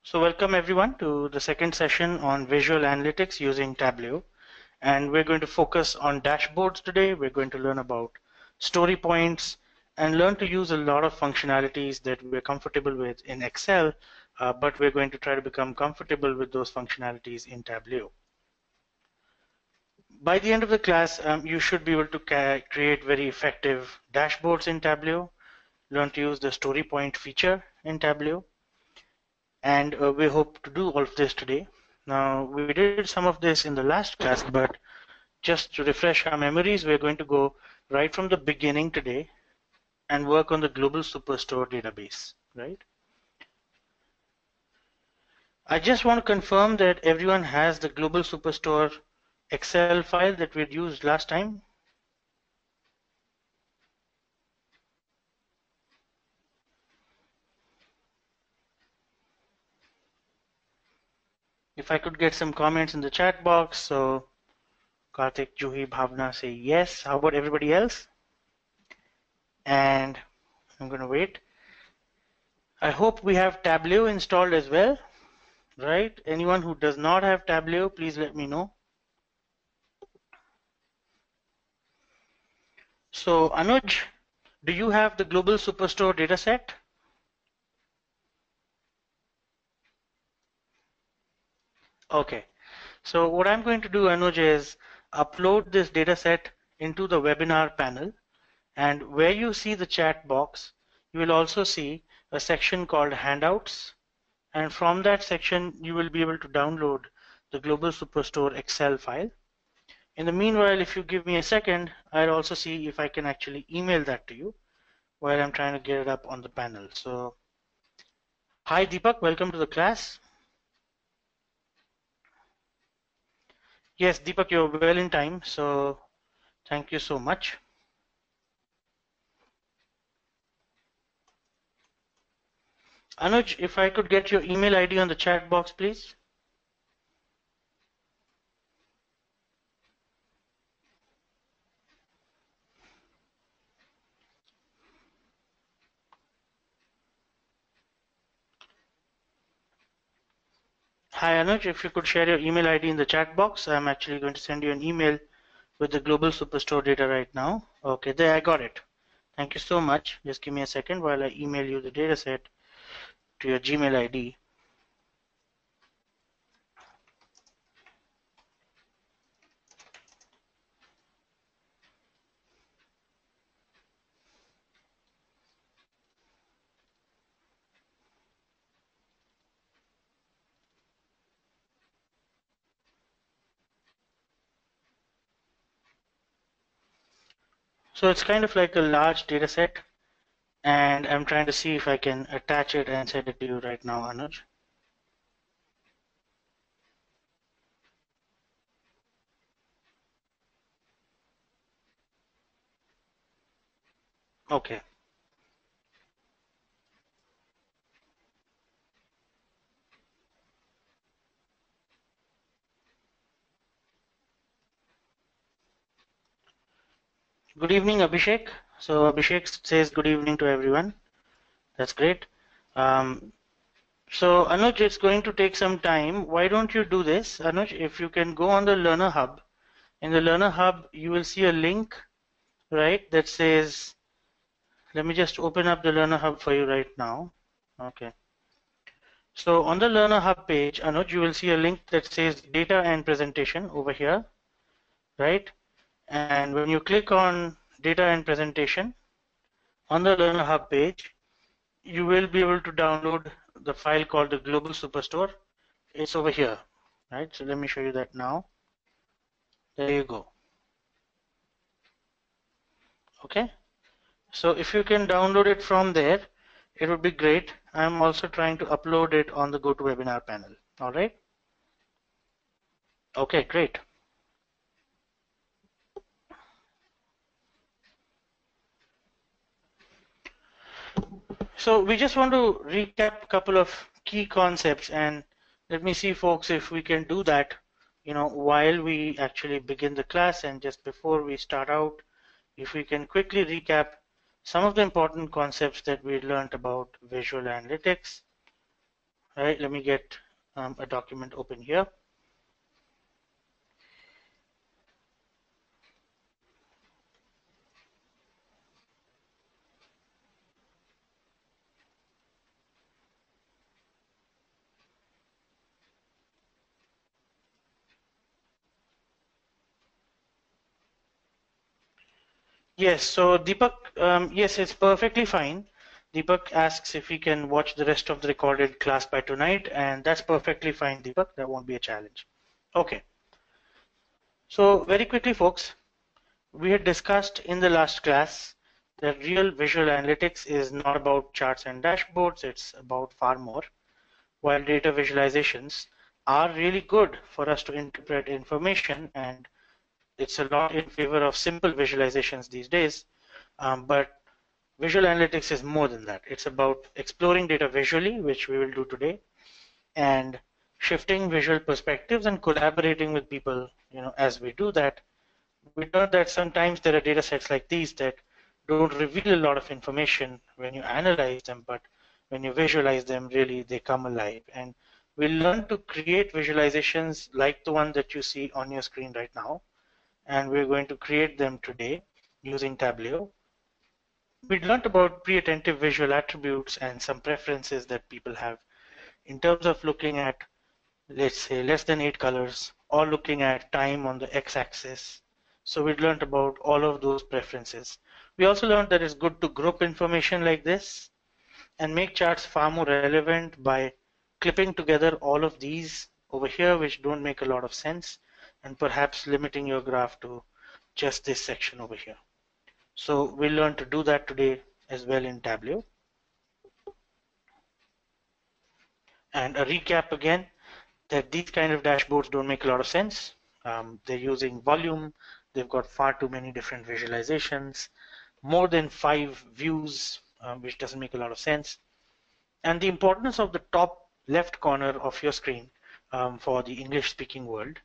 So welcome everyone to the second session on visual analytics using Tableau. And we're going to focus on dashboards today. We're going to learn about story points and learn to use a lot of functionalities that we're comfortable with in Excel, but we're going to try to become comfortable with those functionalities in Tableau. By the end of the class, you should be able to create very effective dashboards in Tableau, learn to use the story point feature in Tableau, and we hope to do all of this today. Now, we did some of this in the last class, but just to refresh our memories, we're going to go right from the beginning today and work on the global superstore database, right? I just want to confirm that everyone has the global superstore Excel file that we'd used last time. If I could get some comments in the chat box. So Karthik, Juhi, Bhavna say yes. How about everybody else? And I'm going to wait. I hope we have Tableau installed as well, right? Anyone who does not have Tableau, please let me know. So Anuj, do you have the global superstore dataset? Okay. So what I'm going to do, Anuj, is upload this dataset into the webinar panel. And where you see the chat box, you will also see a section called handouts. And from that section, you will be able to download the global superstore Excel file. In the meanwhile, if you give me a second, I'll also see if I can actually email that to you while I'm trying to get it up on the panel. So, hi Deepak, welcome to the class. Yes, Deepak, you're well in time, so thank you so much. Anuj, if I could get your email ID on the chat box, please. Hi Anuj, if you could share your email ID in the chat box, I'm actually going to send you an email with the global superstore data right now. Okay, there, I got it. Thank you so much. Just give me a second while I email you the dataset to your Gmail ID. So it's kind of like a large dataset, and I'm trying to see if I can attach it and send it to you right now, Anuj. Okay. Good evening, Abhishek. So Abhishek says good evening to everyone. That's great. So Anuj, it's going to take some time. Why don't you do this, Anuj? If you can go on the Learner Hub. In the Learner Hub, you will see a link, right, that says, let me just open up the Learner Hub for you right now. Okay. So on the Learner Hub page, Anuj, you will see a link that says Data and Presentation over here, right? And when you click on Data and Presentation on the Learner Hub page, you will be able to download the file called the Global Superstore. It's over here, right? So let me show you that now. There you go. Okay. So if you can download it from there, it would be great. I'm also trying to upload it on the GoToWebinar panel. All right. Okay, great. So we just want to recap a couple of key concepts, and let me see, folks, if we can do that, while we actually begin the class and just before we start out, if we can quickly recap some of the important concepts that we learned about visual analytics. right? Let me get a document open here. Yes, so Deepak, yes, it's perfectly fine. Deepak asks if he can watch the rest of the recorded class by tonight, and that's perfectly fine, Deepak. That won't be a challenge. Okay, so very quickly, folks, we had discussed in the last class that real visual analytics is not about charts and dashboards, it's about far more. While data visualizations are really good for us to interpret information, and it's a lot in favor of simple visualizations these days, but visual analytics is more than that. It's about exploring data visually, which we will do today, and shifting visual perspectives and collaborating with people, as we do that. We learned that sometimes there are data sets like these that don't reveal a lot of information when you analyze them, but when you visualize them, really they come alive. And we learn to create visualizations like the one that you see on your screen right now, and we're going to create them today using Tableau. We learned about pre-attentive visual attributes and some preferences that people have in terms of looking at, let's say, less than 8 colors, or looking at time on the x-axis. So we learned about all of those preferences. We also learned that it's good to group information like this and make charts far more relevant by clipping together all of these over here, which don't make a lot of sense, and perhaps limiting your graph to just this section over here. So we'll learn to do that today as well in Tableau. And a recap again, that these kind of dashboards don't make a lot of sense. They're using volume, they've got far too many different visualizations, more than 5 views, which doesn't make a lot of sense. And the importance of the top left corner of your screen for the English speaking world,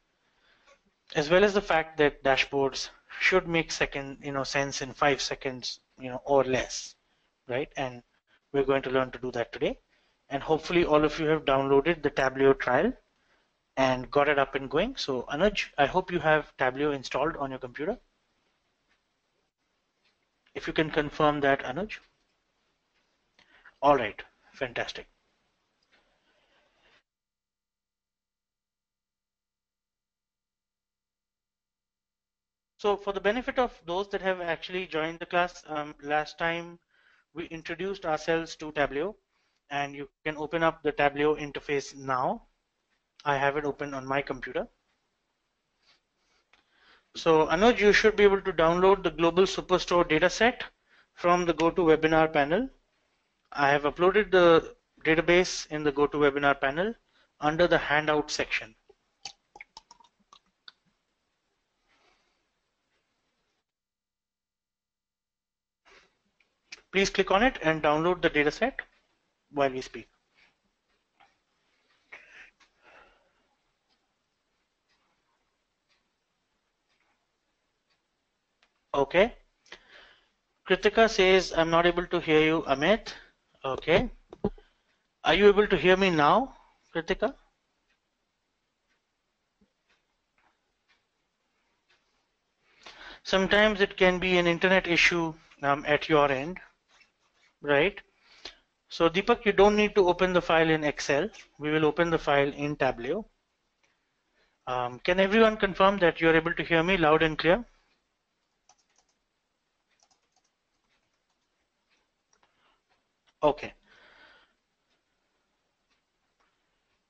as well as the fact that dashboards should make sense in 5 seconds, or less, right? And we're going to learn to do that today. And hopefully all of you have downloaded the Tableau trial and got it up and going. So Anuj, I hope you have Tableau installed on your computer. If you can confirm that, Anuj. All right, fantastic. So for the benefit of those that have actually joined the class, last time we introduced ourselves to Tableau, and you can open up the Tableau interface now. I have it open on my computer. So Anuj, you should be able to download the Global Superstore dataset from the GoToWebinar panel. I have uploaded the database in the GoToWebinar panel under the handout section. Please click on it and download the dataset while we speak. Okay. Kritika says, I'm not able to hear you, Amit. Okay. Are you able to hear me now, Kritika? Sometimes it can be an internet issue at your end, right? So Deepak, you don't need to open the file in Excel. We will open the file in Tableau. Can everyone confirm that you're able to hear me loud and clear? Okay.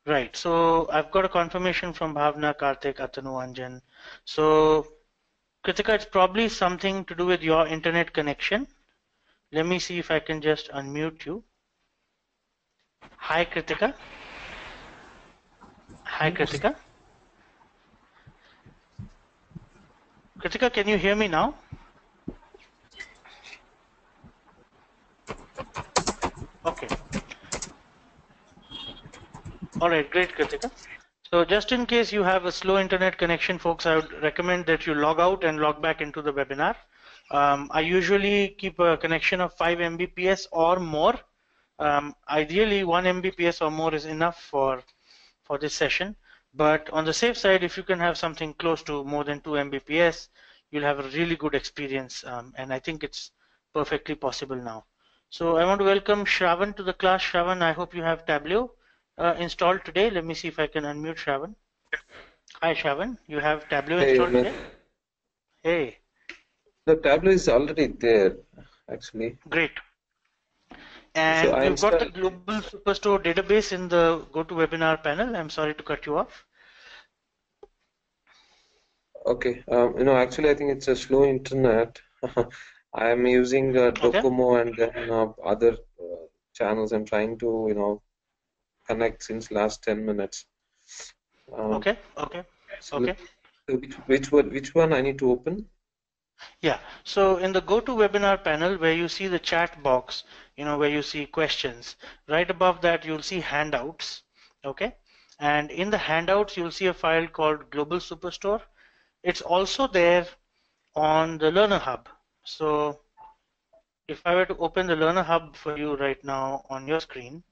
Right. So I've got a confirmation from Bhavna, Karthik, Atanu, Anjan. So Kritika, it's probably something to do with your internet connection. Let me see if I can just unmute you. Hi, Kritika. Hi, Kritika. Kritika, can you hear me now? Okay. All right, great, Kritika. So just in case you have a slow internet connection, folks, I would recommend that you log out and log back into the webinar. I usually keep a connection of 5 Mbps or more Ideally, 1 Mbps or more is enough for this session. But on the safe side, if you can have something close to more than 2 Mbps, you'll have a really good experience. And I think it's perfectly possible now. So I want to welcome Shravan to the class. Shravan, I hope you have Tableau installed today. Let me see if I can unmute Shravan. Hi, Shravan. You have Tableau Hey, installed Umar. today? Hey, The Tableau is already there, actually. great. So And I we've got the installed. global superstore database in the GoToWebinar panel. I'm sorry to cut you off. Okay. Actually, I think it's a slow internet. I am using Okay, Docomo and then other channels. I'm trying to, connect since last 10 minutes. Um, okay, okay, so, okay. so which one I need to open? Yeah, so in the GoToWebinar panel where you see the chat box, where you see questions, right above that you'll see handouts, okay? And in the handouts you'll see a file called Global Superstore. It's also there on the Learner Hub. So if I were to open the Learner Hub for you right now on your screen,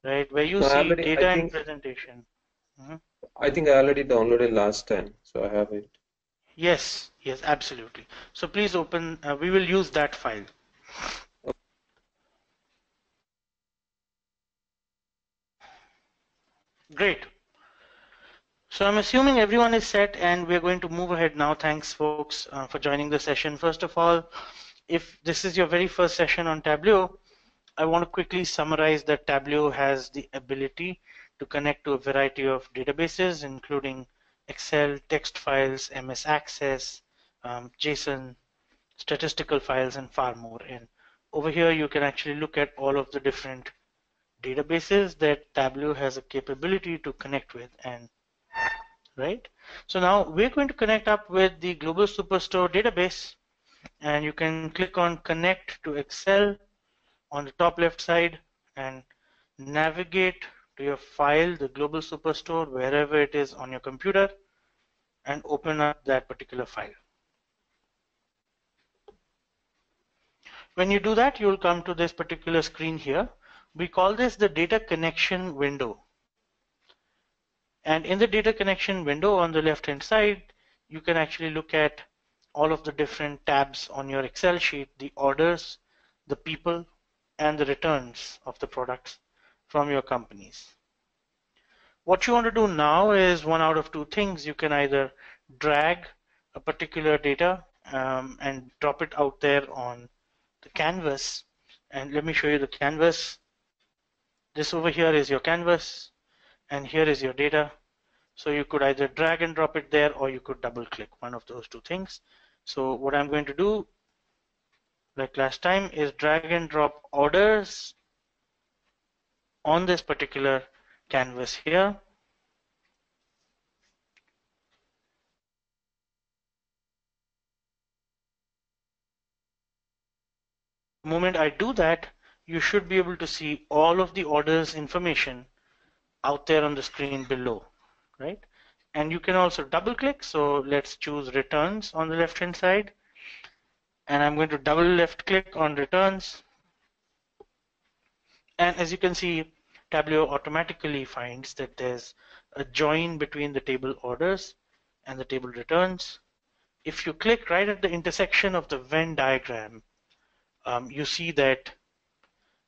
right, where you No, I see already. data and presentation. Mhm. I think I already downloaded last time, so I have it. Yes, yes, absolutely. So please open, we will use that file. Great. So I'm assuming everyone is set and we're going to move ahead now. Thanks folks for joining the session. First of all, if this is your very first session on Tableau, I want to quickly summarize that Tableau has the ability to connect to a variety of databases, including Excel, text files, MS Access, JSON, statistical files, and far more. And over here, you can actually look at all of the different databases that Tableau has a capability to connect with. And right? So now we're going to connect up with the Global Superstore database, and you can click on Connect to Excel on the top left side and navigate to your file, the Global Superstore, wherever it is on your computer, and open up that particular file. When you do that, you'll come to this particular screen here. We call this the data connection window. And in the data connection window on the left hand side, you can actually look at all of the different tabs on your Excel sheet, the orders, the people, and the returns of the products from your companies. What you want to do now is one out of two things. You can either drag a particular data and drop it out there on the canvas. And let me show you the canvas. This over here is your canvas, and here is your data. So you could either drag and drop it there, or you could double click, one of those two things. So what I'm going to do, like last time, is drag and drop orders on this particular canvas here. The moment I do that, you should be able to see all of the orders information out there on the screen below, right? And you can also double click. So let's choose returns on the left hand side, and I'm going to double left click on returns. And as you can see, Tableau automatically finds that there's a join between the table orders and the table returns. If you click right at the intersection of the Venn diagram, you see that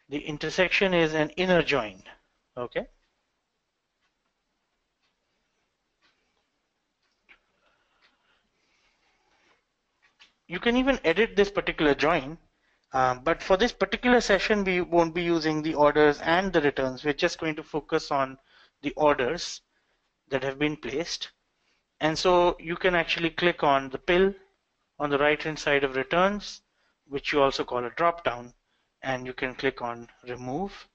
the intersection is an inner join. Okay. You can even edit this particular join, but for this particular session, we won't be using the orders and the returns. We're just going to focus on the orders that have been placed. And so you can actually click on the pill on the right hand side of returns, which you also call a drop down, and you can click on remove.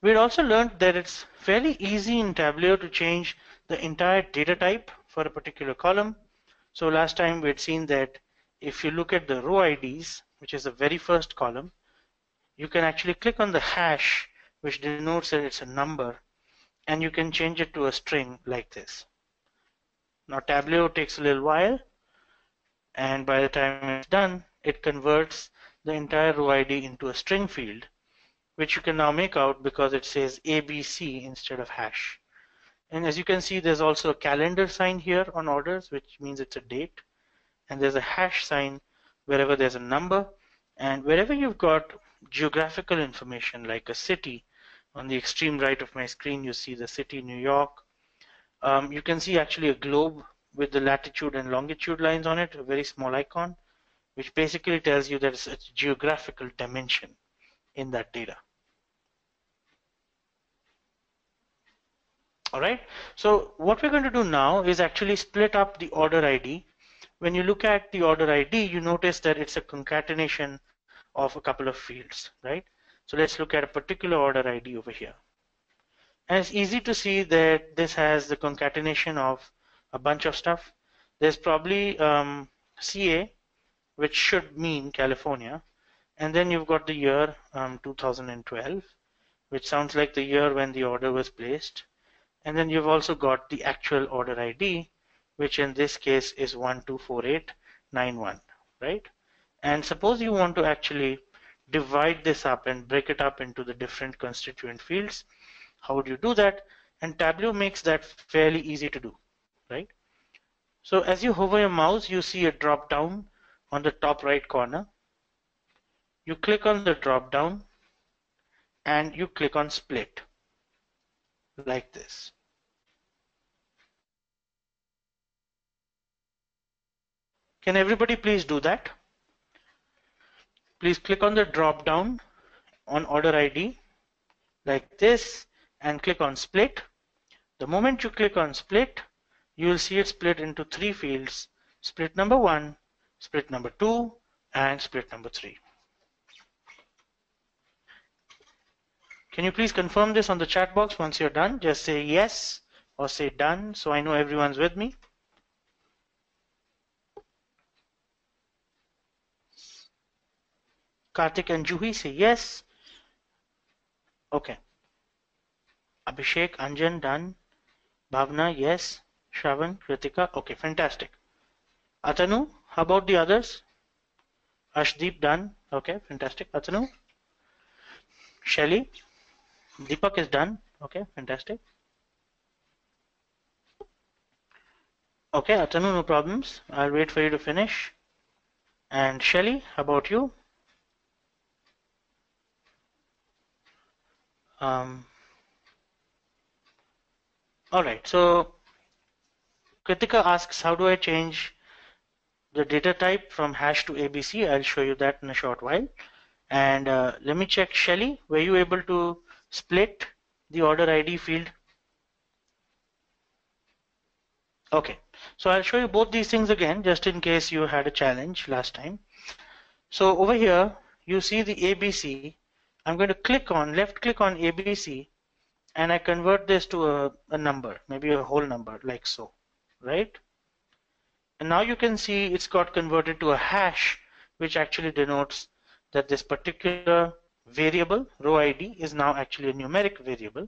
We'd also learned that it's fairly easy in Tableau to change the entire data type for a particular column. So last time we had seen that if you look at the row IDs, which is the very first column, you can actually click on the hash, which denotes that it's a number, and you can change it to a string like this. Now Tableau takes a little while, and by the time it's done, it converts the entire row ID into a string field, which you can now make out because it says ABC instead of hash. And as you can see, there's also a calendar sign here on orders, which means it's a date. And there's a hash sign wherever there's a number. And wherever you've got geographical information, like a city, on the extreme right of my screen, you see the city, New York. You can see actually a globe with the latitude and longitude lines on it, a very small icon, which basically tells you that it's a geographical dimension in that data. All right, so what we're going to do now is actually split up the order ID. When you look at the order ID, you notice that it's a concatenation of a couple of fields, right? So let's look at a particular order ID over here. And it's easy to see that this has the concatenation of a bunch of stuff. There's probably CA, which should mean California. And then you've got the year 2012, which sounds like the year when the order was placed. And then you've also got the actual order ID, which in this case is 124891, right? And suppose you want to actually divide this up and break it up into the different constituent fields. How would you do that? And Tableau makes that fairly easy to do, right? So as you hover your mouse, you see a drop down on the top right corner. You click on the drop down and you click on split like this. Can everybody please do that? Please click on the drop down on order ID like this and click on split. The moment you click on split, you will see it split into three fields: split number 1, split number 2, and split number 3. Can you please confirm this on the chat box once you're done? Just say yes or say done so I know everyone's with me. Karthik and Juhi say yes. Okay. Abhishek, Anjan, done. Bhavna, yes. Shravan, Kritika, okay, fantastic. Atanu, how about the others? Ashdeep, done. Okay, fantastic. Atanu. Shelly, Deepak is done. Okay, fantastic. Okay, Atanu, no problems. I'll wait for you to finish. And Shelly, how about you? All right, so Kritika asks, how do I change the data type from hash to ABC? I'll show you that in a short while. And let me check, Shelly, were you able to split the order ID field? Okay, so I'll show you both these things again, just in case you had a challenge last time. So over here, you see the ABC. I'm going to click on, left click on ABC, and I convert this to a number, maybe a whole number, like so, right? And now you can see it's got converted to a hash, which actually denotes that this particular variable, row ID, is now actually a numeric variable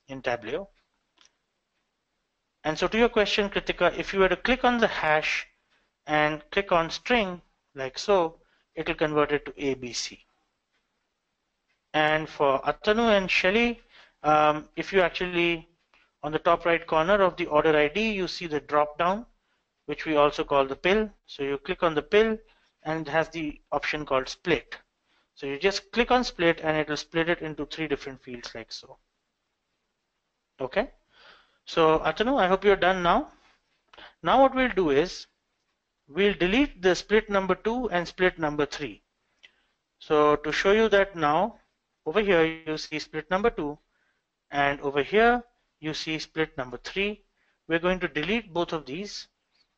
in Tableau. And so to your question, Kritika, if you were to click on the hash and click on string, like so, it will convert it to ABC. And for Atanu and Shelly, if you actually, on the top right corner of the order ID, you see the drop down, which we also call the pill. So you click on the pill and it has the option called split. So you just click on split and it will split it into three different fields like so. Okay. So Atanu, I hope you're done now. Now what we'll do is we'll delete the split number 2 and split number 3. So to show you that now, over here you see split number 2 and over here you see split number 3. We're going to delete both of these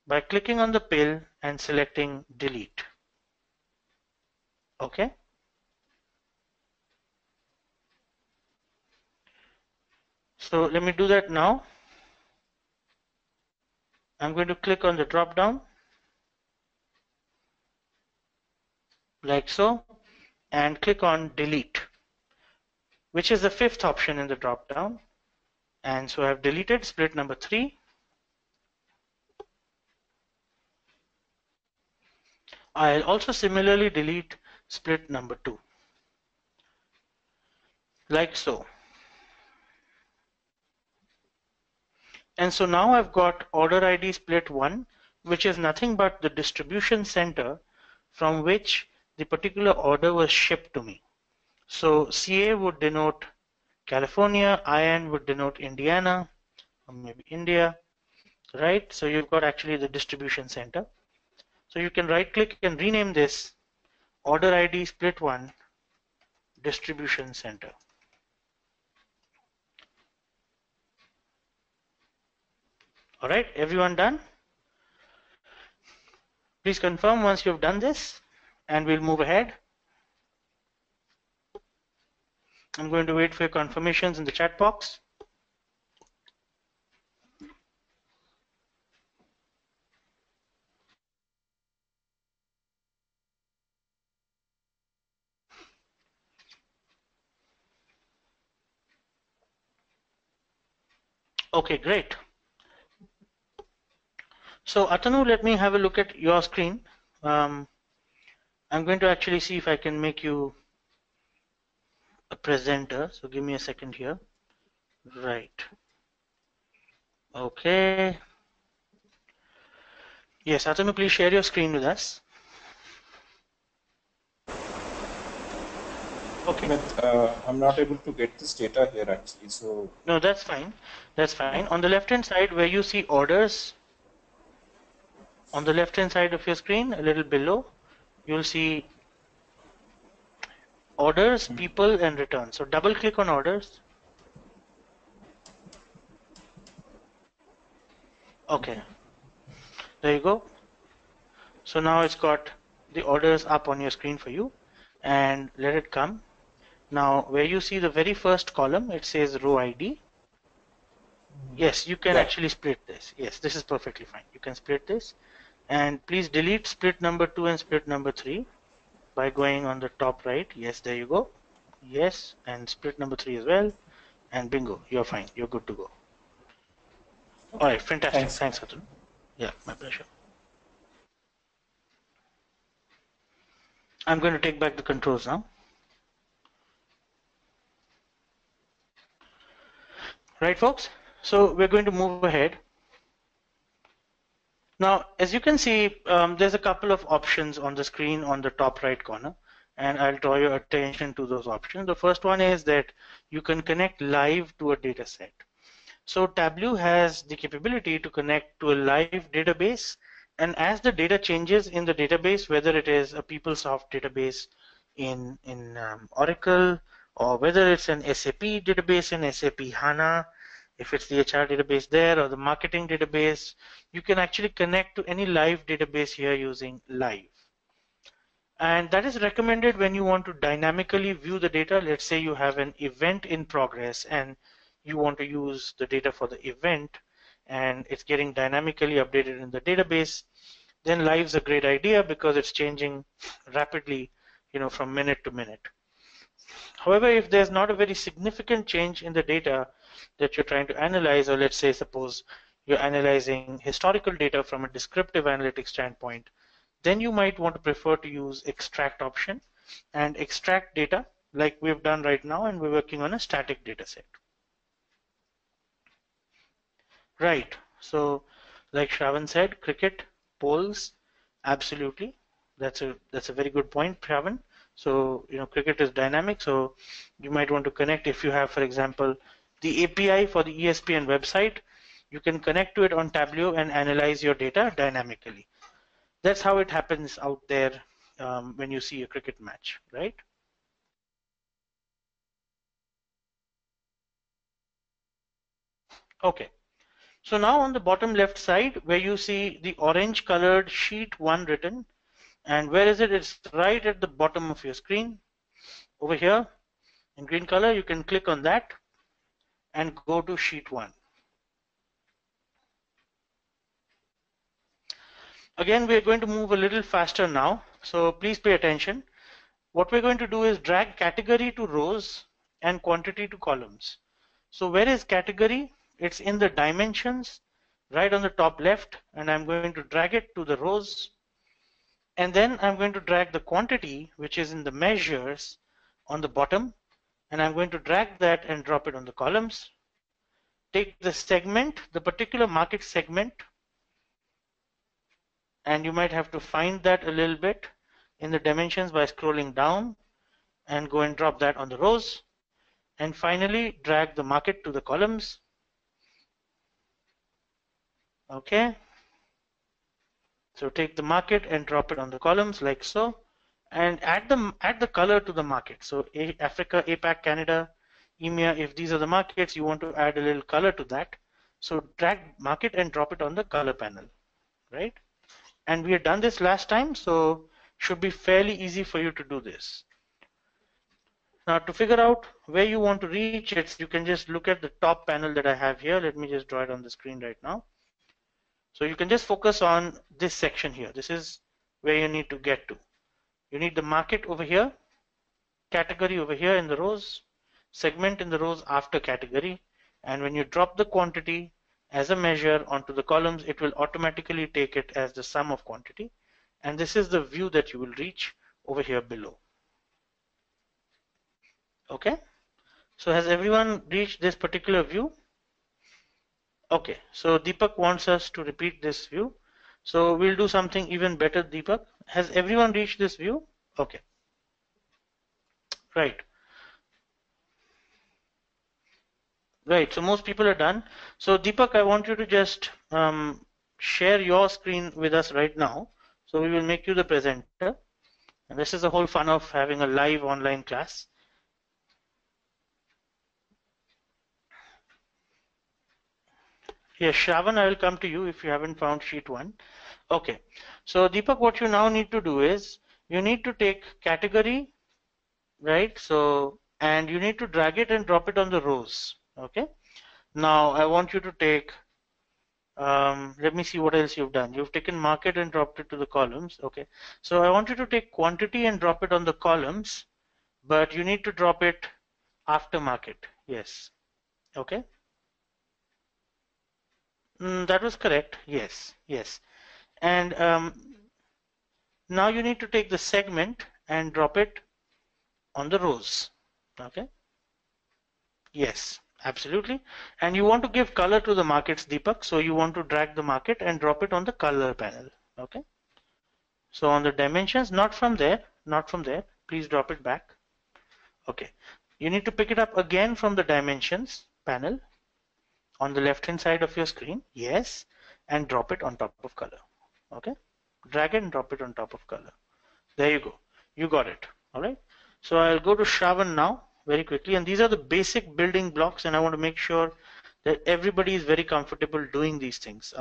by clicking on the pill and selecting delete. Okay. So let me do that now. I'm going to click on the drop down like so and click on delete, which is the fifth option in the drop down. And so I've deleted split number 3. I'll also similarly delete split number 2, like so. And so now I've got order ID split 1, which is nothing but the distribution center from which the particular order was shipped to me. So CA would denote California, IN would denote Indiana, or maybe India, right? So you've got actually the distribution center. So you can right click and rename this order ID split 1 distribution center. All right, everyone done? Please confirm once you've done this, and we'll move ahead. I'm going to wait for your confirmations in the chat box. Okay, great. So Atanu, let me have a look at your screen. I'm going to actually see if I can make you a presenter. So give me a second here. Right. Okay. Yes, Atanu, please share your screen with us. Okay. But I'm not able to get this data here actually. So no, that's fine. That's fine. On the left-hand side, where you see orders, on the left-hand side of your screen, a little below, you'll see orders, people, and returns. So double-click on orders. Okay. There you go. So now it's got the orders up on your screen for you, and let it come. Now, where you see the very first column, it says row ID. Yes, you can actually split this. Yes, this is perfectly fine. You can split this. And please delete split number 2 and split number 3 by going on the top right. Yes, there you go. Yes, and split number 3 as well. And bingo, you're fine. You're good to go. All right, fantastic. Thanks, Atun. Yeah, my pleasure. I'm going to take back the controls now. Right, folks? So we're going to move ahead. Now, as you can see, there's a couple of options on the screen on the top right corner, and I'll draw your attention to those options. The first one is that you can connect live to a data set. So Tableau has the capability to connect to a live database, and as the data changes in the database, whether it is a PeopleSoft database in Oracle, or whether it's an SAP database in SAP HANA, if it's the HR database there or the marketing database, you can actually connect to any live database here using live. And that is recommended when you want to dynamically view the data. Let's say you have an event in progress and you want to use the data for the event and it's getting dynamically updated in the database, then live's a great idea because it's changing rapidly, from minute to minute. However, if there's not a very significant change in the data that you're trying to analyze, or let's say suppose you're analyzing historical data from a descriptive analytics standpoint, then you might want to prefer to use extract option and extract data like we've done right now, and we're working on a static data set. Right, so like Shravan said, cricket, polls, absolutely. That's a very good point, Shravan. So, cricket is dynamic, so you might want to connect if you have, for example, the API for the ESPN website, you can connect to it on Tableau and analyze your data dynamically. That's how it happens out there when you see a cricket match, right? Okay. So now on the bottom left side where you see the orange colored sheet 1 written, and where is it? It's right at the bottom of your screen over here in green color. You can click on that and go to sheet 1. Again, we're going to move a little faster now, so please pay attention. What we're going to do is drag category to rows and quantity to columns. So where is category? It's in the dimensions right on the top left, and I'm going to drag it to the rows. And then I'm going to drag the quantity, which is in the measures, on the bottom, and I'm going to drag that and drop it on the columns. Take the segment, the particular market segment, and you might have to find that a little bit in the dimensions by scrolling down and go and drop that on the rows. And finally, drag the market to the columns. Okay. So take the market and drop it on the columns like so, and add the color to the market. So Africa, APAC, Canada, EMEA, if these are the markets, you want to add a little color to that. So drag market and drop it on the color panel, right? And we had done this last time, so should be fairly easy for you to do this. Now to figure out where you want to reach it, you can just look at the top panel that I have here. Let me just draw it on the screen right now. So you can just focus on this section here. This is where you need to get to. You need the market over here, category over here in the rows, segment in the rows after category, and when you drop the quantity as a measure onto the columns, it will automatically take it as the sum of quantity, and this is the view that you will reach over here below. Okay, so has everyone reached this particular view? Okay, so Deepak wants us to repeat this view, so we'll do something even better. Deepak, has everyone reached this view? Okay, right. Right, so most people are done. So Deepak, I want you to just share your screen with us right now. So we will make you the presenter. And this is the whole fun of having a live online class. Yes, Shravan, I will come to you if you haven't found sheet 1. Okay, so Deepak, what you now need to do is you need to take category, right? So, and you need to drag it and drop it on the rows. Okay, now I want you to take let me see what else you've done. You've taken market and dropped it to the columns. Okay, so I want you to take quantity and drop it on the columns, but you need to drop it after market. Yes. Okay. That was correct. Yes. Yes. And now you need to take the segment and drop it on the rows. Okay. Yes. Absolutely. And you want to give color to the markets, Deepak. So you want to drag the market and drop it on the color panel. Okay. So on the dimensions, not from there, please drop it back. Okay. You need to pick it up again from the dimensions panel on the left hand side of your screen. Yes. And drop it on top of color. Okay. Drag it and drop it on top of color. There you go. You got it. All right. So I'll go to Shravan now very quickly, and these are the basic building blocks, and I want to make sure that everybody is very comfortable doing these things.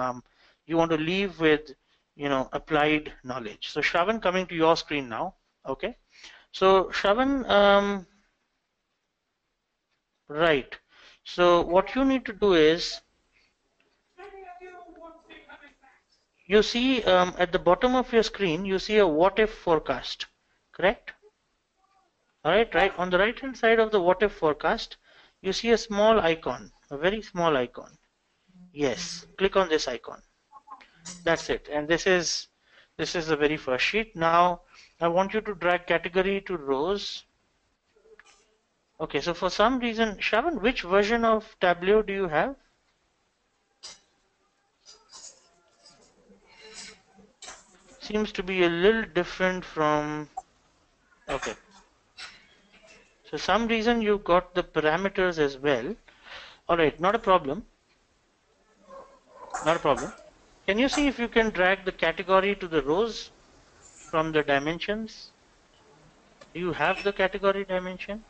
You want to leave with, you know, applied knowledge. So Shravan, coming to your screen now. Okay. So Shravan, right. So what you need to do is, you see at the bottom of your screen, you see a what if forecast, correct? All right, right on the right hand side of the what if forecast, you see a small icon, a very small icon. Yes, click on this icon. That's it. And this is the very first sheet. Now I want you to drag category to rows. Okay, so for some reason, Shravan, which version of Tableau do you have? Seems to be a little different from, okay. So some reason you got the parameters as well. All right, not a problem. Not a problem. Can you see if you can drag the category to the rows from the dimensions? Do you have the category dimension?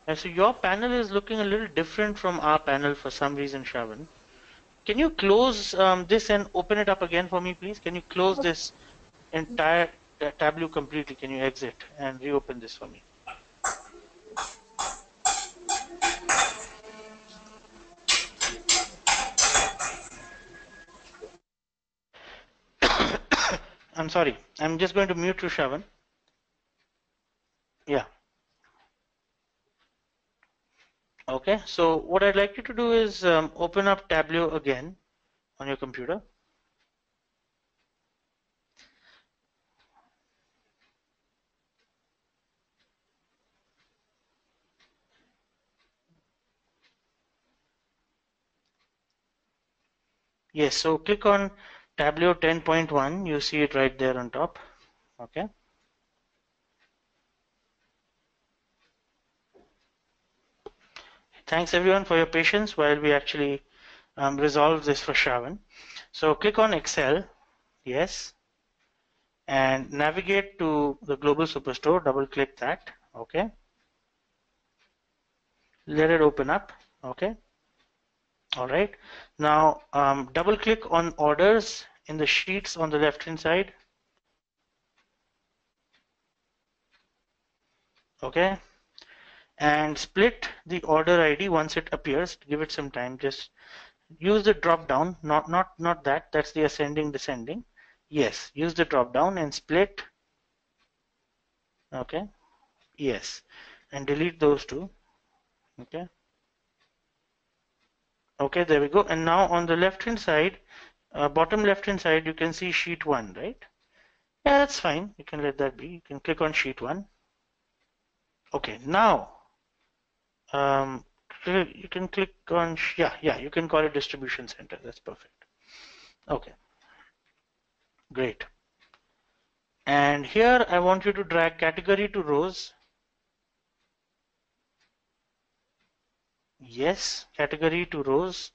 And so your panel is looking a little different from our panel for some reason, Shravan. Can you close this and open it up again for me, please? Can you close this entire Tableau completely? Can you exit and reopen this for me? I'm sorry. I'm just going to mute you, Shravan. Yeah. Okay. So what I'd like you to do is open up Tableau again. on your computer? Yes, so click on Tableau 10.1. You see it right there on top. Okay. Thanks everyone for your patience while we actually resolve this for Shravan. So click on Excel, yes, and navigate to the Global Superstore. Double click that. Okay. Let it open up. Okay. All right. Now double click on orders in the sheets on the left hand side. Okay. And split the order ID once it appears. Give it some time. Just use the drop down. Not that. That's the ascending descending. Yes. Use the drop down and split. Okay. Yes. And delete those two. Okay. Okay. There we go. And now on the left hand side, bottom left hand side, you can see sheet 1, right? Yeah, that's fine. You can let that be. You can click on sheet 1. Okay. Now you can click on yeah, you can call it distribution center. That's perfect. Okay, great. And here I want you to drag category to rows. Yes, category to rows.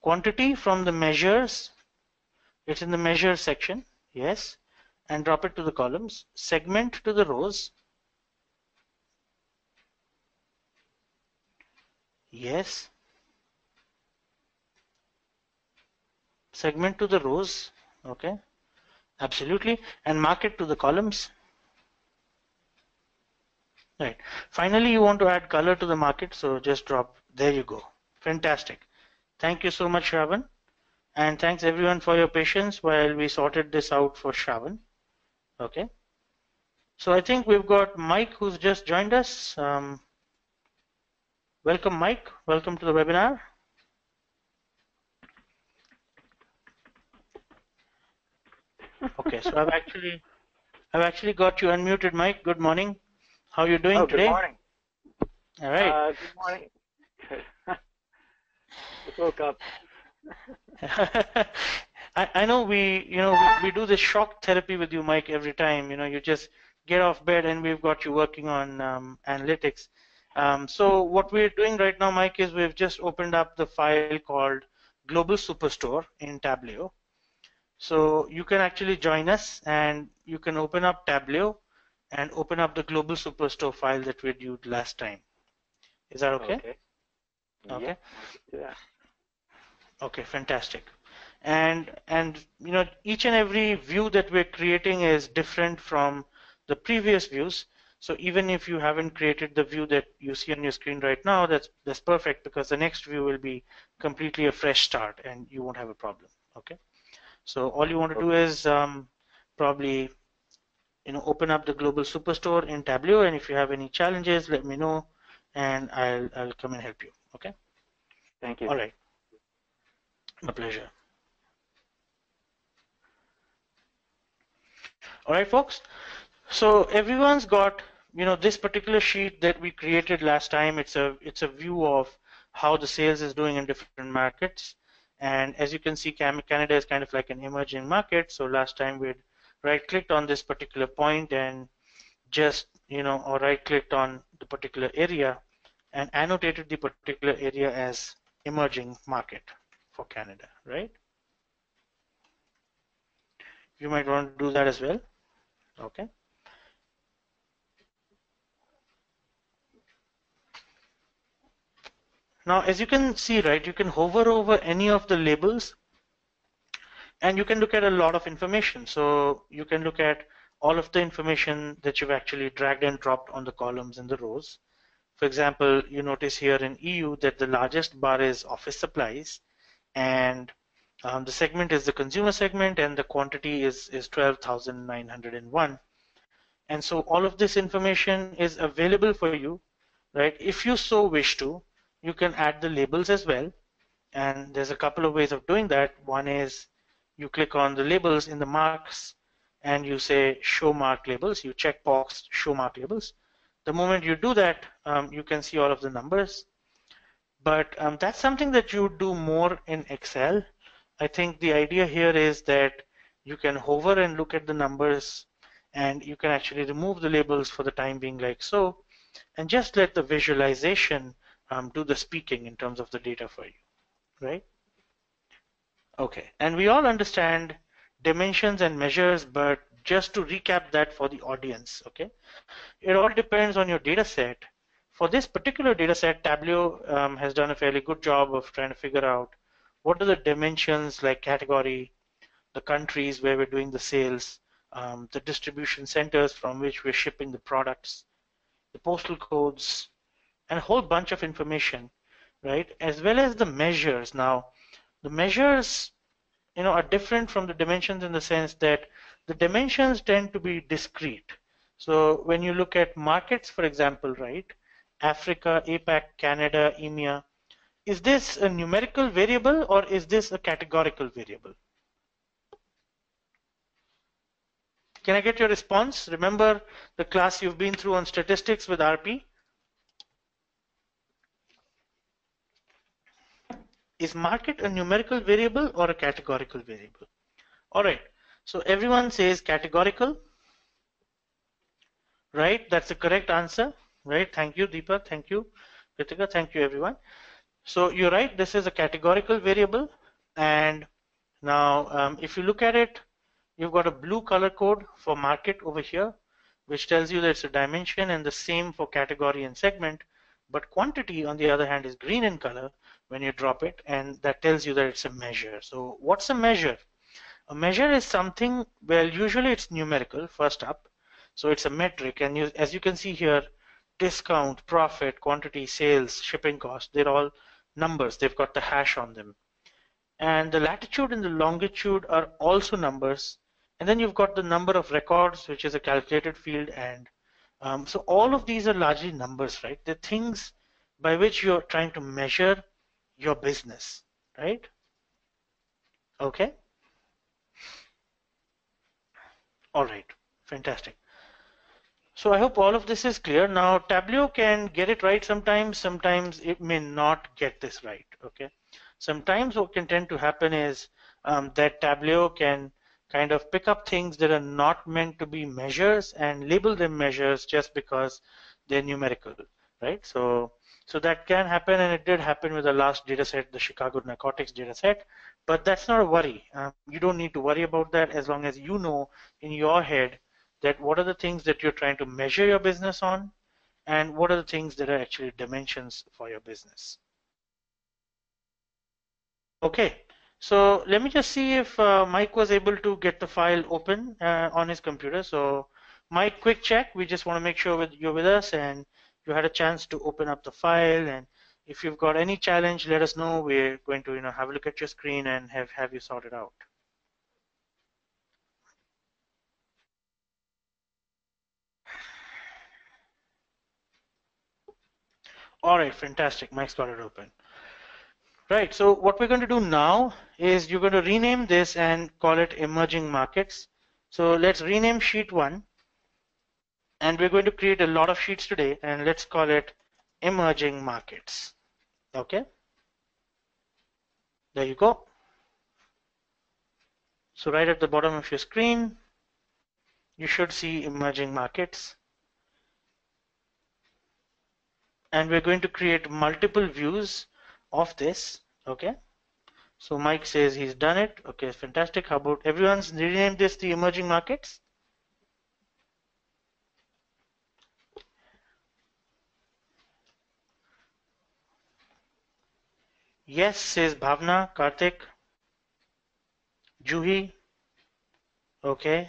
Quantity from the measures, it's in the measure section. Yes, and drop it to the columns. Segment to the rows. Yes, segment to the rows. Okay, absolutely. And mark it to the columns. Right. Finally, you want to add color to the market, so just drop. There you go. Fantastic. Thank you so much, Shravan. And thanks everyone for your patience while we sorted this out for Shravan. Okay. So I think we've got Mike who's just joined us. Welcome, Mike. Welcome to the webinar. Okay, so I've actually got you unmuted, Mike. Good morning. How are you doing today? Good morning. All right. Good morning. Just woke up. I know we do this shock therapy with you, Mike, every time. You just get off bed and we've got you working on analytics. So what we're doing right now, Mike, is we've just opened up the file called Global Superstore in Tableau. So you can actually join us and you can open up Tableau and open up the Global Superstore file that we did last time. Is that okay? Okay. Yeah. Okay, fantastic. And each and every view that we're creating is different from the previous views. So even if you haven't created the view that you see on your screen right now, that's perfect, because the next view will be completely a fresh start and you won't have a problem. Okay. So all you want to do is probably open up the Global Superstore in Tableau, and if you have any challenges, let me know and I'll come and help you. Okay. Thank you. All right. My pleasure. All right, folks. So everyone's got this particular sheet that we created last time. It's a view of how the sales is doing in different markets. And as you can see, Canada is kind of like an emerging market. So last time we'd right-clicked on this particular point and just or right-clicked on the particular area and annotated the particular area as emerging market for Canada, right? You might want to do that as well. Okay. Now, as you can see, right, you can hover over any of the labels and you can look at a lot of information. So you can look at all of the information that you've actually dragged and dropped on the columns and the rows. For example, you notice here in EU that the largest bar is office supplies, and the segment is the consumer segment, and the quantity is 12,901. And so all of this information is available for you, right? If you so wish to, you can add the labels as well, And there's a couple of ways of doing that. One is you click on the labels in the marks and you say show mark labels. You check box show mark labels. The moment you do that, you can see all of the numbers. But that's something that you do more in Excel. I think the idea here is that you can hover and look at the numbers, and you can actually remove the labels for the time being like so, and just let the visualization do the speaking in terms of the data for you, right? Okay, and we all understand dimensions and measures, but just to recap that for the audience, okay? It all depends on your data set. For this particular data set, Tableau has done a fairly good job of trying to figure out what are the dimensions like category, the countries where we're doing the sales, the distribution centers from which we're shipping the products, the postal codes, and a whole bunch of information, right? As well as the measures. Now, the measures, are different from the dimensions in the sense that the dimensions tend to be discrete. So when you look at markets, for example, right, Africa, APAC, Canada, EMEA, is this a numerical variable or is this a categorical variable? Can I get your response? Remember the class you've been through on statistics with RP? Is market a numerical variable or a categorical variable? All right, so everyone says categorical. Right, that's the correct answer. Right, thank you, Deepak. Thank you, Kritika. Thank you, everyone. So you're right, this is a categorical variable. And now, if you look at it, you've got a blue color code for market over here, which tells you that it's a dimension, and the same for category and segment. But quantity, on the other hand, is green in color when you drop it, and that tells you that it's a measure. So what's a measure? A measure is something, well, usually it's numerical first up. So it's a metric, and as you can see here, discount, profit, quantity, sales, shipping cost, they're all numbers. They've got the hash on them. And the latitude and the longitude are also numbers. And then you've got the number of records, which is a calculated field. And so all of these are largely numbers, right? They're things by which you're trying to measure your business, right? Okay. All right, fantastic. So I hope all of this is clear. Now Tableau can get it right sometimes it may not get this right, okay? Sometimes what can tend to happen is that Tableau can kind of pick up things that are not meant to be measures and label them measures just because they're numerical, right? So that can happen, and it did happen with the last data set, the Chicago narcotics data set, but that's not a worry. You don't need to worry about that as long as you know in your head that what are the things that you're trying to measure your business on, and what are the things that are actually dimensions for your business. Okay, so let me just see if Mike was able to get the file open on his computer. So Mike, quick check. We just want to make sure you're with us and you had a chance to open up the file. And if you've got any challenge, let us know. We're going to have a look at your screen and have you sorted out. All right, fantastic. Mike's got it open. Right, so what we're going to do now is you're going to rename this and call it emerging markets. So let's rename sheet 1, and we're going to create a lot of sheets today, and let's call it emerging markets. Okay, there you go. So right at the bottom of your screen, you should see emerging markets. And we're going to create multiple views of this, okay? So Mike says he's done it. Okay, fantastic. How about everyone's renamed this the emerging markets? Yes, says Bhavna, Karthik, Juhi, okay.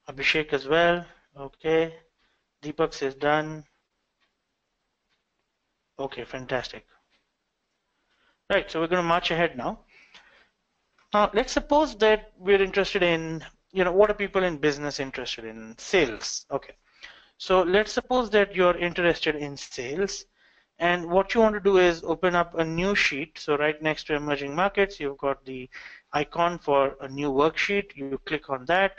Abhishek as well, okay. Deepak says done. Okay, fantastic. Right, so we're going to march ahead now. Now, let's suppose that we're interested in, what are people in business interested in? Sales, okay. So let's suppose that you're interested in sales, And what you want to do is open up a new sheet. So right next to emerging markets, you've got the icon for a new worksheet. You click on that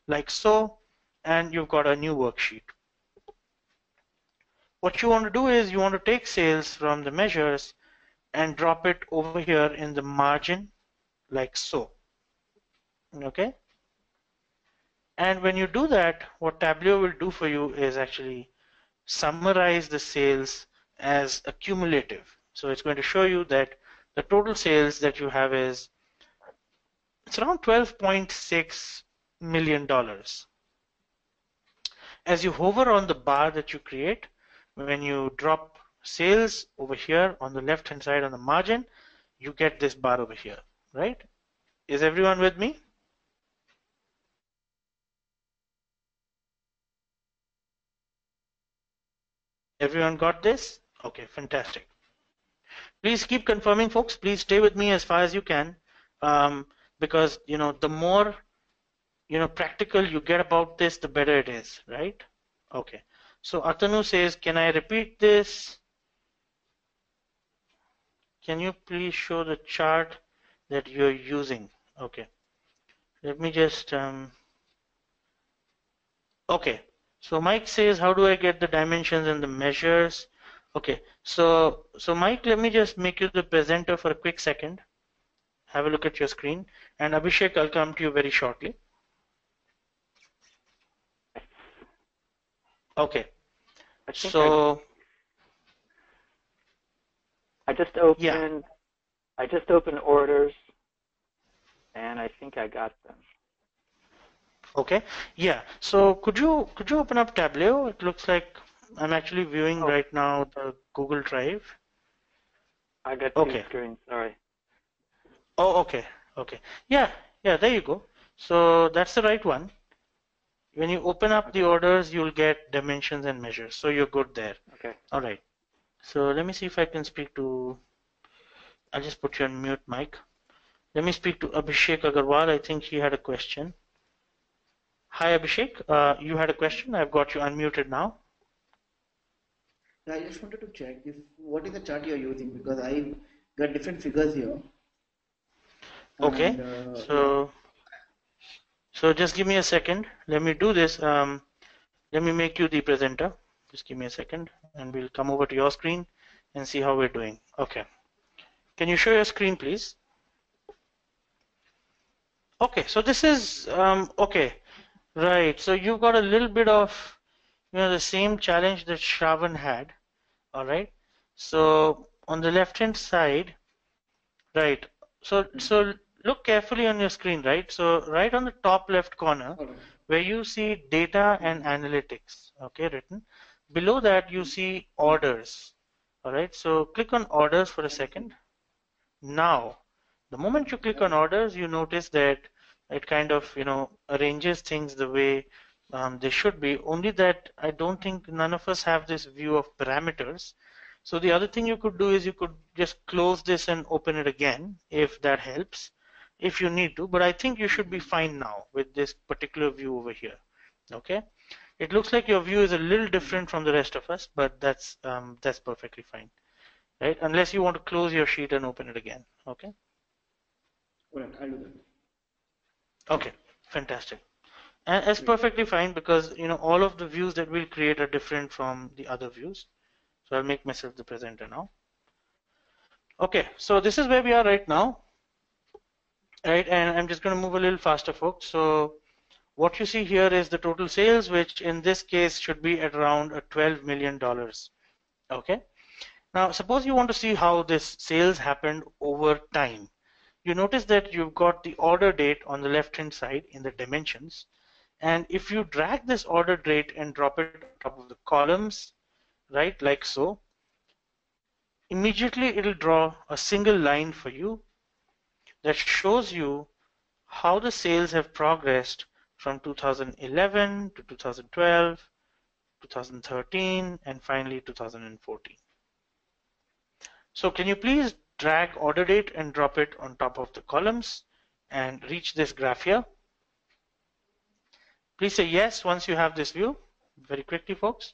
like so, and you've got a new worksheet. What you want to do is you want to take sales from the measures and drop it over here in the margin like so. Okay? And when you do that, what Tableau will do for you is actually summarize the sales as a cumulative. So it's going to show you that the total sales that you have is it's around $12.6 million. As you hover on the bar that you create, when you drop sales over here on the left hand side on the margin, you get this bar over here, right? Is everyone with me? Everyone got this? Okay, fantastic. Please keep confirming, folks. Please stay with me as far as you can, because the more practical you get about this, the better it is, right? Okay. So Atanu says, can I repeat this? Can you please show the chart that you're using? Okay. Let me just okay. So Mike says, how do I get the dimensions and the measures? Okay. So Mike, let me just make you the presenter for a quick second. Have a look at your screen. And Abhishek, I'll come to you very shortly. Okay. So I just opened yeah. I just opened orders and I think I got them. Okay. Yeah. So could you open up Tableau? It looks like I'm actually viewing right now the Google Drive. I got two screens, sorry. Oh, okay. Okay. Yeah, there you go. So that's the right one. When you open up the orders, you'll get dimensions and measures. So you're good there. Okay. All right. So let me see if I can speak to, I'll just put you on mute, Mike. Let me speak to Abhishek Agarwal. I think he had a question. Hi, Abhishek. You had a question. I've got you unmuted now. I just wanted to check what is the chart you're using, because I got different figures here. Okay. So just give me a second. Let me do this. Let me make you the presenter. Just give me a second and we'll come over to your screen and see how we're doing. Okay. Can you show your screen, please? Okay, so this is, okay, right. So you've got a little bit of, the same challenge that Shravan had. All right. So on the left-hand side, right. So look carefully on your screen, right? So right on the top left corner, where you see data and analytics, okay, written. Below that, you see orders. All right. So click on orders for a second. Now, the moment you click on orders, you notice that it kind of, arranges things the way they should be. Only that I don't think none of us have this view of parameters. So the other thing you could do is you could just close this and open it again, if that helps, if you need to. But I think you should be fine now with this particular view over here. Okay. It looks like your view is a little different from the rest of us, but that's perfectly fine. Right? Unless you want to close your sheet and open it again. Okay. All right, I'll do that. Okay, fantastic. And it's perfectly fine because all of the views that we'll create are different from the other views. So I'll make myself the presenter now. Okay, so this is where we are right now. Right, and I'm just going to move a little faster, folks. So what you see here is the total sales, which in this case should be at around $12 million. Okay. Now, suppose you want to see how this sales happened over time. You notice that you've got the order date on the left-hand side in the dimensions. And if you drag this order date and drop it on top of the columns, right, like so, immediately it'll draw a single line for you that shows you how the sales have progressed from 2011 to 2012, 2013, and finally 2014. So can you please drag order date and drop it on top of the columns and reach this graph here? Please say yes once you have this view. Very quickly, folks.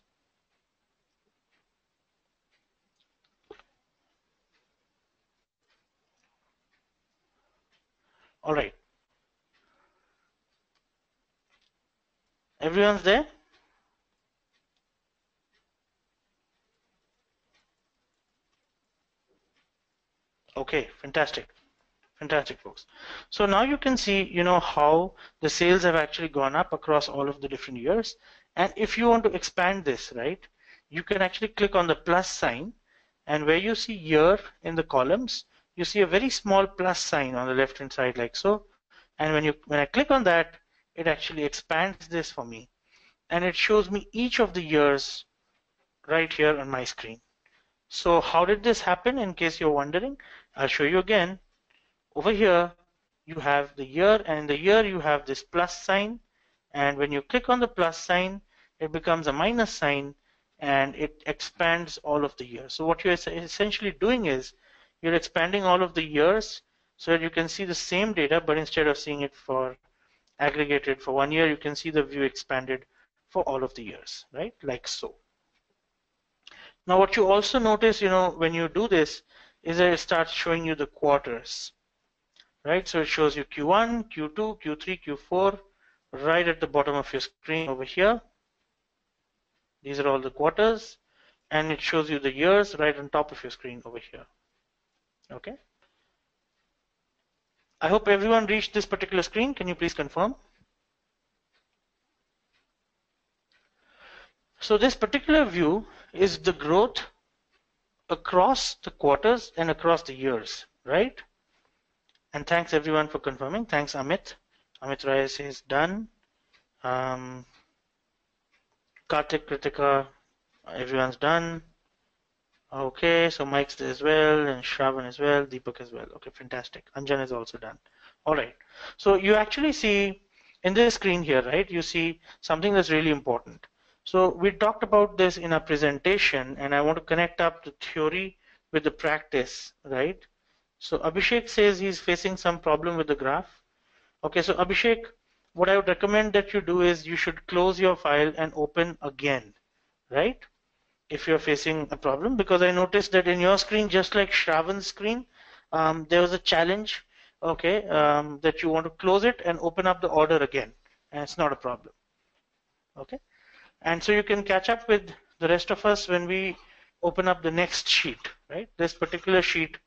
All right. Everyone's there? Okay, fantastic. Fantastic, folks. So now you can see, how the sales have actually gone up across all of the different years. And if you want to expand this, right, you can actually click on the plus sign, and where you see year in the columns, you see a very small plus sign on the left hand side like so. And when I click on that, it actually expands this for me, and it shows me each of the years right here on my screen. So how did this happen? In case you're wondering, I'll show you again. Over here, you have the year, and in the year you have this plus sign, and when you click on the plus sign, it becomes a minus sign, and it expands all of the years. So what you're essentially doing is you're expanding all of the years so that you can see the same data, but instead of seeing it for aggregated for 1 year, you can see the view expanded for all of the years, right? Like so. Now what you also notice, when you do this, is that it starts showing you the quarters. Right, so it shows you Q1, Q2, Q3, Q4 right at the bottom of your screen over here. These are all the quarters, and it shows you the years right on top of your screen over here. Okay. I hope everyone reached this particular screen. Can you please confirm? So this particular view is the growth across the quarters and across the years, right? And thanks everyone for confirming. Thanks, Amit. Amit Rai says done. Karthik, Kritika, everyone's done. Okay, so Mike's there as well, and Shravan as well, Deepak as well. Okay, fantastic. Anjan is also done. All right. So you actually see in this screen here, right, you see something that's really important. So we talked about this in our presentation, and I want to connect up the theory with the practice, right? So Abhishek says he's facing some problem with the graph. Okay, so Abhishek, what I would recommend that you do is you should close your file and open again, right? If you're facing a problem, because I noticed that in your screen, just like Shravan's screen, there was a challenge, okay, that you want to close it and open up the order again, and it's not a problem, okay? And so you can catch up with the rest of us when we open up the next sheet, right? This particular sheet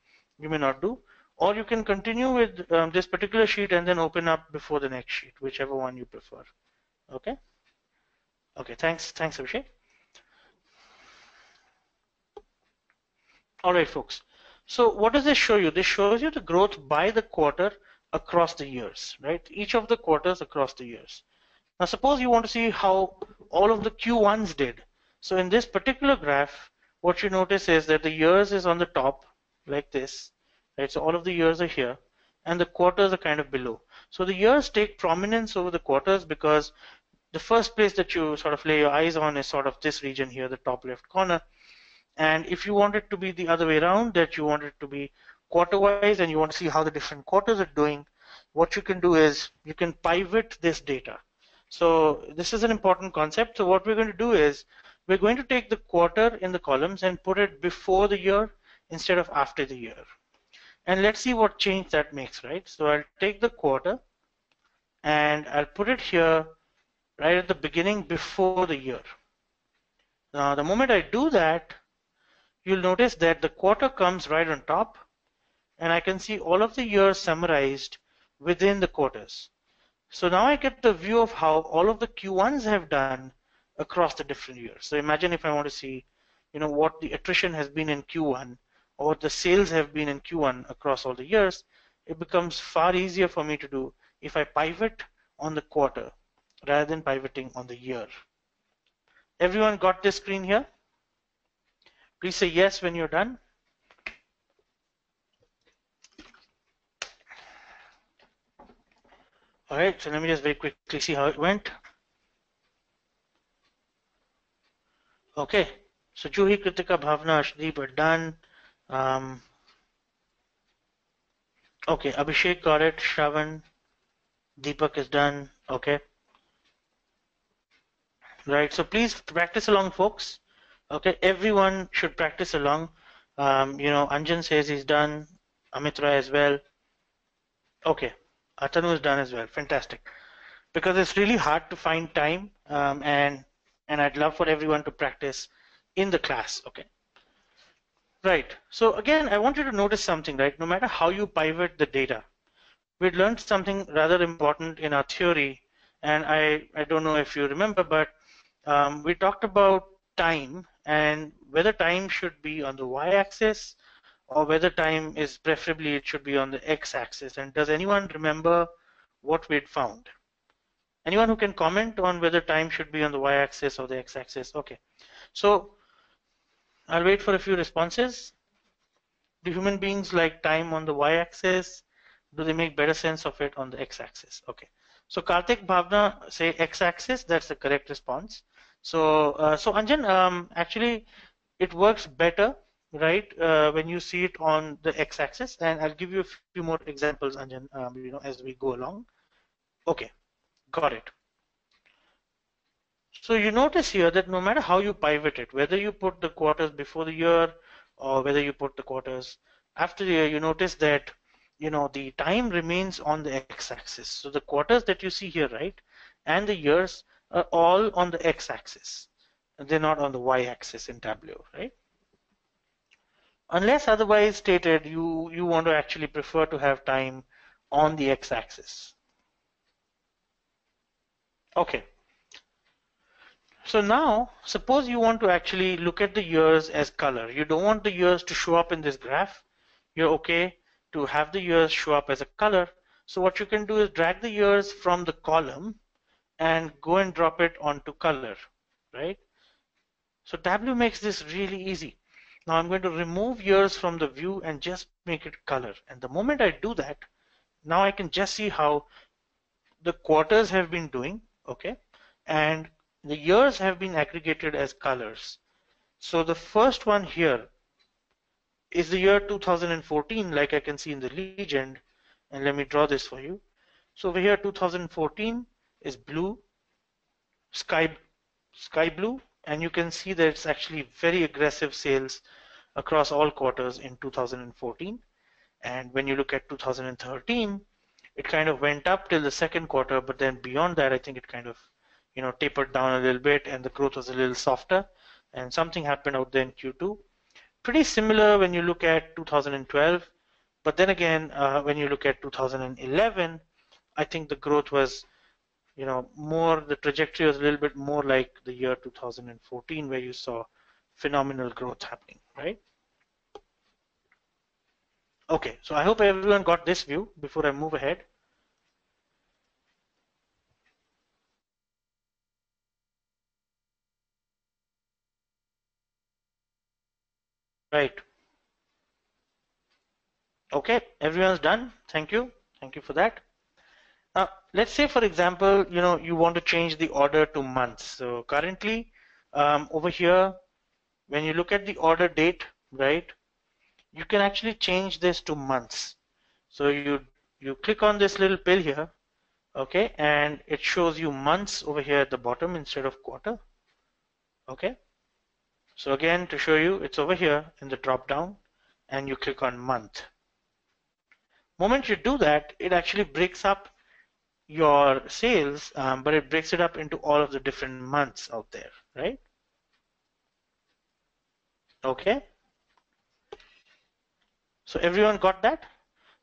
you may not do, or you can continue with this particular sheet and then open up before the next sheet, whichever one you prefer, okay? Okay, thanks Abhishek. All right, folks. So what does this show you? This shows you the growth by the quarter across the years, right? Each of the quarters across the years. Now, suppose you want to see how all of the Q1s did. So in this particular graph, what you notice is that the years is on the top, like this, right? So all of the years are here, and the quarters are kind of below. So the years take prominence over the quarters because the first place that you sort of lay your eyes on is sort of this region here, the top left corner. And if you want it to be the other way around, that you want it to be quarter-wise and you want to see how the different quarters are doing, what you can do is you can pivot this data. So this is an important concept. So what we're going to do is we're going to take the quarter in the columns and put it before the year instead of after the year. And let's see what change that makes, right? So I'll take the quarter and I'll put it here right at the beginning before the year. Now, the moment I do that, you'll notice that the quarter comes right on top, and I can see all of the years summarized within the quarters. So now I get the view of how all of the Q1s have done across the different years. So imagine if I want to see, what the attrition has been in Q1 or what the sales have been in Q1 across all the years, it becomes far easier for me to do if I pivot on the quarter rather than pivoting on the year. Everyone got this screen here? Please say yes when you're done. All right, so let me just very quickly see how it went. Okay, so Juhi, Kritika, Bhavna, Ashdeep are done. Okay, Abhishek got it, Shravan, Deepak is done. Okay. Right, so please practice along, folks. Okay, everyone should practice along. Anjan says he's done, Amit Rai as well. Okay, Atanu is done as well. Fantastic. Because it's really hard to find time, and I'd love for everyone to practice in the class. Okay. Right. So again, I want you to notice something, right? No matter how you pivot the data, we learned something rather important in our theory, and I don't know if you remember, but we talked about time and whether time should be on the y-axis or whether time is preferably it should be on the x-axis. And does anyone remember what we'd found? Anyone who can comment on whether time should be on the y-axis or the x-axis? Okay, so I'll wait for a few responses. Do human beings like time on the y-axis? Do they make better sense of it on the x-axis? Okay, so Karthik, Bhavna say x-axis. That's the correct response. So so Anjan, actually it works better, right, when you see it on the x-axis, and I'll give you a few more examples, Anjan, as we go along. Okay, got it. So you notice here that no matter how you pivot it, whether you put the quarters before the year or whether you put the quarters after the year, you notice that the time remains on the x-axis. So the quarters that you see here, right, and the years are all on the x-axis. They're not on the y-axis in Tableau, right? Unless otherwise stated, you want to actually prefer to have time on the x-axis. Okay. So now, suppose you want to actually look at the years as color. You don't want the years to show up in this graph. You're okay to have the years show up as a color. So what you can do is drag the years from the column and go and drop it onto color, right? So Tableau makes this really easy. Now I'm going to remove years from the view and just make it color. And the moment I do that, now I can just see how the quarters have been doing, okay? And the years have been aggregated as colors. So the first one here is the year 2014, like I can see in the legend. And let me draw this for you. So over here, 2014 is blue, sky blue, and you can see that it's actually very aggressive sales across all quarters in 2014. And when you look at 2013, it kind of went up till the second quarter, but then beyond that, I think it kind of tapered down a little bit, and the growth was a little softer, and something happened out there in Q2. Pretty similar when you look at 2012, but then again, when you look at 2011, I think the growth was, more, the trajectory was a little bit more like the year 2014, where you saw phenomenal growth happening, right? Okay, so I hope everyone got this view before I move ahead. Right. Okay, everyone's done. Thank you. Thank you for that. Now, let's say, for example, you want to change the order to months. So currently, over here, when you look at the order date, right, you can actually change this to months. So you click on this little pill here, okay, and it shows you months over here at the bottom instead of quarter. Okay. So again, to show you, it's over here in the drop down, and you click on month. Moment you do that, it actually breaks up your sales, but it breaks it up into all of the different months out there, right? Okay. So everyone got that?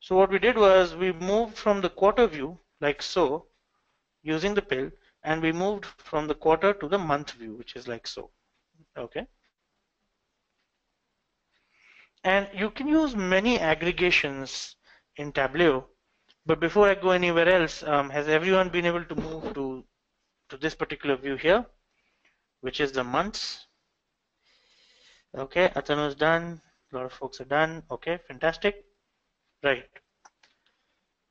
So what we did was we moved from the quarter view, like so, using the pill, and we moved from the quarter to the month view, which is like so. Okay. And you can use many aggregations in Tableau. But before I go anywhere else, has everyone been able to move to this particular view here, which is the months? Okay, Atanu is done. A lot of folks are done. Okay, fantastic. Right.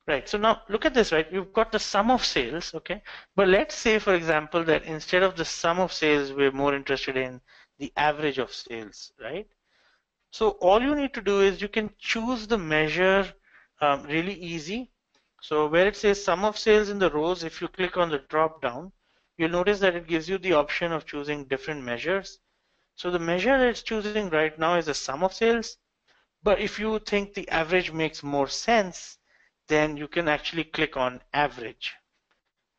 Right. So now look at this, right? We've got the sum of sales, okay? But let's say, for example, that instead of the sum of sales, we're more interested in the average of sales, right? So all you need to do is you can choose the measure really easy. So where it says sum of sales in the rows, if you click on the drop down, you'll notice that it gives you the option of choosing different measures. So the measure that it's choosing right now is the sum of sales. But if you think the average makes more sense, then you can actually click on average.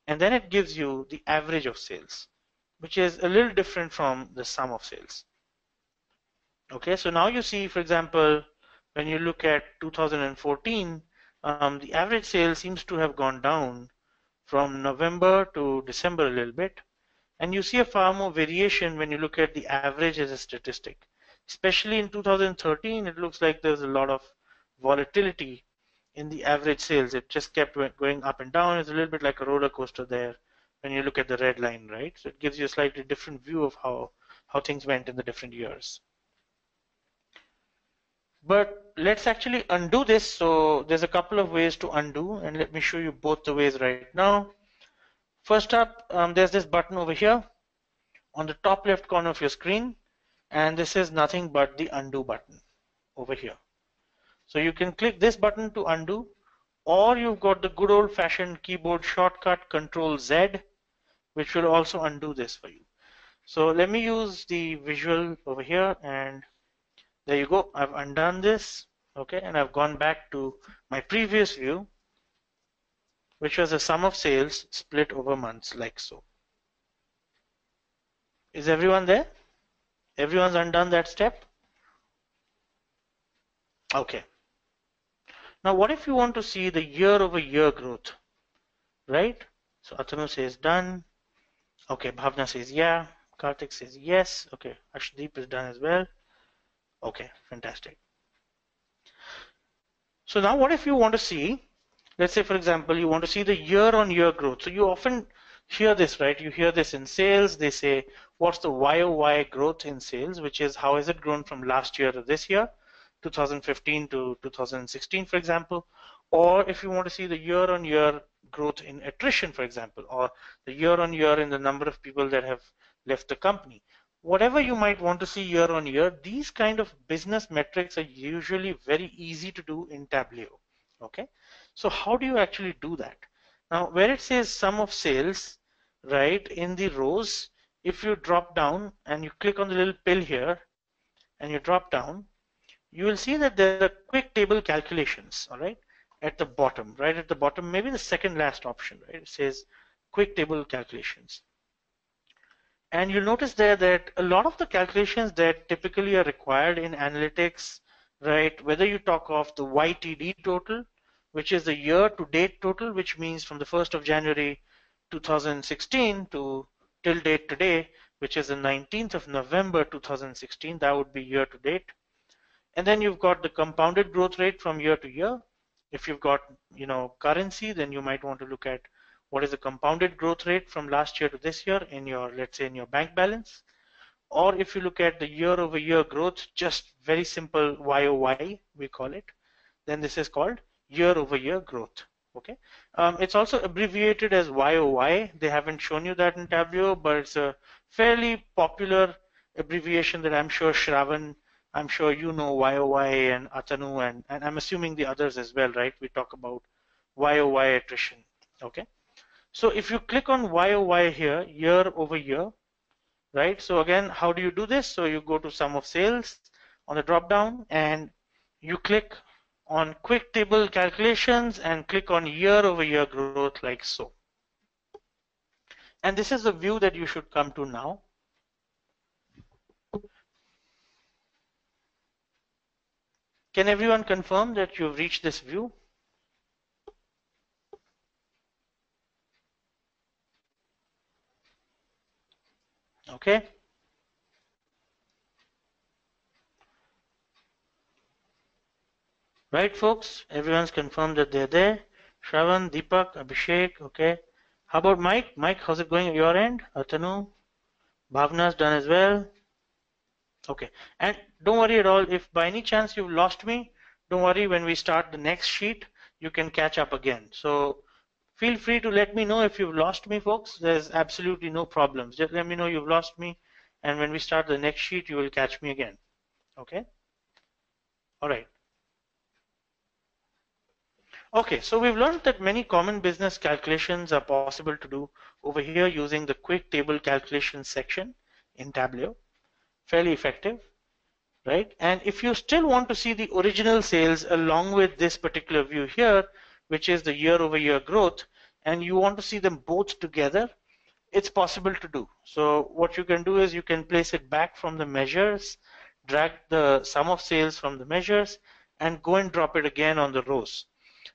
And then it gives you the average of sales, which is a little different from the sum of sales. Okay, so now you see, for example, when you look at 2014, the average sales seems to have gone down from November to December a little bit. And you see a far more variation when you look at the average as a statistic. Especially in 2013, it looks like there's a lot of volatility in the average sales. It just kept going up and down. It's a little bit like a roller coaster there when you look at the red line, right? So it gives you a slightly different view of how things went in the different years. But let's actually undo this. So there's a couple of ways to undo, and let me show you both the ways right now. First up, there's this button over here on the top left corner of your screen, and this is nothing but the undo button over here. So you can click this button to undo, or you've got the good old-fashioned keyboard shortcut Control Z, which will also undo this for you. So let me use the visual over here, and there you go. I've undone this, okay, and I've gone back to my previous view, which was a sum of sales split over months, like so. Is everyone there? Everyone's undone that step? Okay. Now what if you want to see the year-over-year growth, right? So Atanu says done. Okay, Bhavna says yeah. Karthik says yes. Okay, Ashdeep is done as well. Okay, fantastic. So now what if you want to see, let's say for example, you want to see the year-on-year growth. So you often hear this, right? You hear this in sales. They say, what's the YOY growth in sales, which is how has it grown from last year to this year, 2015 to 2016, for example. Or if you want to see the year-on-year growth in attrition, for example, or the year-on-year in the number of people that have left the company. Whatever you might want to see year on year, these kind of business metrics are usually very easy to do in Tableau. Okay, so how do you actually do that? Now, where it says sum of sales, right, in the rows, if you drop down and you click on the little pill here and you drop down, you will see that there are quick table calculations, all right, at the bottom, right at the bottom, maybe the second last option, right? It says quick table calculations. And you'll notice there that a lot of the calculations that typically are required in analytics, right, whether you talk of the YTD total, which is the year to date total, which means from the 1st of January 2016 to till date today, which is the 19th of November 2016, that would be year to date. And then you've got the compounded growth rate from year to year. If you've got, currency, then you might want to look at what is the compounded growth rate from last year to this year in your, let's say, in your bank balance. Or if you look at the year-over-year growth, just very simple YOY, we call it, then this is called year-over-year growth. Okay, it's also abbreviated as YOY. They haven't shown you that in Tableau, but it's a fairly popular abbreviation that I'm sure Shravan, I'm sure you know YOY and Atanu, and I'm assuming the others as well, right? We talk about YOY attrition. Okay. So if you click on YOY here, year over year, right? So again, how do you do this? So you go to sum of sales on the drop down and you click on quick table calculations and click on year over year growth like so. And this is the view that you should come to now. Can everyone confirm that you've reached this view? Okay. Right, folks? Everyone's confirmed that they're there. Shravan, Deepak, Abhishek, okay. How about Mike? Mike, how's it going at your end? Atanu, Bhavna's done as well. Okay, and don't worry at all. If by any chance you've lost me, don't worry. When we start the next sheet, you can catch up again. So feel free to let me know if you've lost me, folks. There's absolutely no problems. Just let me know you've lost me, and when we start the next sheet, you will catch me again. Okay? All right. Okay, so we've learned that many common business calculations are possible to do over here using the quick table calculation section in Tableau. Fairly effective, right? And if you still want to see the original sales along with this particular view here, which is the year-over-year growth, and you want to see them both together, it's possible to do. So what you can do is you can place it back from the measures, drag the sum of sales from the measures, and go and drop it again on the rows.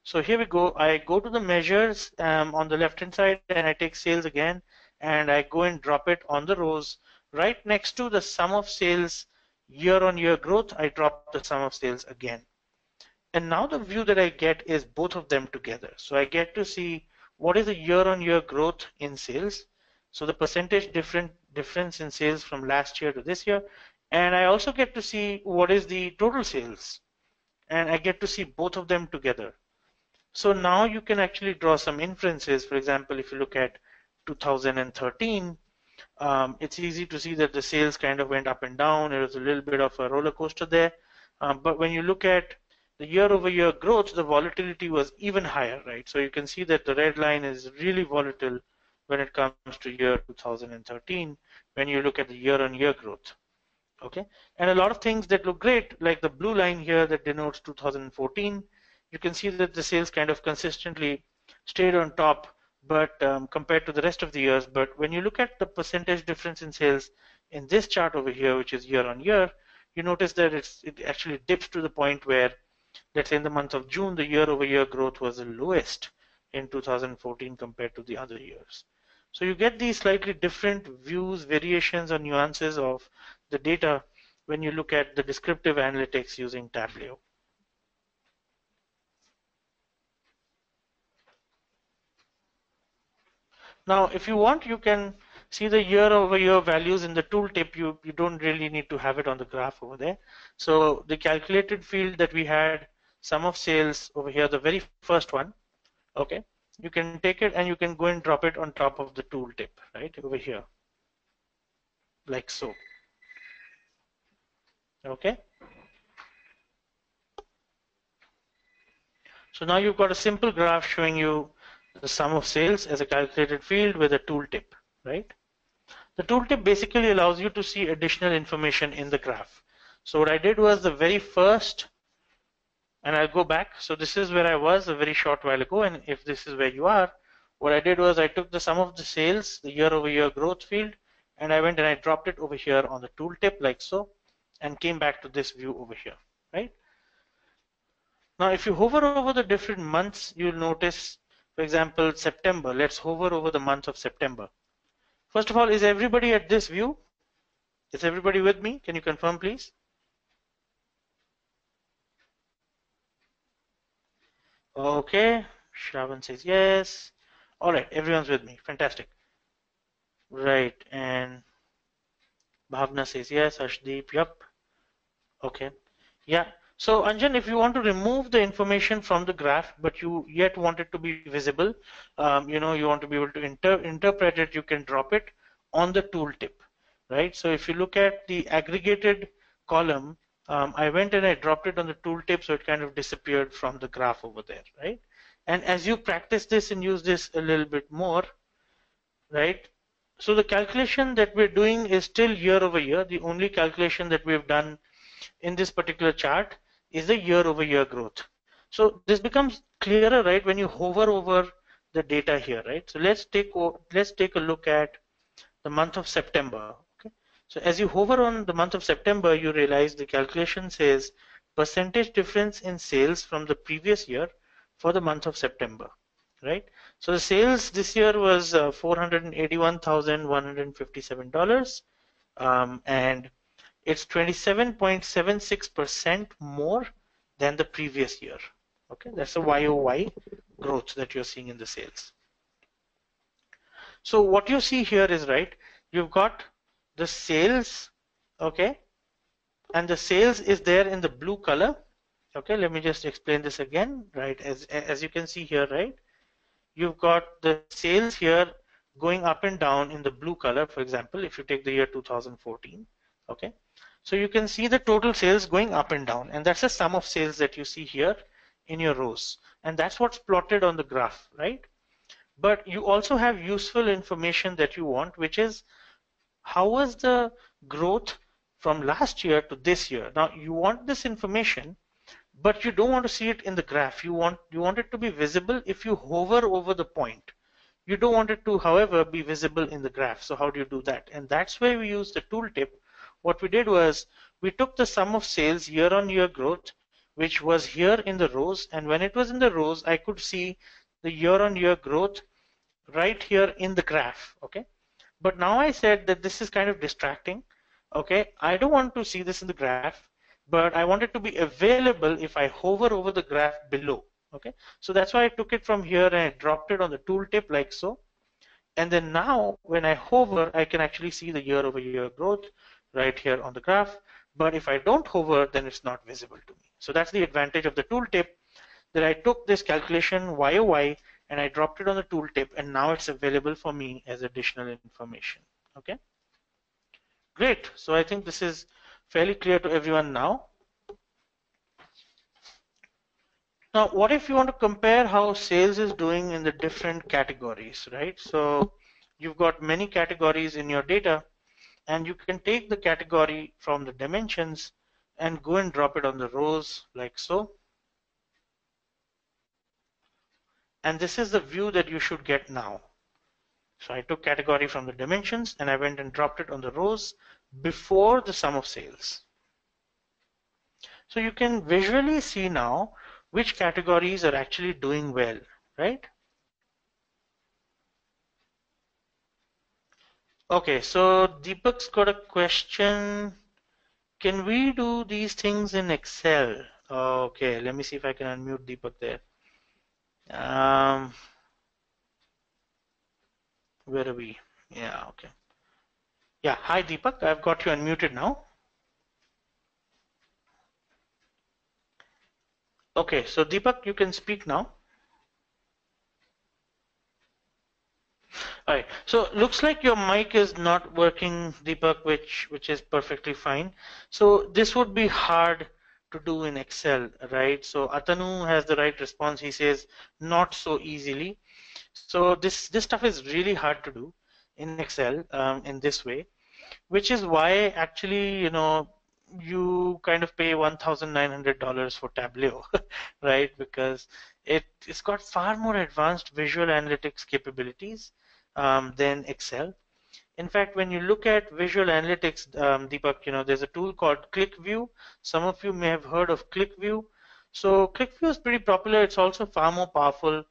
So here we go. I go to the measures on the left hand side, and I take sales again, and I go and drop it on the rows right next to the sum of sales year-on-year growth. I drop the sum of sales again. And now the view that I get is both of them together. So I get to see what is the year-on-year growth in sales. So the percentage difference in sales from last year to this year. And I also get to see what is the total sales. And I get to see both of them together. So now you can actually draw some inferences. For example, if you look at 2013, it's easy to see that the sales kind of went up and down. There was a little bit of a roller coaster there. But when you look at the year-over-year growth, the volatility was even higher, right? So you can see that the red line is really volatile when it comes to year 2013 when you look at the year-on-year growth. Okay, and a lot of things that look great, like the blue line here that denotes 2014, you can see that the sales kind of consistently stayed on top, but compared to the rest of the years. But when you look at the percentage difference in sales in this chart over here, which is year on year, you notice that it actually dips to the point where, let's say in the month of June, the year-over-year growth was the lowest in 2014 compared to the other years. So you get these slightly different views, variations, or nuances of the data when you look at the descriptive analytics using Tableau. Now, if you want, you can see the year-over-year values in the tooltip. You don't really need to have it on the graph over there. So the calculated field that we had, sum of sales over here, the very first one, okay, you can take it and you can go and drop it on top of the tooltip, right, over here, like so. Okay. So now you've got a simple graph showing you the sum of sales as a calculated field with a tooltip, right? The tooltip basically allows you to see additional information in the graph. So what I did was the very first, and I'll go back. So this is where I was a very short while ago, and if this is where you are, what I did was I took the sum of the sales, the year-over-year growth field, and I went and I dropped it over here on the tooltip like so, and came back to this view over here, right? Now, if you hover over the different months, you'll notice, for example, September. Let's hover over the month of September. First of all, is everybody at this view? Is everybody with me? Can you confirm, please? Okay, Shravan says yes. All right, everyone's with me. Fantastic. Right, and Bhavna says yes. Ashdeep, yep. Okay, yeah. So Anjan, if you want to remove the information from the graph, but you yet want it to be visible, you want to be able to interpret it, you can drop it on the tooltip, right? So if you look at the aggregated column, I went and I dropped it on the tooltip, so it kind of disappeared from the graph over there, right? And as you practice this and use this a little bit more, right? So the calculation that we're doing is still year over year. The only calculation that we've done in this particular chart is the year-over-year growth. So this becomes clearer, right, when you hover over the data here, right? So let's take a look at the month of September. Okay. So as you hover on the month of September, you realize the calculation says percentage difference in sales from the previous year for the month of September, right? So the sales this year was $481,157, and it's 27.76% more than the previous year. Okay, that's a YOY growth that you're seeing in the sales. So what you see here is, right, you've got the sales, okay, and the sales is there in the blue color. Okay, let me just explain this again, right? As you can see here, right, you've got the sales here going up and down in the blue color. For example, if you take the year 2014, okay, so you can see the total sales going up and down, and that's the sum of sales that you see here in your rows, and that's what's plotted on the graph, right? But you also have useful information that you want, which is how was the growth from last year to this year. Now you want this information but you don't want to see it in the graph. You want it to be visible if you hover over the point. You don't want it to, however, be visible in the graph. So how do you do that? And that's where we use the tooltip. What we did was we took the sum of sales year-on-year growth, which was here in the rows, and when it was in the rows, I could see the year-on-year growth right here in the graph. Okay, but now I said that this is kind of distracting. Okay, I don't want to see this in the graph, but I want it to be available if I hover over the graph below. Okay, so that's why I took it from here and I dropped it on the tooltip like so. And then now when I hover, I can actually see the year-over-year growth right here on the graph. But if I don't hover, then it's not visible to me. So that's the advantage of the tooltip, that I took this calculation YOY and I dropped it on the tooltip, and now it's available for me as additional information. Okay, great. So I think this is fairly clear to everyone now. Now, what if you want to compare how sales is doing in the different categories, right? So you've got many categories in your data, and you can take the category from the dimensions and go and drop it on the rows like so. And this is the view that you should get now. So I took category from the dimensions and I went and dropped it on the rows before the sum of sales. So you can visually see now which categories are actually doing well, right? Okay, so Deepak's got a question. Can we do these things in Excel? Okay, let me see if I can unmute Deepak there. Where are we? Yeah, okay. Yeah, hi Deepak, I've got you unmuted now. Okay, so Deepak, you can speak now. All right, so looks like your mic is not working, Deepak, which is perfectly fine. So this would be hard to do in Excel, right? So Atanu has the right response. He says not so easily. So this stuff is really hard to do in Excel in this way, which is why actually, you know, you kind of pay $1,900 for Tableau, right? Because it's got far more advanced visual analytics capabilities than Excel. In fact, when you look at visual analytics, Deepak, you know, there's a tool called ClickView. Some of you may have heard of ClickView. So ClickView is pretty popular. It's also far more powerful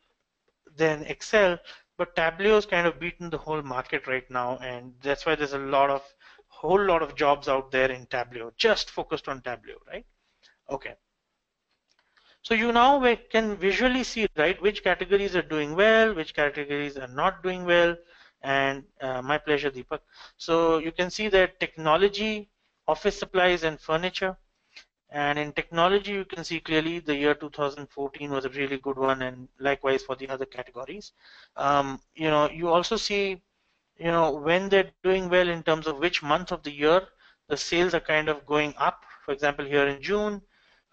than Excel, but Tableau is kind of beaten the whole market right now, and that's why there's a whole lot of jobs out there in Tableau, just focused on Tableau, right? Okay. So you now can visually see, right, which categories are doing well, which categories are not doing well, and my pleasure, Deepak. So you can see that technology, office supplies, and furniture. And in technology, you can see clearly the year 2014 was a really good one, and likewise for the other categories. You know, you also see, you know, when they're doing well in terms of which month of the year the sales are kind of going up. For example, here in June,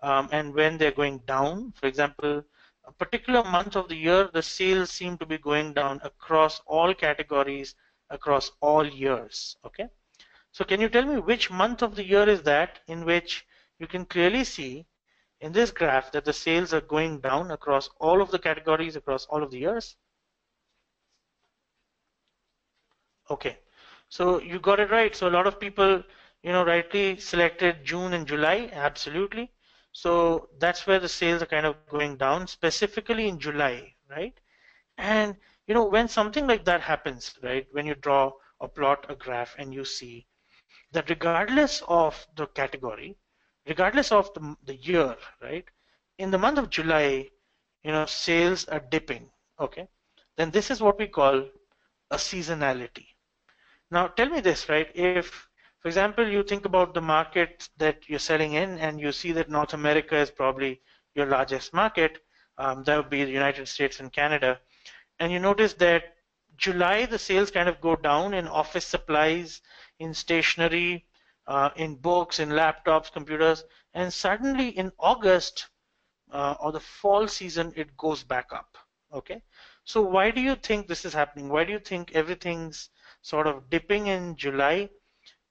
and when they're going down. For example, a particular month of the year, the sales seem to be going down across all categories, across all years. Okay. So can you tell me which month of the year is that in which you can clearly see in this graph that the sales are going down across all of the categories, across all of the years? Okay, so you got it right. So a lot of people, you know, rightly selected June and July, absolutely. So that's where the sales are kind of going down, specifically in July, right? And, you know, when something like that happens, right, when you draw or plot a graph and you see that regardless of the category, regardless of the year, right, in the month of July, you know, sales are dipping, okay, then this is what we call a seasonality. Now tell me this, right, if, for example, you think about the market that you're selling in and you see that North America is probably your largest market, that would be the United States and Canada, and you notice that July, the sales kind of go down in office supplies, in stationery, in books, in laptops, computers, and suddenly in August or the fall season, it goes back up. Okay, so why do you think this is happening? Why do you think everything's sort of dipping in July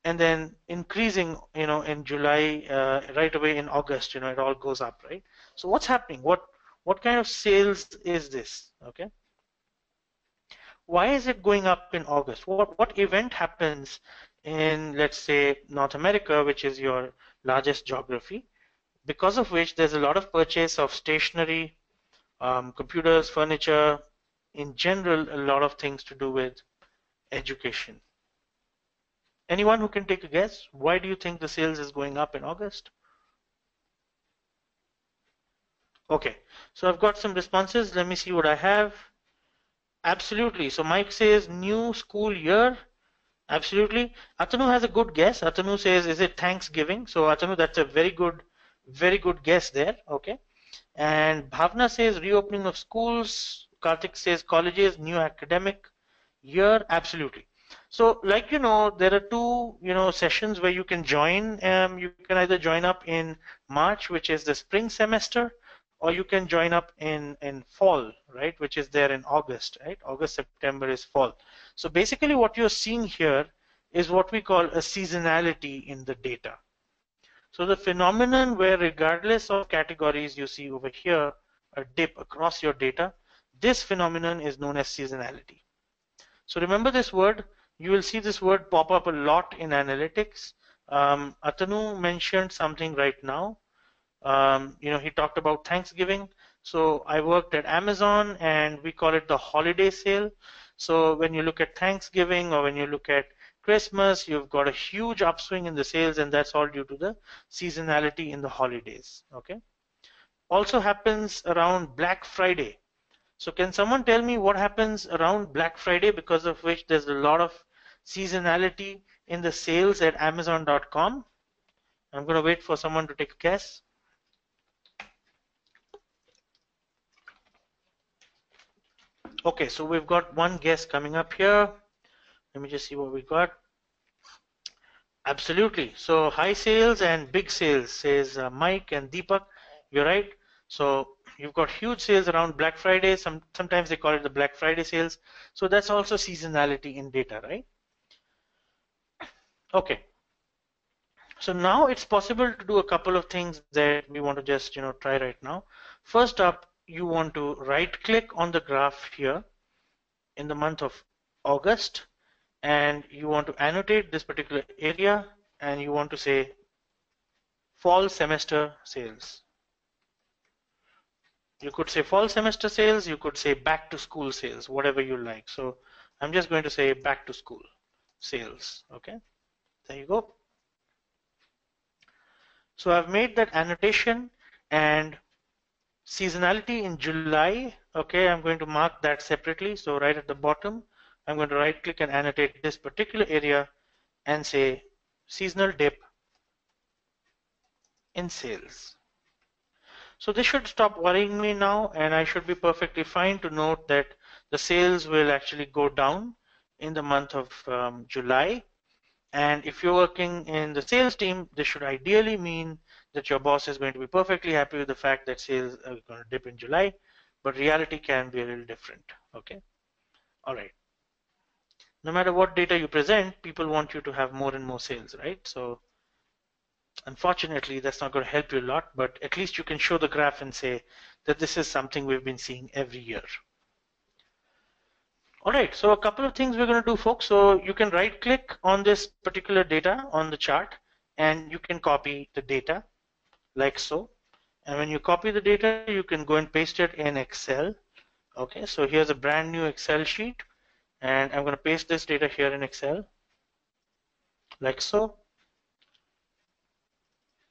and then increasing, you know, in July right away in August? You know, it all goes up, right? So what's happening? What kind of sales is this? Okay. Why is it going up in August? What event happens in, let's say, North America, which is your largest geography, because of which there's a lot of purchase of stationery, computers, furniture, in general, a lot of things to do with education. Anyone who can take a guess? Why do you think the sales is going up in August? Okay, so I've got some responses. Let me see what I have. Absolutely. So Mike says new school year. Absolutely. Atanu has a good guess. Atanu says, is it Thanksgiving? So Atanu, that's a very good guess there. Okay. And Bhavna says reopening of schools. Karthik says colleges, new academic year. Absolutely. So like, there are two, sessions where you can join. You can either join up in March, which is the spring semester, or you can join up in fall, right, which is there in August, right? August, September is fall. So basically what you're seeing here is what we call a seasonality in the data. So the phenomenon where regardless of categories you see over here a dip across your data, this phenomenon is known as seasonality. So remember this word. You will see this word pop up a lot in analytics. Atanu mentioned something right now. He talked about Thanksgiving. So I worked at Amazon and we call it the holiday sale. So when you look at Thanksgiving or when you look at Christmas, you've got a huge upswing in the sales, and that's all due to the seasonality in the holidays. Okay. Also happens around Black Friday. So can someone tell me what happens around Black Friday, because of which there's a lot of seasonality in the sales at Amazon.com? I'm going to wait for someone to take a guess. Okay, so we've got one guess coming up here. Let me just see what we got. Absolutely. So high sales and big sales, says Mike and Deepak. You're right. So you've got huge sales around Black Friday. Sometimes they call it the Black Friday sales. So that's also seasonality in data, right? Okay. So now it's possible to do a couple of things that we want to just try right now. First up, you want to right click on the graph here in the month of August, and you want to annotate this particular area, and you want to say fall semester sales. You could say fall semester sales, you could say back to school sales, whatever you like. So I'm just going to say back to school sales. Okay, there you go. So I've made that annotation, and seasonality in July. Okay, I'm going to mark that separately. So right at the bottom, I'm going to right click and annotate this particular area and say seasonal dip in sales. So this should stop worrying me now, and I should be perfectly fine to note that the sales will actually go down in the month of July. And if you're working in the sales team, this should ideally mean that your boss is going to be perfectly happy with the fact that sales are going to dip in July, but reality can be a little different. Okay. All right. No matter what data you present, people want you to have more and more sales, right? So unfortunately, that's not going to help you a lot, but at least you can show the graph and say that this is something we've been seeing every year. All right, so a couple of things we're going to do, folks. So you can right click on this particular data on the chart, and you can copy the data like so. And when you copy the data, you can go and paste it in Excel. Okay, so here's a brand new Excel sheet, and I'm going to paste this data here in Excel like so.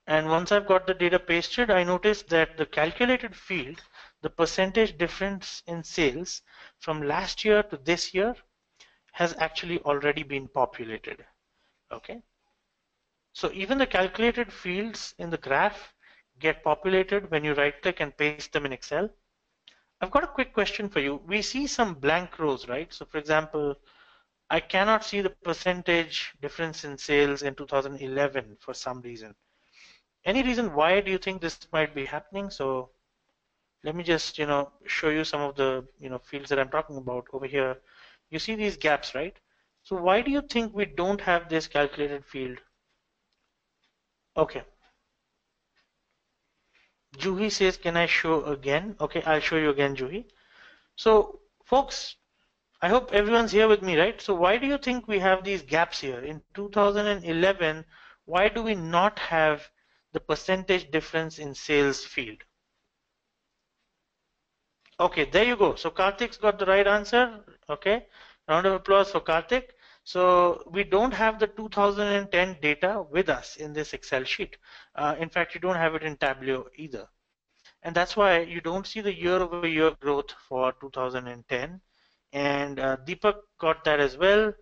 And once I've got the data pasted, I notice that the calculated field, the percentage difference in sales from last year to this year, has actually already been populated. Okay. So even the calculated fields in the graph get populated when you right click and paste them in Excel. I've got a quick question for you. We see some blank rows, right? So for example, I cannot see the percentage difference in sales in 2011 for some reason. Any reason why do you think this might be happening? So let me just show you some of the fields that I'm talking about over here. You see these gaps, right? So why do you think we don't have this calculated field? Okay. Juhi says, can I show again? Okay, I'll show you again, Juhi. So, folks, I hope everyone's here with me, right? So why do you think we have these gaps here? In 2011, why do we not have the percentage difference in sales field? Okay, there you go. So Karthik's got the right answer. Okay, round of applause for Karthik. So we don't have the 2010 data with us in this Excel sheet. In fact, you don't have it in Tableau either. And that's why you don't see the year-over-year growth for 2010. And Deepak got that as well,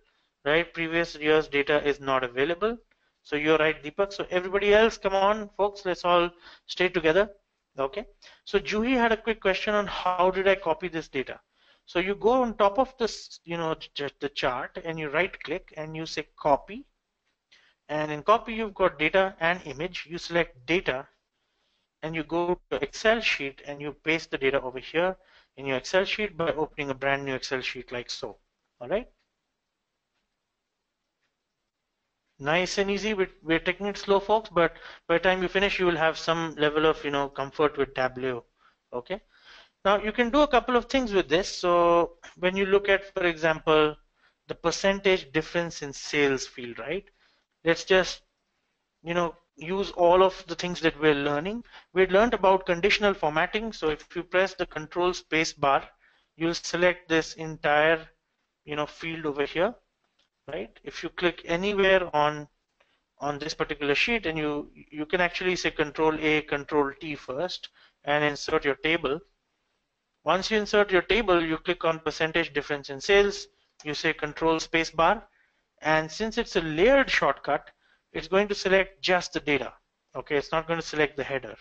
right? Previous year's data is not available. So you're right, Deepak. So everybody else, come on, folks, let's all stay together. Okay. So Juhi had a quick question on how did I copy this data? So you go on top of this, the chart, and you right click and you say copy. And in copy, you've got data and image. You select data and you go to Excel sheet and you paste the data over here in your Excel sheet by opening a brand new Excel sheet like so. All right. Nice and easy. We're taking it slow, folks, but by the time you finish, you will have some level of comfort with Tableau. Okay. Now you can do a couple of things with this. So when you look at, for example, the percentage difference in sales field, right? Let's just use all of the things that we're learning. We learned about conditional formatting. So if you press the control space bar, you'll select this entire field over here, right? If you click anywhere on this particular sheet, and you can actually say control A, control T first and insert your table. Once you insert your table, you click on percentage difference in sales, you say control space bar, and since it's a layered shortcut, it's going to select just the data. Okay, it's not going to select the header.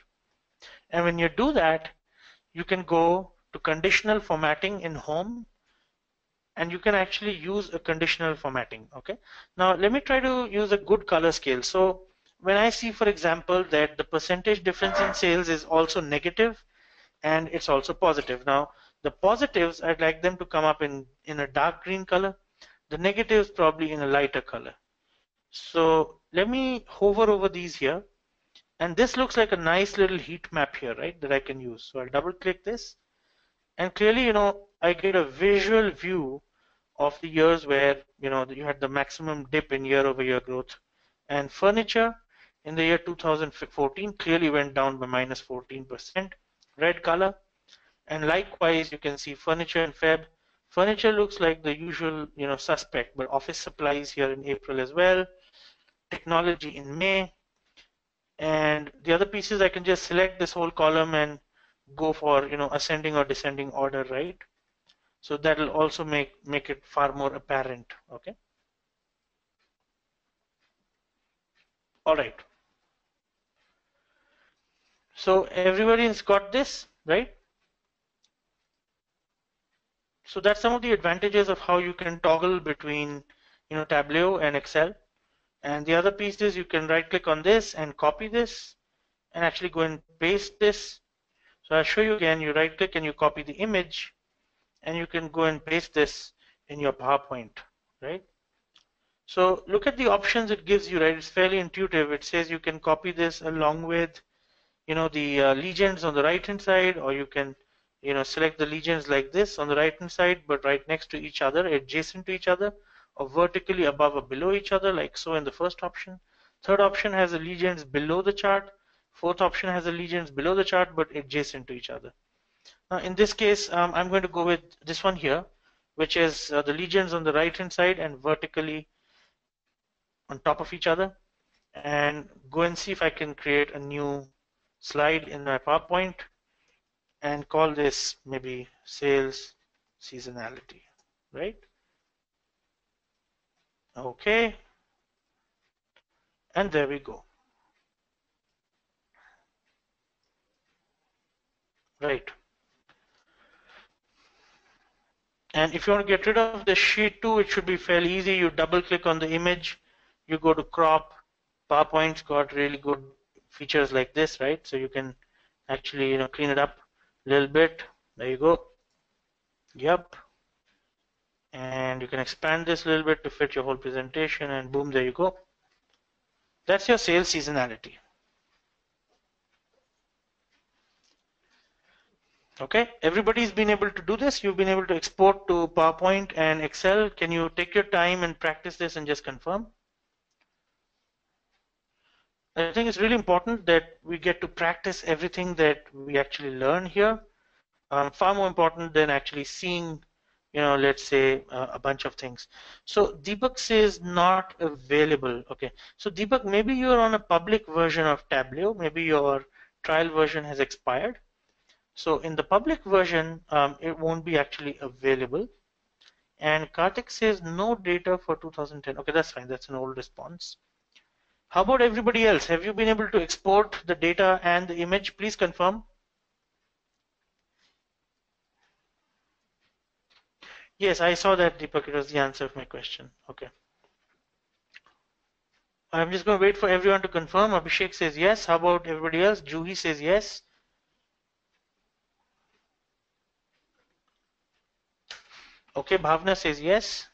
And when you do that, you can go to conditional formatting in home, and you can actually use a conditional formatting. Okay, now let me try to use a good color scale. So when I see, for example, that the percentage difference in sales is also negative and it's also positive. Now the positives, I'd like them to come up in a dark green color, the negatives probably in a lighter color. So let me hover over these here, and this looks like a nice little heat map here, right, that I can use. So I'll double click this, and clearly I get a visual view of the years where you had the maximum dip in year-over-year growth. And furniture in the year 2014 clearly went down by -14%, red color. And likewise, you can see furniture in Feb. Furniture looks like the usual suspect, but office supplies here in April as well. Technology in May. And the other pieces, I can just select this whole column and go for ascending or descending order, right? So that'll also make it far more apparent. Okay. All right. So everybody's got this, right? So that's some of the advantages of how you can toggle between Tableau and Excel. And the other piece is you can right click on this and copy this and actually go and paste this. So I'll show you again. You right click and you copy the image, and you can go and paste this in your PowerPoint, right? So look at the options it gives you, right? It's fairly intuitive. It says you can copy this along with the legends on the right hand side, or you can select the legends like this on the right hand side but right next to each other, adjacent to each other, or vertically above or below each other, like so in the first option. Third option has the legends below the chart. Fourth option has the legends below the chart but adjacent to each other. Now in this case, I'm going to go with this one here, which is the legends on the right hand side and vertically on top of each other, and go and see if I can create a new slide in my PowerPoint and call this maybe sales seasonality, right? Okay, and there we go. Right. And if you want to get rid of the sheet too, it should be fairly easy. You double click on the image, you go to crop. PowerPoint's got really good features like this, right? So you can actually clean it up a little bit. There you go. Yep. And you can expand this a little bit to fit your whole presentation, and boom, there you go. That's your sales seasonality. Okay, everybody's been able to do this. You've been able to export to PowerPoint and Excel. Can you take your time and practice this and just confirm? I think it's really important that we get to practice everything that we actually learn here. Far more important than actually seeing, let's say a bunch of things. So Deepak says not available. Okay, so Deepak, maybe you're on a public version of Tableau. Maybe your trial version has expired. So in the public version, it won't be actually available. And Karthik says no data for 2010. Okay, that's fine. That's an old response. How about everybody else? Have you been able to export the data and the image? Please confirm. Yes, I saw that, Deepak. It was the answer of my question. Okay. I'm just going to wait for everyone to confirm. Abhishek says yes. How about everybody else? Juhi says yes. Okay, Bhavna says yes.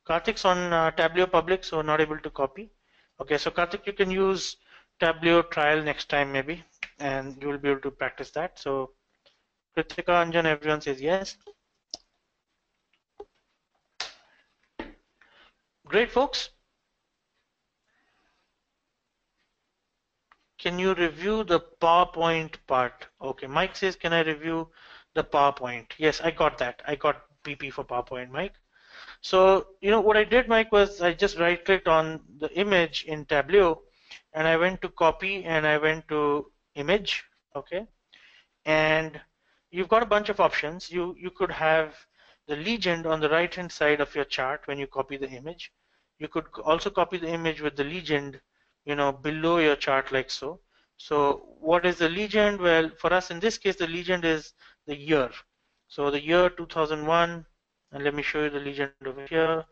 Karthik's on Tableau public, so not able to copy. Okay, so Karthik, you can use Tableau trial next time maybe, and you will be able to practice that. So Kritika, Anjan, everyone says yes. Great, folks. Can you review the PowerPoint part? Okay, Mike says, can I review the PowerPoint? Yes, I got that. I got PP for PowerPoint, Mike. So, what I did, Mike, was I just right-clicked on the image in Tableau, and I went to copy, and I went to image, okay? And you've got a bunch of options. You could have the legend on the right-hand side of your chart when you copy the image. You could also copy the image with the legend, below your chart like so. So what is the legend? Well, for us in this case, the legend is the year. So the year 2001, and let me show you the legend over here.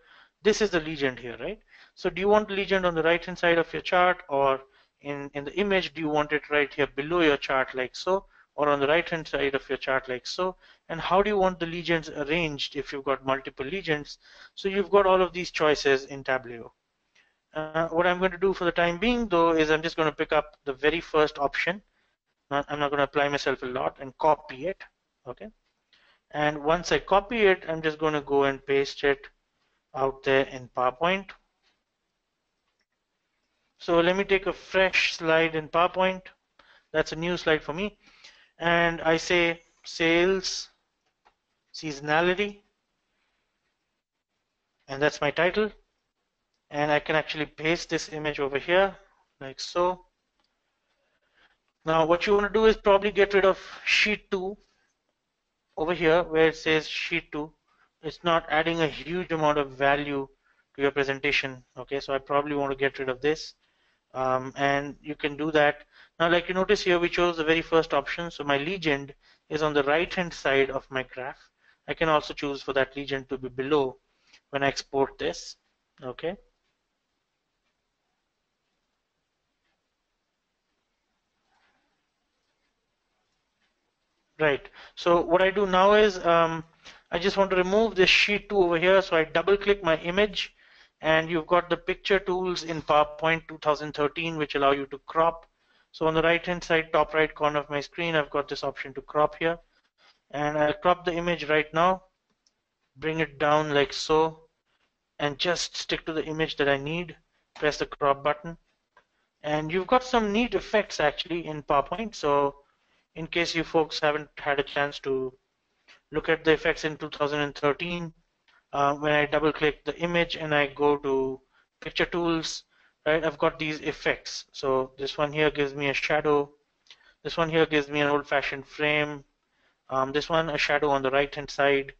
This is the legend here, right? So do you want the legend on the right-hand side of your chart, or in the image, do you want it right here below your chart like so, or on the right-hand side of your chart like so? And how do you want the legends arranged if you've got multiple legends? So you've got all of these choices in Tableau. What I'm going to do for the time being, though, is I'm just going to pick up the very first option. I'm not going to apply myself a lot and copy it. Okay. And once I copy it, I'm just going to go and paste it out there in PowerPoint. So let me take a fresh slide in PowerPoint. That's a new slide for me. And I say sales seasonality, and that's my title. And I can actually paste this image over here like so. Now what you want to do is probably get rid of sheet 2 over here where it says sheet 2. It's not adding a huge amount of value to your presentation. Okay, so I probably want to get rid of this. And you can do that. Now, like you notice here, we chose the very first option. So my legend is on the right-hand side of my graph. I can also choose for that legend to be below when I export this. Okay. Right. So what I do now is I just want to remove this sheet 2 over here. So I double click my image, and you've got the picture tools in PowerPoint 2013 which allow you to crop. So on the right hand side top right corner of my screen, I've got this option to crop here, and I'll crop the image right now, bring it down like so, and just stick to the image that I need. Press the crop button, and you've got some neat effects actually in PowerPoint. So in case you folks haven't had a chance to look at the effects in 2013, when I double click the image and I go to picture tools, right, I've got these effects. So this one here gives me a shadow, this one here gives me an old-fashioned frame, this one a shadow on the right hand side,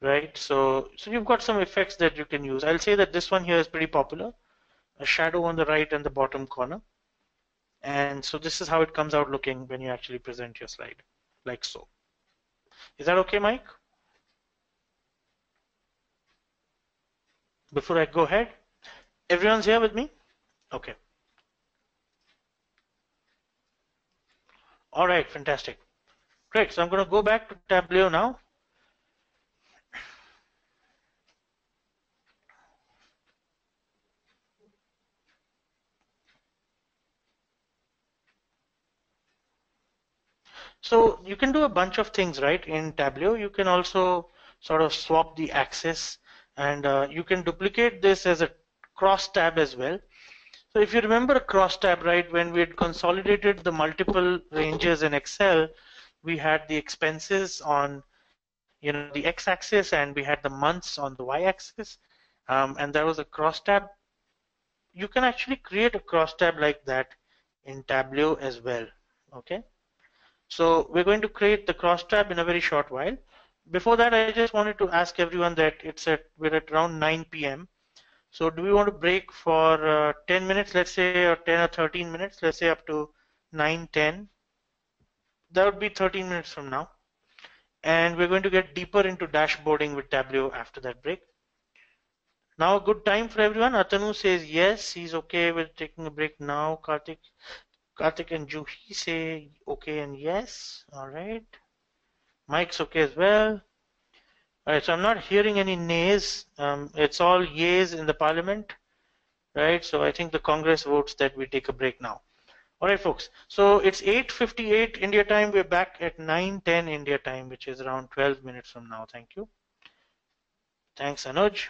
right? So you've got some effects that you can use. I'll say that this one here is pretty popular, a shadow on the right and the bottom corner. And so this is how it comes out looking when you actually present your slide, like so. Is that okay, Mike? Before I go ahead, everyone's here with me? Okay. All right, fantastic. Great, so I'm going to go back to Tableau now. So you can do a bunch of things, right? In Tableau, you can also sort of swap the axis, and you can duplicate this as a cross tab as well. So if you remember a cross tab, right, when we had consolidated the multiple ranges in Excel, we had the expenses on, the x-axis, and we had the months on the y-axis, and there was a cross tab. You can actually create a cross tab like that in Tableau as well. Okay. So we're going to create the cross tab in a very short while. Before that, I just wanted to ask everyone that we're at around 9 p.m. So do we want to break for 10 minutes, let's say, or 10 or 13 minutes, let's say up to 9:10. That would be 13 minutes from now. And we're going to get deeper into dashboarding with Tableau after that break. Now, a good time for everyone. Atanu says yes, he's okay with taking a break now. Karthik and Juhi say okay and yes. All right. Mike's okay as well. All right, so I'm not hearing any nays. It's all yeas in the parliament, right? So I think the Congress votes that we take a break now. All right, folks. So it's 8:58 India time. We're back at 9:10 India time, which is around 12 minutes from now. Thank you. Thanks, Anuj.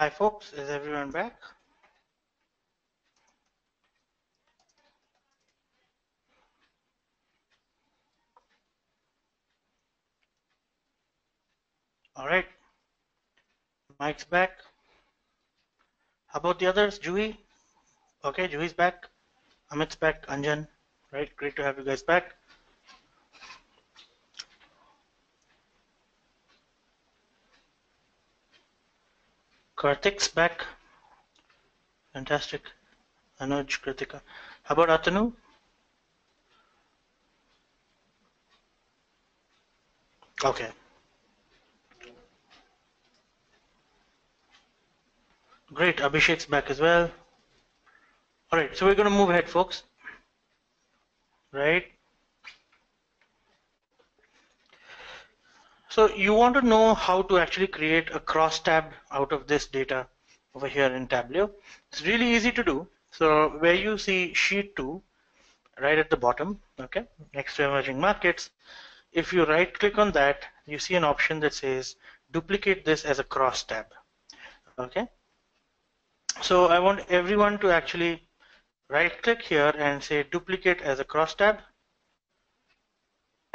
Hi folks, is everyone back? All right, Mike's back. How about the others? Juhi? Okay, Juhi's back. Amit's back. Anjan, right? Great to have you guys back. Karthik's back. Fantastic. Anuj, Kritika. How about Atanu? Okay. Great. Abhishek's back as well. All right, so we're going to move ahead, folks. Right? So you want to know how to actually create a crosstab out of this data over here in Tableau. It's really easy to do. So where you see sheet 2, right at the bottom, okay, next to emerging markets, if you right click on that, you see an option that says duplicate this as a crosstab. Okay. So I want everyone to actually right click here and say duplicate as a crosstab,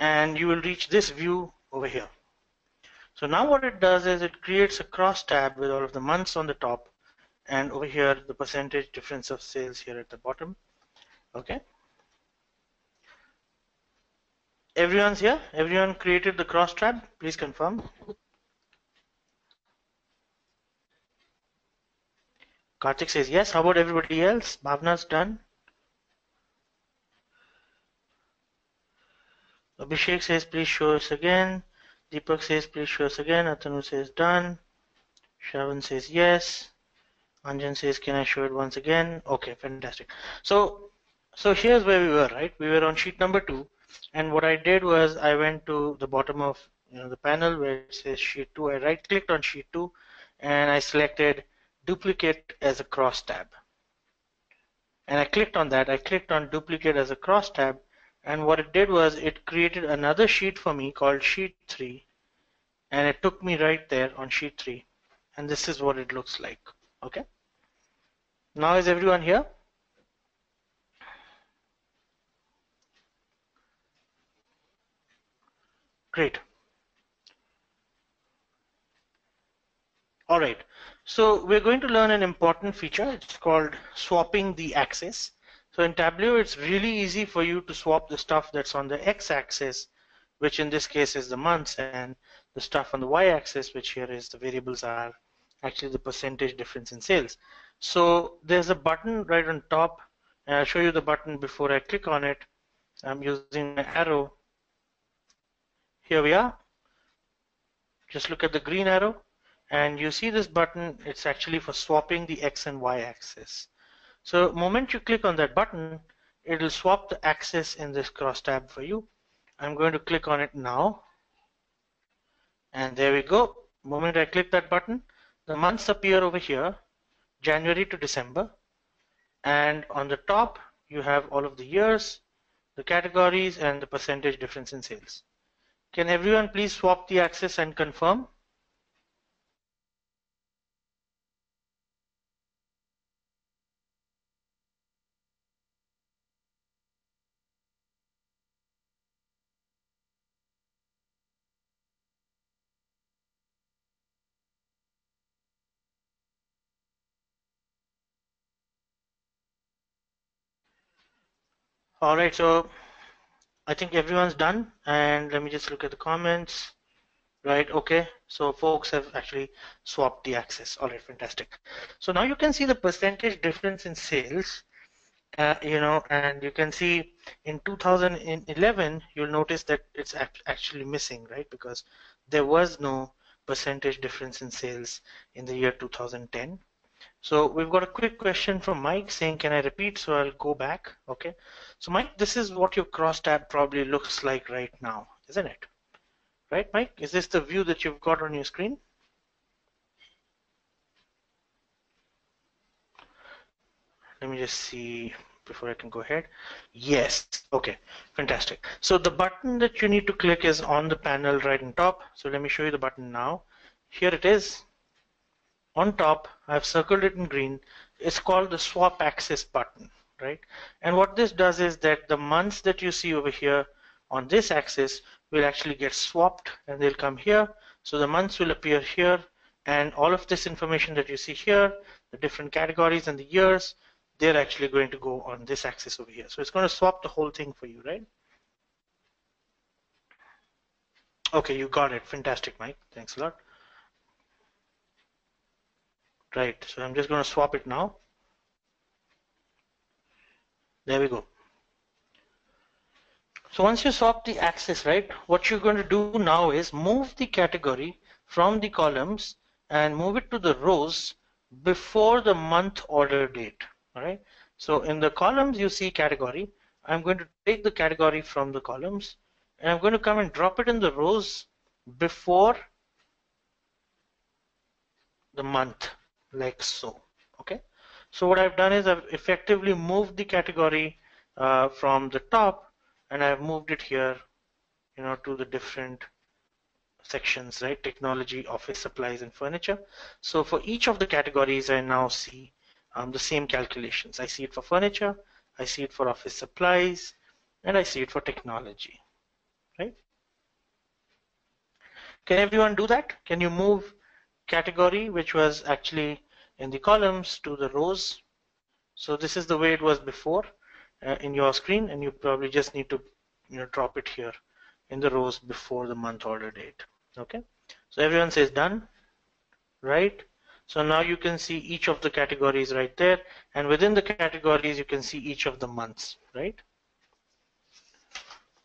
and you will reach this view over here. So now what it does is it creates a crosstab with all of the months on the top, and over here the percentage difference of sales here at the bottom. Okay. Everyone's here? Everyone created the crosstab? Please confirm. Karthik says yes. How about everybody else? Bhavna's done. Abhishek says please show us again. Deepak says please show us again. Atanu says done. Shravan says yes. Anjan says can I show it once again? Okay, fantastic. So here's where we were, right? We were on sheet number 2, and what I did was I went to the bottom of the panel where it says sheet 2. I right clicked on sheet 2 and I selected duplicate as a crosstab. And I clicked on that. I clicked on duplicate as a crosstab, and what it did was it created another sheet for me called sheet 3, and it took me right there on sheet 3, and this is what it looks like. Okay. Now is everyone here? Great. All right. So we're going to learn an important feature. It's called swapping the axis. So in Tableau, it's really easy for you to swap the stuff that's on the x-axis, which in this case is the months, and the stuff on the y-axis, which here is the variables are actually the percentage difference in sales. So there's a button right on top, and I'll show you the button before I click on it. I'm using my arrow. Here we are. Just look at the green arrow, and you see this button. It's actually for swapping the x and y axis. So the moment you click on that button, it'll swap the axis in this crosstab for you. I'm going to click on it now, and there we go. The moment I click that button, the months appear over here, January to December, and on the top you have all of the years, the categories, and the percentage difference in sales. Can everyone please swap the axis and confirm? All right, so I think everyone's done, and let me just look at the comments. Right, okay, so folks have actually swapped the axis. All right, fantastic. So now you can see the percentage difference in sales, and you can see in 2011, you'll notice that it's actually missing, right? Because there was no percentage difference in sales in the year 2010. So we've got a quick question from Mike saying, can I repeat? So I'll go back. Okay. So Mike, this is what your crosstab probably looks like right now, isn't it? Right, Mike? Is this the view that you've got on your screen? Let me just see before I can go ahead. Yes. Okay. Fantastic. So the button that you need to click is on the panel right on top. So let me show you the button now. Here it is. on top, I've circled it in green. It's called the swap axis button, right? And what this does is that the months that you see over here on this axis will actually get swapped and they'll come here. So the months will appear here, and all of this information that you see here, the different categories and the years, they're actually going to go on this axis over here. So it's going to swap the whole thing for you, right? Okay, you got it. Fantastic, Mike. Thanks a lot. Right, so I'm just going to swap it now. There we go. So once you swap the axis, right, what you're going to do now is move the category from the columns and move it to the rows before the month order date. All right. So in the columns you see category. I'm going to take the category from the columns and I'm going to come and drop it in the rows before the month, like so. Okay. So what I've done is I've effectively moved the category from the top, and I've moved it here, to the different sections, right? Technology, office supplies, and furniture. So for each of the categories, I now see the same calculations. I see it for furniture, I see it for office supplies, and I see it for technology, right? Can everyone do that? Can you move category, which was actually in the columns, to the rows? So this is the way it was before in your screen, and you probably just need to drop it here in the rows before the month order date. Okay, so everyone says done, right? So now you can see each of the categories right there, and within the categories you can see each of the months, right?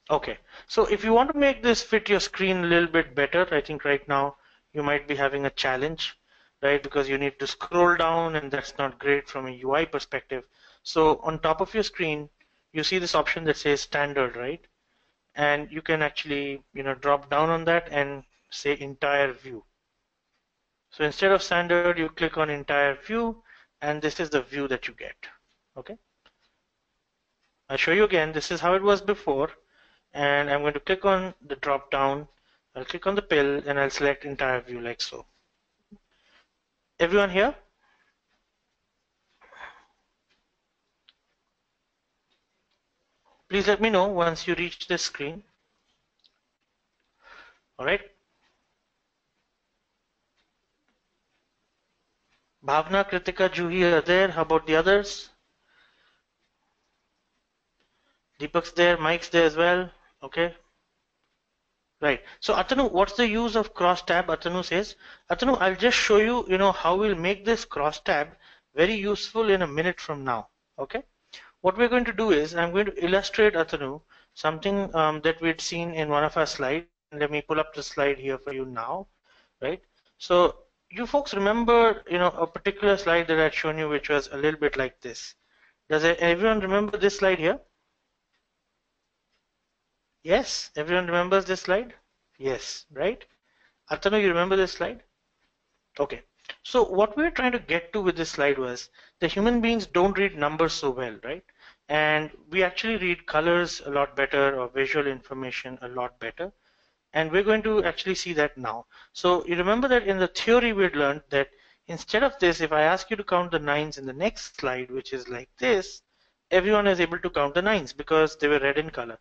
Okay, so if you want to make this fit your screen a little bit better, I think right now you might be having a challenge, right? Because you need to scroll down, and that's not great from a UI perspective. So on top of your screen, you see this option that says standard, right? And you can actually, drop down on that and say entire view. So instead of standard, you click on entire view, and this is the view that you get. Okay. I'll show you again. This is how it was before, and I'm going to click on the drop down. I'll click on the pill, and I'll select entire view like so. Everyone here? Please let me know once you reach this screen. All right. Bhavna, Kritika, Juhi are there. How about the others? Deepak's there, Mike's there as well. Okay. Right. So Atanu, what's the use of cross tab? Atanu says. Atanu, I'll just show you, how we'll make this cross tab very useful in a minute from now. Okay. What we're going to do is I'm going to illustrate, Atanu, something that we'd seen in one of our slides. Let me pull up the slide here for you now. Right. So you folks remember, a particular slide that I'd shown you, which was a little bit like this. Does everyone remember this slide here? Yes, everyone remembers this slide? Yes, right? Atanu, you remember this slide? Okay. So what we're trying to get to with this slide was the human beings don't read numbers so well, right? And we actually read colors a lot better, or visual information a lot better. And we're going to actually see that now. So you remember that in the theory we had learned that instead of this, if I ask you to count the nines in the next slide, which is like this, everyone is able to count the nines because they were red in color.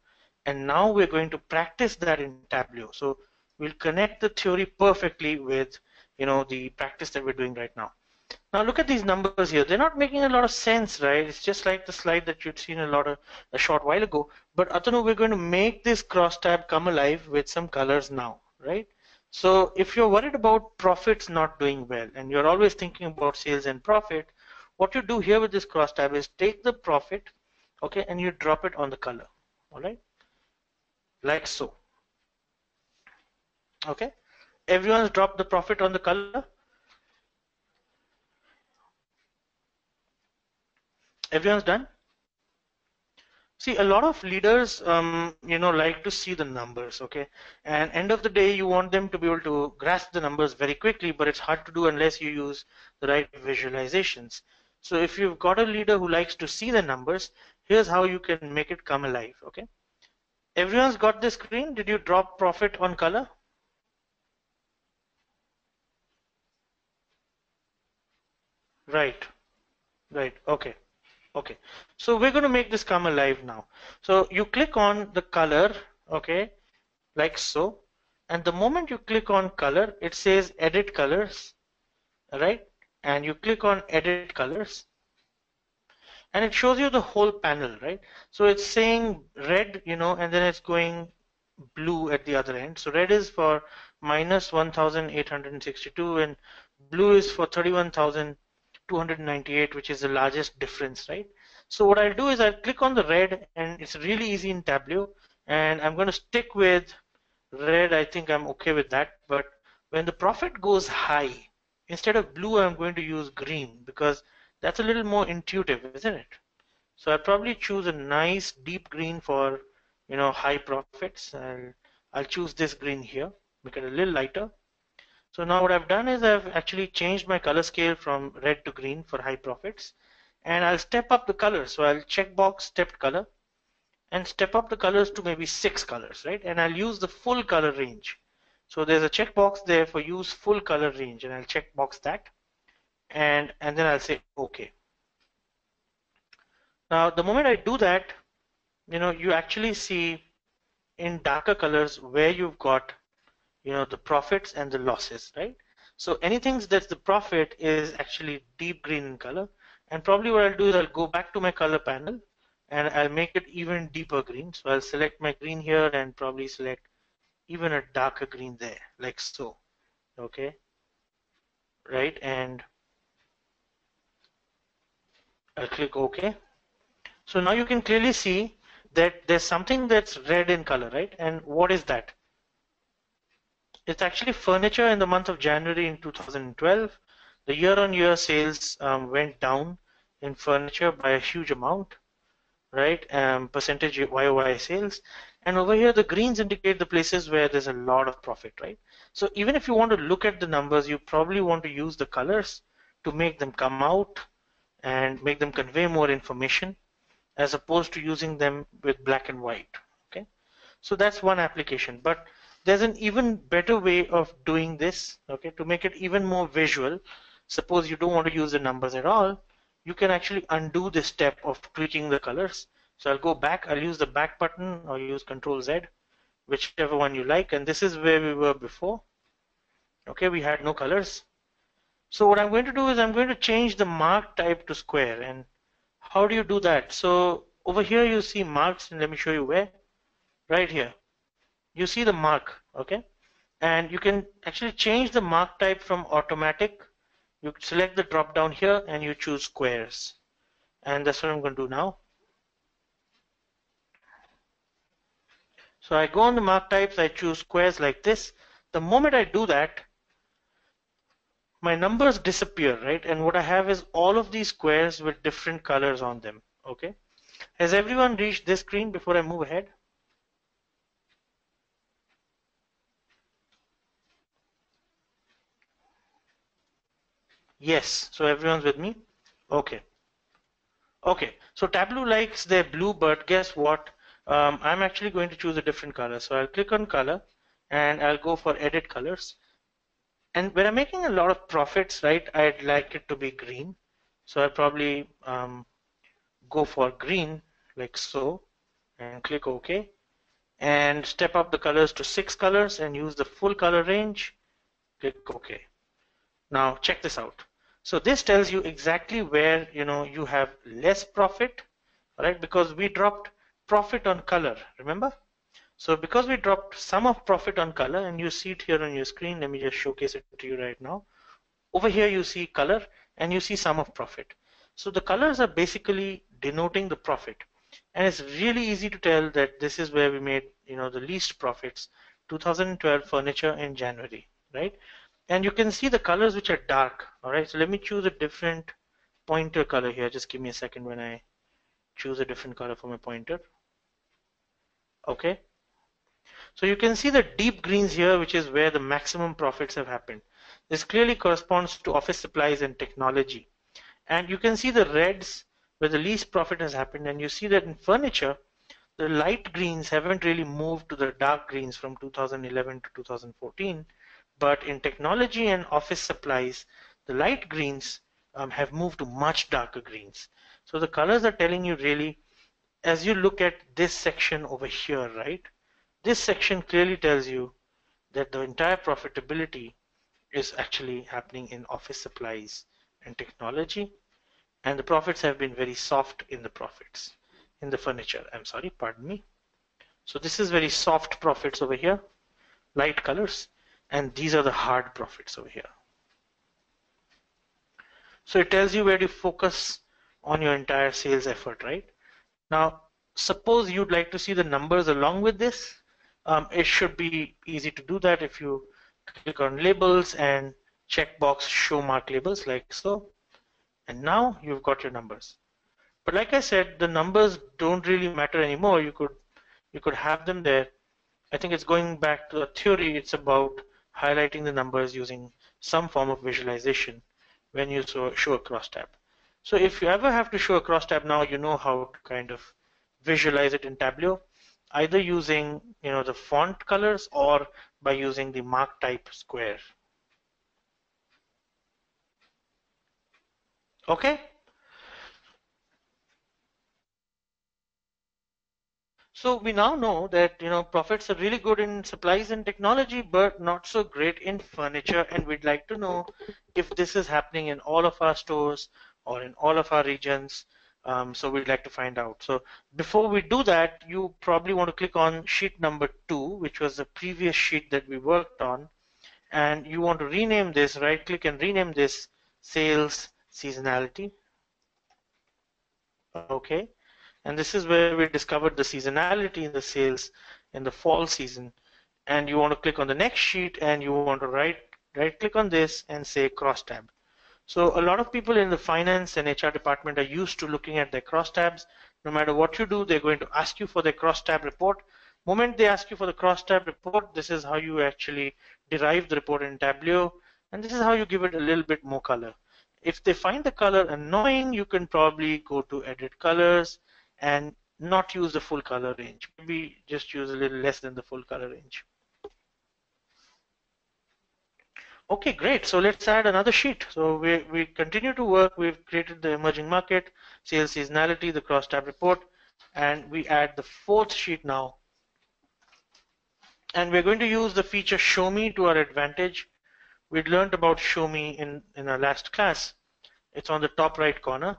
And now we're going to practice that in Tableau. So we'll connect the theory perfectly with the practice that we're doing right now. Now look at these numbers here. They're not making a lot of sense, right? It's just like the slide that you'd seen a short while ago. But Atanu, we're going to make this cross tab come alive with some colors now, right? So if you're worried about profits not doing well, and you're always thinking about sales and profit, what you do here with this cross tab is take the profit, okay, and you drop it on the color, all right? Like so. Okay, everyone's dropped the profit on the color. Everyone's done. See, a lot of leaders, like to see the numbers, okay? And end of the day, you want them to be able to grasp the numbers very quickly, but it's hard to do unless you use the right visualizations. So if you've got a leader who likes to see the numbers, here's how you can make it come alive, okay? Everyone's got this screen. Did you drop profit on color? Right, right, okay, okay. So we're going to make this come alive now. So you click on the color, okay, like so, and the moment you click on color, it says edit colors, right? And you click on edit colors, and it shows you the whole panel, right? So it's saying red, and then it's going blue at the other end. So red is for minus 1,862 and blue is for 31,298, which is the largest difference, right? So what I'll do is I'll click on the red, and it's really easy in Tableau, and I'm going to stick with red. I think I'm okay with that. But when the profit goes high, instead of blue, I'm going to use green because that's a little more intuitive, isn't it? So I'll probably choose a nice deep green for, high profits. I'll choose this green here, make it a little lighter. So now what I've done is I've actually changed my color scale from red to green for high profits, and I'll step up the color. So I'll check box stepped color and step up the colors to maybe 6 colors, right? And I'll use the full color range. So there's a checkbox there for use full color range, and I'll check box that, and then I'll say OK. Now the moment I do that, you actually see in darker colors where you've got, the profits and the losses, right? So anything that's the profit is actually deep green in color. And probably what I'll do is I'll go back to my color panel and I'll make it even deeper green. So I'll select my green here and probably select even a darker green there, like so. Okay, right? And I'll click OK. So now you can clearly see that there's something that's red in color, right? And what is that? It's actually furniture in the month of January in 2012. The year-on-year sales went down in furniture by a huge amount, right? Percentage YOY sales. And over here, the greens indicate the places where there's a lot of profit, right? So even if you want to look at the numbers, you probably want to use the colors to make them come out and make them convey more information as opposed to using them with black and white, okay? So that's one application, but there's an even better way of doing this, okay, to make it even more visual. Suppose you don't want to use the numbers at all, you can actually undo this step of tweaking the colors. So I'll go back, I'll use the back button or use Control Z, whichever one you like, and this is where we were before. Okay, we had no colors. So what I'm going to do is I'm going to change the mark type to square. And how do you do that? So over here you see marks, and let me show you where. Right here. You see the mark, okay? And you can actually change the mark type from automatic. You select the drop down here and you choose squares. And that's what I'm going to do now. So I go on the mark types, I choose squares like this. The moment I do that, my numbers disappear, right? And what I have is all of these squares with different colors on them, okay? Has everyone reached this screen before I move ahead? Yes, so everyone's with me? Okay. Okay, so Tableau likes their blue, but guess what? I'm actually going to choose a different color. So I'll click on color and I'll go for edit colors. And when I'm making a lot of profits, right, I'd like it to be green. So I'll probably go for green like so and click OK. And step up the colors to 6 colors and use the full color range. Click OK. Now check this out. So this tells you exactly where you have less profit, right? Because we dropped profit on color, remember? So because we dropped sum of profit on color, and you see it here on your screen, let me just showcase it to you right now. Over here you see color and you see sum of profit. So the colors are basically denoting the profit. And it's really easy to tell that this is where we made the least profits, 2012 furniture in January, right? And you can see the colors which are dark. All right, so let me choose a different pointer color here. Just give me a second when I choose a different color for my pointer. Okay, so you can see the deep greens here, which is where the maximum profits have happened. This clearly corresponds to office supplies and technology. And you can see the reds where the least profit has happened, and you see that in furniture the light greens haven't really moved to the dark greens from 2011 to 2014. But in technology and office supplies, the light greens have moved to much darker greens. So the colors are telling you really, as you look at this section over here, right? This section clearly tells you that the entire profitability is actually happening in office supplies and technology, and the profits have been very soft in the furniture. I'm sorry, pardon me. So this is very soft profits over here, light colors, and these are the hard profits over here. So it tells you where to focus on your entire sales effort, right? Now, suppose you'd like to see the numbers along with this. It should be easy to do that if you click on labels and checkbox show mark labels like so. And now you've got your numbers. But like I said, the numbers don't really matter anymore. You could have them there. I think it's going back to a theory. It's about highlighting the numbers using some form of visualization when you show a crosstab. So if you ever have to show a crosstab now, you know how to kind of visualize it in Tableau, either using the font colors or by using the mark type square. Okay. So we now know that profits are really good in supplies and technology, but not so great in furniture. And we'd like to know if this is happening in all of our stores or in all of our regions. So we'd like to find out. So before we do that, you probably want to click on sheet number 2, which was the previous sheet that we worked on. And you want to rename this, right click and rename this sales seasonality. Okay. And this is where we discovered the seasonality in the sales in the fall season. And you want to click on the next sheet and you want to right click on this and say crosstab. So a lot of people in the finance and HR department are used to looking at their crosstabs. No matter what you do, they're going to ask you for their crosstab report. Moment they ask you for the crosstab report, this is how you actually derive the report in Tableau, and this is how you give it a little bit more color. If they find the color annoying, you can probably go to edit colors and not use the full color range. Maybe just use a little less than the full color range. Okay, great. So let's add another sheet. So we continue to work. We've created the emerging market, sales seasonality, the crosstab report, and we add the 4th sheet now. And we're going to use the feature Show Me to our advantage. We'd learned about Show Me in our last class. It's on the top right corner.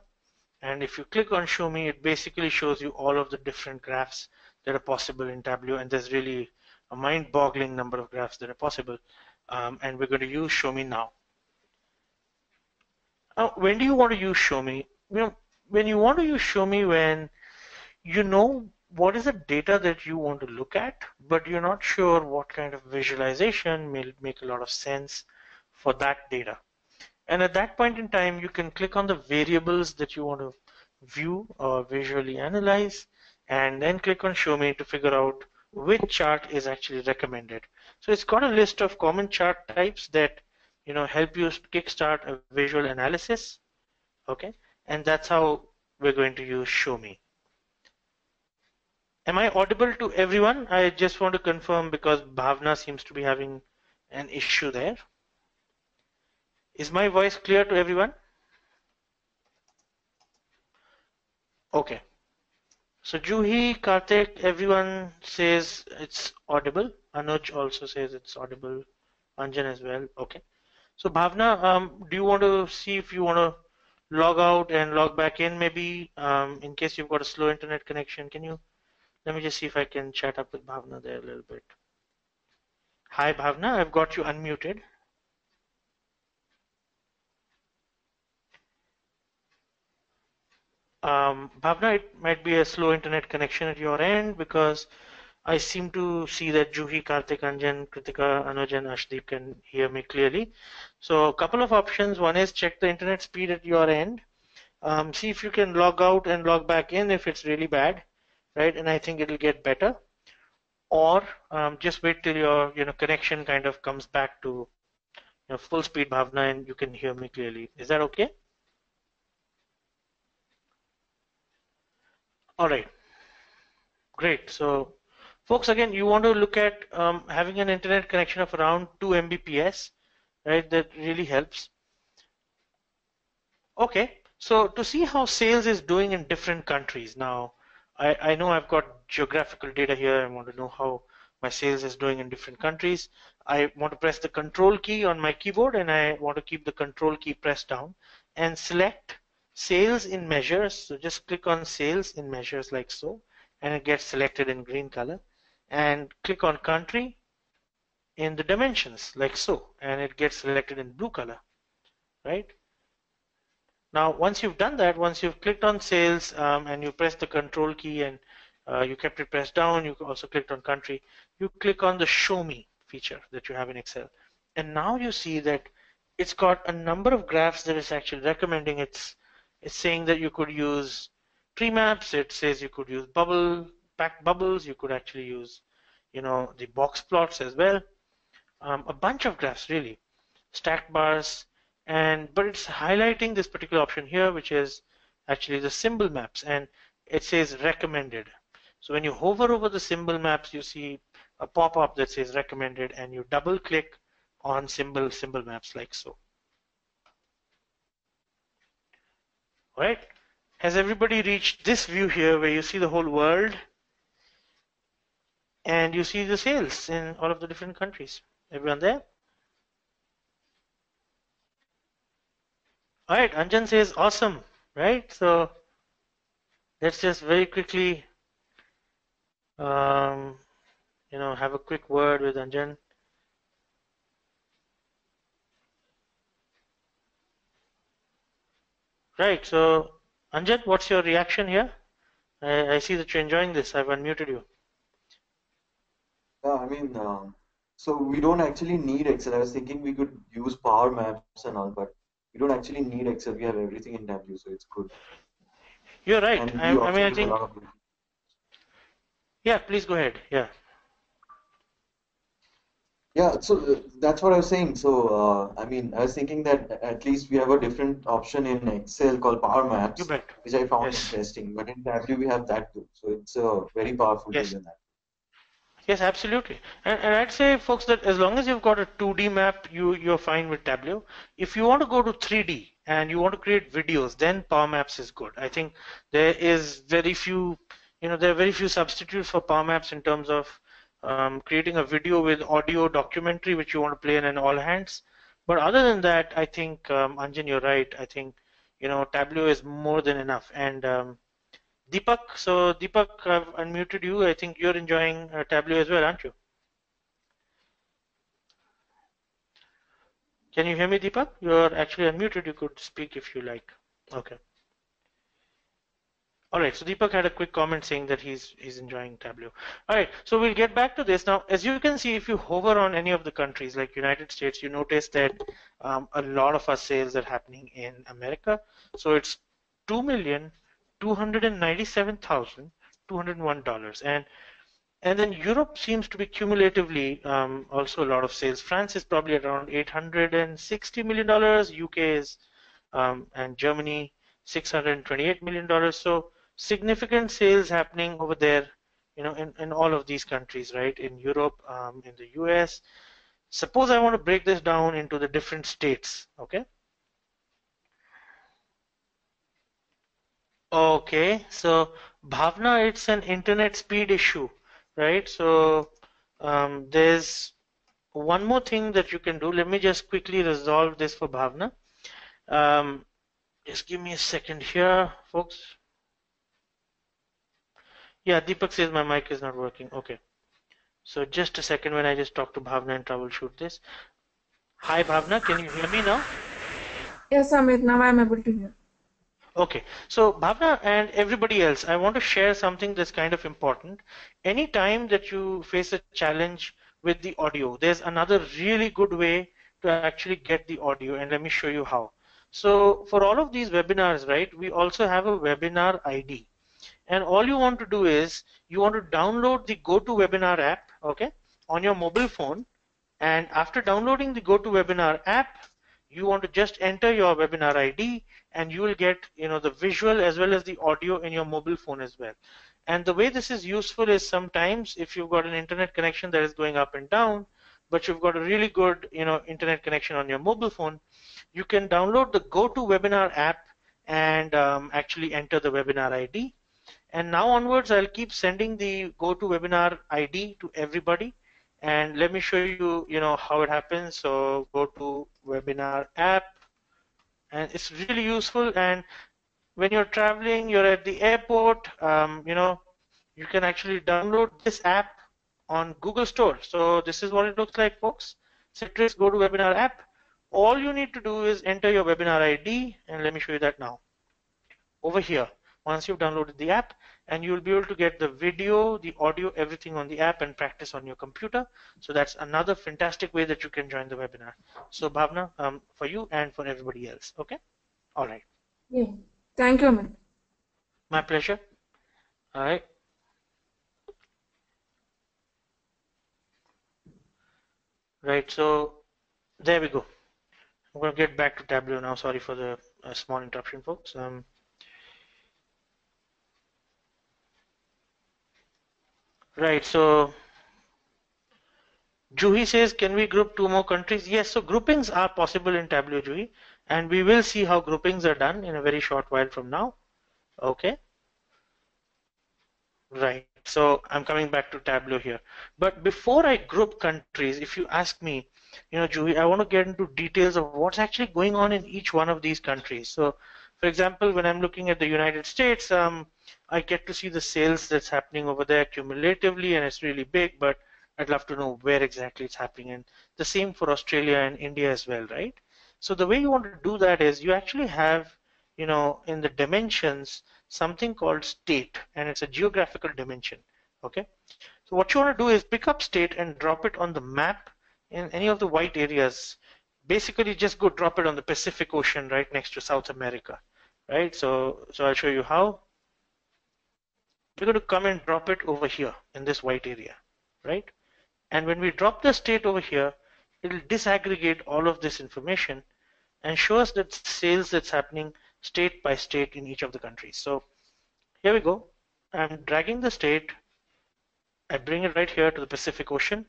And if you click on Show Me, it basically shows you all of the different graphs that are possible in Tableau. And there's really a mind-boggling number of graphs that are possible. And we're going to use Show Me now. Now, when do you want to use Show Me? When you want to use Show Me, when you know what is the data that you want to look at, but you're not sure what kind of visualization will make a lot of sense for that data. And at that point in time, you can click on the variables that you want to view or visually analyze, and then click on Show Me to figure out which chart is actually recommended. So it's got a list of common chart types that help you kickstart a visual analysis. Okay, and that's how we're going to use Show Me. Am I audible to everyone? I just want to confirm because Bhavna seems to be having an issue there. Is my voice clear to everyone? Okay. So Juhi, Karthik, everyone says it's audible. Anuj also says it's audible. Anjan as well. Okay. So Bhavna, do you want to see if you want to log out and log back in maybe in case you've got a slow internet connection? Can you? Let me just see if I can chat up with Bhavna there a little bit. Hi Bhavna, I've got you unmuted. Bhavna, it might be a slow internet connection at your end because I seem to see that Juhi, Karthik, Anjan, Kritika, Anuj and Ashdeep can hear me clearly. So a couple of options. One is check the internet speed at your end. See if you can log out and log back in if it's really bad, right? And I think it'll get better. Or just wait till your connection kind of comes back to full speed, Bhavna, and you can hear me clearly. Is that okay? All right. Great. So folks, again, you want to look at having an internet connection of around 2 Mbps, right? That really helps. Okay, so to see how sales is doing in different countries, now I know I've got geographical data here. I want to know how my sales is doing in different countries. I want to press the control key on my keyboard and I want to keep the control key pressed down and select sales in measures. So just click on sales in measures like so, and it gets selected in green color. And click on country in the dimensions like so, and it gets selected in blue color, right? Now, once you've done that, once you've clicked on sales and you press the control key and you kept it pressed down, you also clicked on country, you click on the show me feature that you have in Excel. And now you see that it's got a number of graphs that it's actually recommending. It's saying that you could use tree maps. It says you could use packed bubbles. You could actually use, the box plots as well. A bunch of graphs really, stacked bars, but it's highlighting this particular option here, which is actually the symbol maps, and it says recommended. So when you hover over the symbol maps, you see a pop-up that says recommended, and you double click on symbol maps like so. All right, has everybody reached this view here where you see the whole world and you see the sales in all of the different countries? Everyone there? All right, Anjan says awesome, right? So let's just very quickly, have a quick word with Anjan. Right, so Anjan, what's your reaction here? I see that you're enjoying this. I've unmuted you. Yeah, I mean, so we don't actually need Excel. I was thinking we could use Power Maps and all, but we don't actually need Excel. We have everything in Tableau, so it's good. You're right. And I we mean, also I give a think, lot of. yeah, please go ahead. Yeah. Yeah, so that's what I was saying. So, I mean, I was thinking that at least we have a different option in Excel called Power You Maps, bet. which I found Yes. interesting. But in Tableau, we have that too. So it's a very powerful tool Yes. in that. Yes, absolutely. And I'd say, folks, that as long as you've got a 2D map, you're fine with Tableau. If you want to go to 3D and you want to create videos, then Power Maps is good. I think there is very few, there are very few substitutes for Power Maps in terms of creating a video with audio documentary, which you want to play in all hands. But other than that, I think, Anjan, you're right. I think, Tableau is more than enough. And Deepak, so Deepak, I've unmuted you. I think you're enjoying Tableau as well, aren't you? Can you hear me, Deepak? You're actually unmuted. You could speak if you like. Okay. All right. So Deepak had a quick comment saying that he's enjoying Tableau. All right. So we'll get back to this now. As you can see, if you hover on any of the countries like United States, you notice that a lot of our sales are happening in America. So it's $2,297,201, and then Europe seems to be cumulatively also a lot of sales. France is probably around $860 million. UK is and Germany $628 million. So significant sales happening over there, in all of these countries, right? In Europe, in the US. Suppose I want to break this down into the different states, okay? Okay, so Bhavna, it's an internet speed issue, right? So there's one more thing that you can do. Let me just quickly resolve this for Bhavna. Just give me a second here, folks. Yeah, Deepak says my mic is not working. Okay. So just a second when I just talk to Bhavna and troubleshoot this. Hi, Bhavna, can you hear me now? Yes, Amit, now I'm able to hear. Okay, so Bhavna and everybody else, I want to share something that's kind of important. Anytime that you face a challenge with the audio, there's another really good way to actually get the audio, and let me show you how. So for all of these webinars, right, we also have a webinar ID. And all you want to do is you want to download the GoToWebinar app, okay, on your mobile phone. And after downloading the GoToWebinar app, you want to just enter your webinar ID and you will get the visual as well as the audio in your mobile phone as well. And the way this is useful is sometimes if you've got an internet connection that is going up and down, but you've got a really good internet connection on your mobile phone, you can download the GoToWebinar app and actually enter the webinar ID. And now onwards, I'll keep sending the GoToWebinar ID to everybody. And let me show you, how it happens. So go to webinar app, and it's really useful. And when you're traveling, you're at the airport, you can actually download this app on Google Store. So this is what it looks like, folks. Citrix GoToWebinar app. All you need to do is enter your webinar ID, and let me show you that now. Over here, once you've downloaded the app, and you'll be able to get the video, the audio, everything on the app and practice on your computer. So that's another fantastic way that you can join the webinar. So Bhavna, for you and for everybody else. Okay? All right. Yeah. Thank you, Amit. My pleasure. All right. Right, so there we go. I'm going to get back to Tableau now. Sorry for the small interruption, folks. Right, so Juhi says, can we group 2 more countries? Yes, so groupings are possible in Tableau, Juhi, and we will see how groupings are done in a very short while from now. Okay. Right, so I'm coming back to Tableau here. But before I group countries, if you ask me, Juhi, I want to get into details of what's actually going on in each one of these countries. So, for example, when I'm looking at the United States, I get to see the sales that's happening over there cumulatively, and it's really big, but I'd love to know where exactly it's happening. And the same for Australia and India as well, right? So the way you want to do that is you actually have, in the dimensions, something called state, and it's a geographical dimension. Okay, so what you want to do is pick up state and drop it on the map in any of the white areas. Basically, just go drop it on the Pacific Ocean right next to South America, right? So I'll show you how. We're going to come and drop it over here in this white area, right? And when we drop the state over here, it'll disaggregate all of this information and show us the sales that's happening state by state in each of the countries. So here we go. I'm dragging the state. I bring it right here to the Pacific Ocean,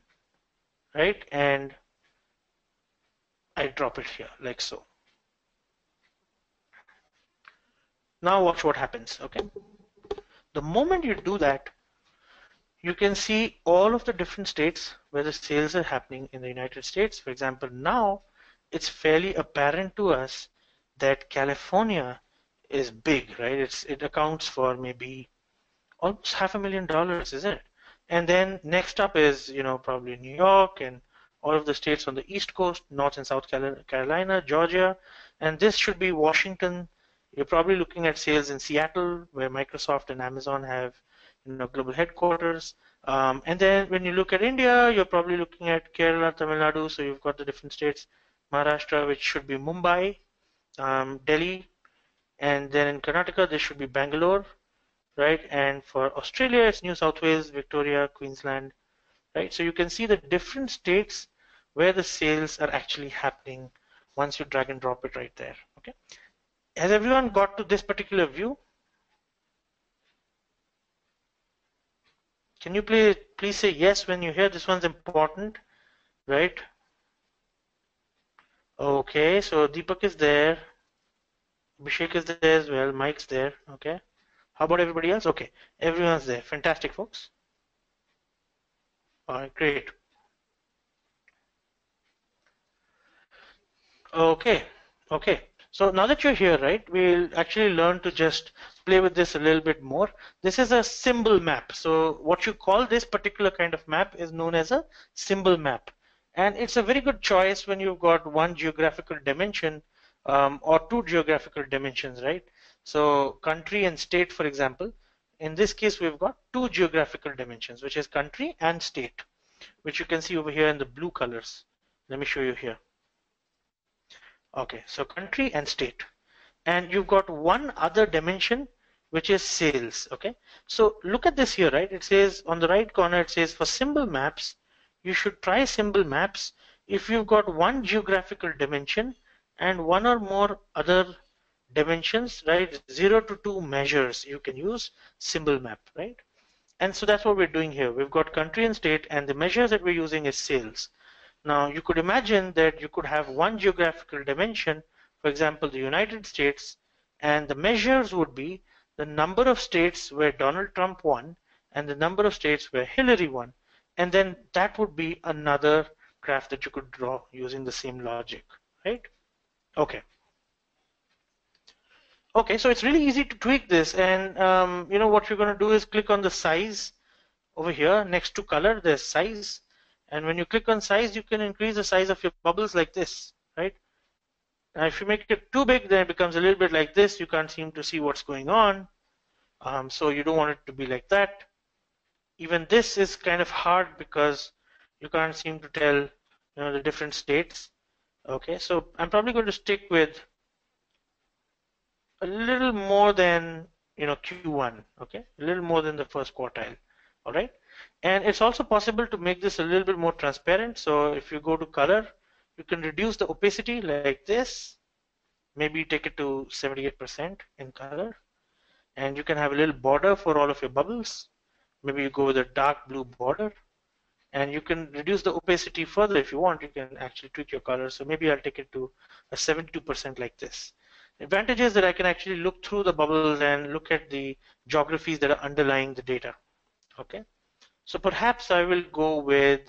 right? And I drop it here like so. Now watch what happens, okay? The moment you do that, you can see all of the different states where the sales are happening in the United States. For example, now it's fairly apparent to us that California is big, right? It accounts for maybe almost $500,000, isn't it? And then next up is, probably New York and all of the states on the East Coast, North and South Carolina, Georgia, and this should be Washington. You're probably looking at sales in Seattle, where Microsoft and Amazon have, global headquarters. And then when you look at India, you're probably looking at Kerala, Tamil Nadu, so you've got the different states, Maharashtra, which should be Mumbai, Delhi, and then in Karnataka, this should be Bangalore, right? And for Australia, it's New South Wales, Victoria, Queensland, right? So you can see the different states where the sales are actually happening once you drag and drop it right there, okay? Has everyone got to this particular view? Can you please say yes when you hear this one's important, right? Okay, so Deepak is there, Abhishek is there as well, Mike's there, okay? How about everybody else? Okay, everyone's there. Fantastic, folks. All right, great. Okay. So now that you're here, right, we'll actually learn to just play with this a little bit more. This is a symbol map. So what you call this particular kind of map is known as a symbol map. And it's a very good choice when you've got one geographical dimension or two geographical dimensions, right? So country and state, for example. In this case, we've got two geographical dimensions, which is country and state, which you can see over here in the blue colors. Let me show you here. Okay, so country and state. And you've got one other dimension, which is sales, okay? So look at this here, right? It says on the right corner, it says for symbol maps, you should try symbol maps if you've got one geographical dimension and one or more other dimensions, right? 0 to 2 measures, you can use symbol map, right? And so that's what we're doing here. We've got country and state, and the measures that we're using is sales. Now, you could imagine that you could have one geographical dimension, for example, the United States, And the measures would be the number of states where Donald Trump won and the number of states where Hillary won. And then that would be another graph that you could draw using the same logic, right? Okay. Okay, so it's really easy to tweak this, and you know what you're going to do is click on the size over here next to color. There's size, and when you click on size, you can increase the size of your bubbles like this, right? Now, if you make it too big, then it becomes a little bit like this. You can't seem to see what's going on, so you don't want it to be like that. Even this is kind of hard because you can't seem to tell, you know, the different states. Okay, so I'm probably going to stick with a little more than, you know, Q1, okay, a little more than the first quartile. All right, and it's also possible to make this a little bit more transparent. So if you go to color, you can reduce the opacity like this, maybe take it to 78% in color, and you can have a little border for all of your bubbles. Maybe you go with a dark blue border, and you can reduce the opacity further if you want. You can actually tweak your color. So maybe I'll take it to a 72% like this. The advantage is that I can actually look through the bubbles and look at the geographies that are underlying the data. Okay, so perhaps I will go with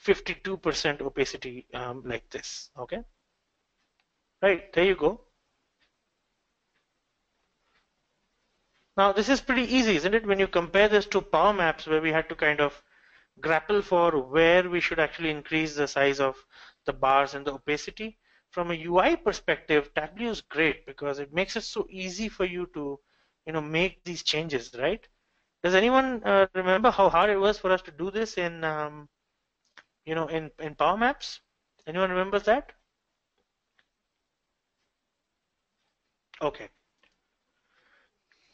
52% opacity like this. Okay, right, there you go. Now this is pretty easy, isn't it? When you compare this to Power Maps, where we had to kind of grapple for where we should actually increase the size of the bars and the opacity. From a UI perspective, Tableau is great because it makes it so easy for you to, you know, make these changes, right? Does anyone remember how hard it was for us to do this in, you know, in Power Maps? Anyone remembers that? Okay.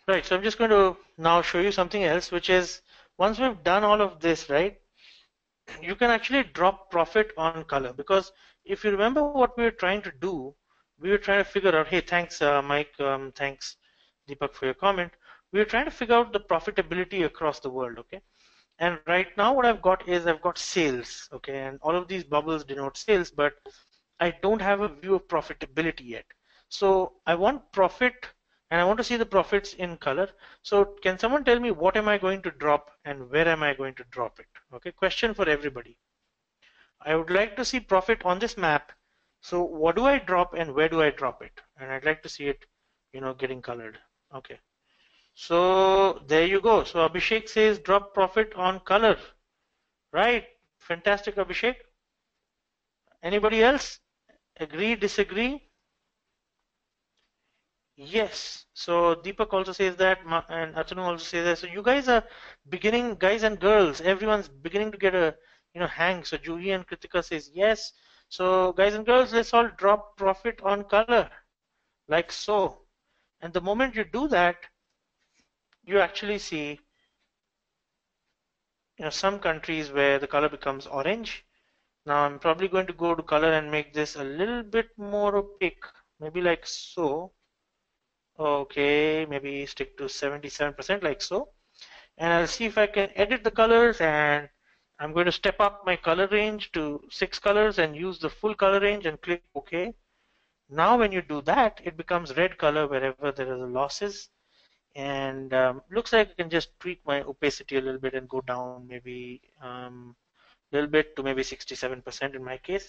Right, so I'm just going to now show you something else, which is once we've done all of this, right, you can actually drop profit on color, because if you remember what we were trying to do, we were trying to figure out, hey, thanks Mike, thanks Deepak for your comment. We were trying to figure out the profitability across the world, okay? And right now what I've got is I've got sales, okay, and all of these bubbles denote sales, but I don't have a view of profitability yet. So I want profit, and I want to see the profits in color. So can someone tell me what am I going to drop and where am I going to drop it? Okay, question for everybody. I would like to see profit on this map. So what do I drop and where do I drop it? And I'd like to see it, you know, getting colored. Okay. So there you go. So Abhishek says drop profit on color. Right. Fantastic, Abhishek. Anybody else? Agree, disagree? Yes. So Deepak also says that, and Atanu also says that. So you guys are beginning, guys and girls, everyone's beginning to get a, you know, hang. So Juhi and Kritika says yes. So guys and girls, let's all drop profit on color, like so. And the moment you do that, you actually see, you know, some countries where the color becomes orange. Now I'm probably going to go to color and make this a little bit more opaque, maybe like so. Okay, maybe stick to 77% like so. And I'll see if I can edit the colors, and I'm going to step up my color range to 6 colors and use the full color range and click OK. Now when you do that, it becomes red color wherever there are losses. And looks like I can just tweak my opacity a little bit and go down maybe a little bit to maybe 67% in my case.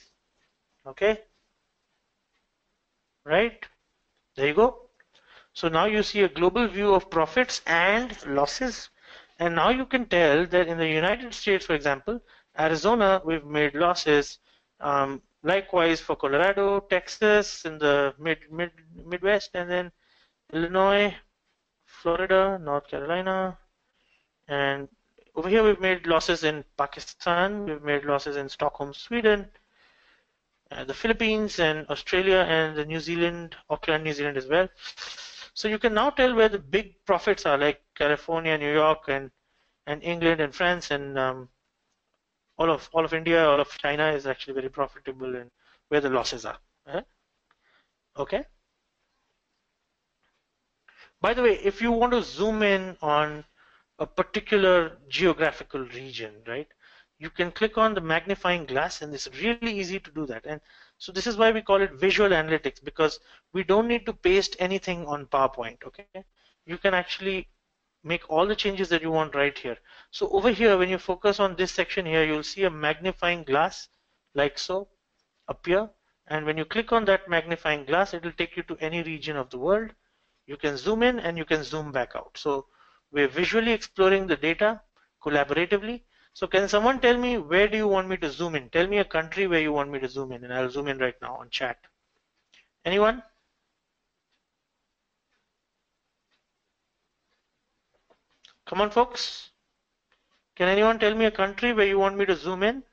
Okay, right, there you go. So now you see a global view of profits and losses, and now you can tell that in the United States, for example, Arizona, we've made losses. Likewise for Colorado, Texas, in the Midwest, and then Illinois, Florida, North Carolina, and over here we've made losses in Pakistan, we've made losses in Stockholm, Sweden, the Philippines, and Australia, and the New Zealand, Auckland, New Zealand as well. So you can now tell where the big profits are, like California, New York, and England, and France, and all of India, all of China is actually very profitable, and where the losses are. Okay. By the way, if you want to zoom in on a particular geographical region, right, you can click on the magnifying glass, and it's really easy to do that. And So this is why we call it visual analytics, because we don't need to paste anything on PowerPoint. Okay, you can actually make all the changes that you want right here. So over here, when you focus on this section here, you'll see a magnifying glass like so appear, and when you click on that magnifying glass, it will take you to any region of the world. You can zoom in and you can zoom back out. So we're visually exploring the data collaboratively. So can someone tell me, where do you want me to zoom in? Tell me a country where you want me to zoom in, and I'll zoom in right now on chat. Anyone? Come on, folks. Can anyone tell me a country where you want me to zoom in?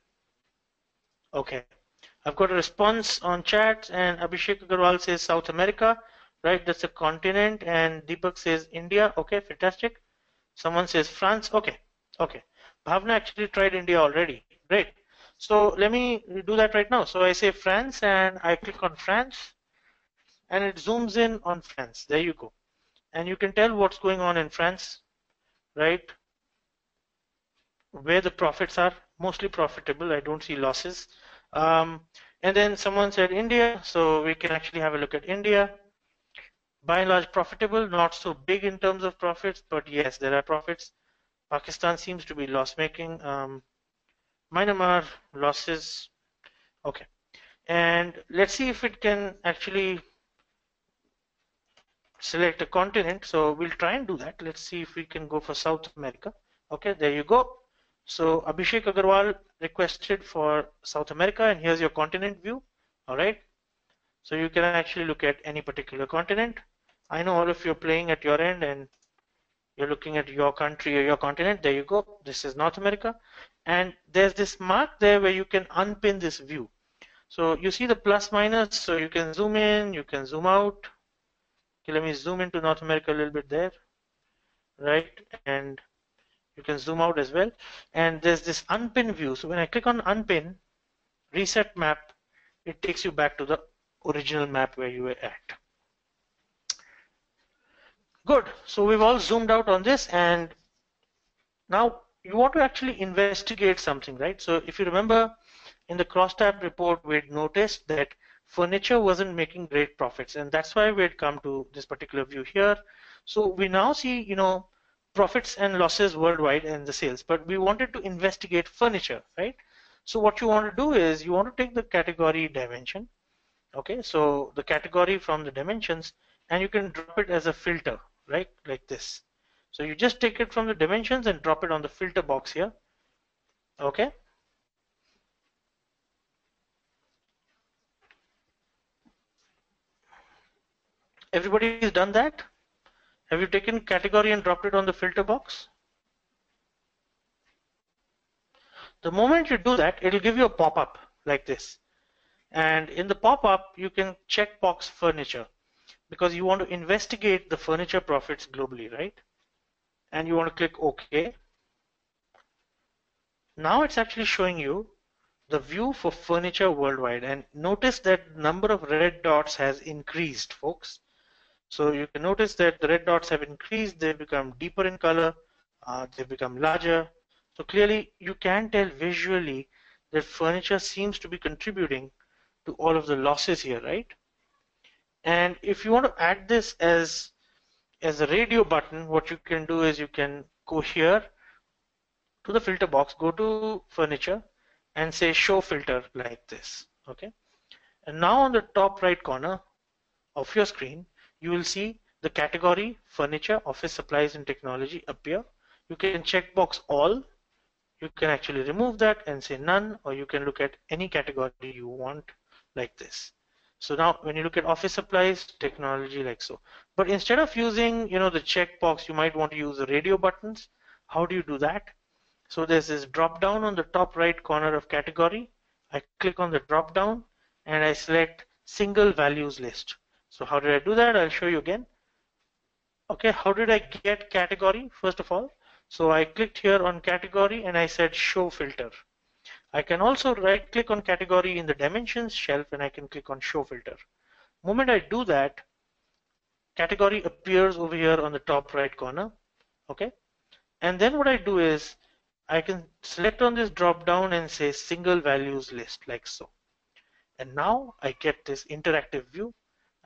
Okay. I've got a response on chat, and Abhishek Agarwal says South America, right? That's a continent. And Deepak says India. Okay, fantastic. Someone says France. Okay, okay. Bhavna actually tried India already. Great. So let me do that right now. So I say France, and I click on France, and it zooms in on France. There you go. And you can tell what's going on in France, right? Where the profits are, mostly profitable. I don't see losses. And then someone said India, so we can actually have a look at India. By and large profitable, not so big in terms of profits, but yes, there are profits. Pakistan seems to be loss making. Myanmar losses. Okay, and let's see if it can actually select a continent. So we'll try and do that. Let's see if we can go for South America. Okay, there you go. So Abhishek Agarwal requested for South America, and here's your continent view. All right. So you can actually look at any particular continent. I know all of you are playing at your end and you're looking at your country or your continent. There you go. This is North America. And there's this mark there where you can unpin this view. So you see the plus minus, so you can zoom in, you can zoom out. Okay, let me zoom into North America a little bit there, right? And you can zoom out as well. And there's this unpin view. So when I click on unpin, reset map, it takes you back to the original map where you were at. Good. So we've all zoomed out on this, and now you want to actually investigate something, right? So if you remember in the crosstab report, we'd noticed that furniture wasn't making great profits, and that's why we had come to this particular view here. So we now see, profits and losses worldwide and the sales, but we wanted to investigate furniture, right? So what you want to do is you want to take the category dimension. Okay, so the category from the dimensions, and you can drop it as a filter, right? Like this. So you just take it from the dimensions and drop it on the filter box here. Okay. Everybody has done that? Have you taken category and dropped it on the filter box? The moment you do that, it'll give you a pop-up like this. And in the pop-up, you can check box furniture because you want to investigate the furniture profits globally, right? And you want to click OK. Now it's actually showing you the view for furniture worldwide, and notice that the number of red dots has increased, folks. So you can notice that the red dots have increased, they've become deeper in color, they've become larger. So clearly you can tell visually that furniture seems to be contributing to all of the losses here, right? And if you want to add this as a radio button, what you can do is you can go here to the filter box, go to furniture, and say show filter like this. Okay, and now on the top right corner of your screen, you will see the category furniture, office supplies and technology appear. You can check box all. You can actually remove that and say none, or you can look at any category you want like this. So now when you look at office supplies, technology like so. But instead of using the checkbox, you might want to use the radio buttons. How do you do that? So there's this drop down on the top right corner of category. I click on the drop down and I select single values list. So how did I do that? I'll show you again. Okay, how did I get category? First of all, so I clicked here on category and I said show filter. I can also right click on category in the dimensions shelf and I can click on show filter. The moment I do that, category appears over here on the top right corner. Okay, and then what I do is I can select on this drop down and say single values list like so. And now I get this interactive view.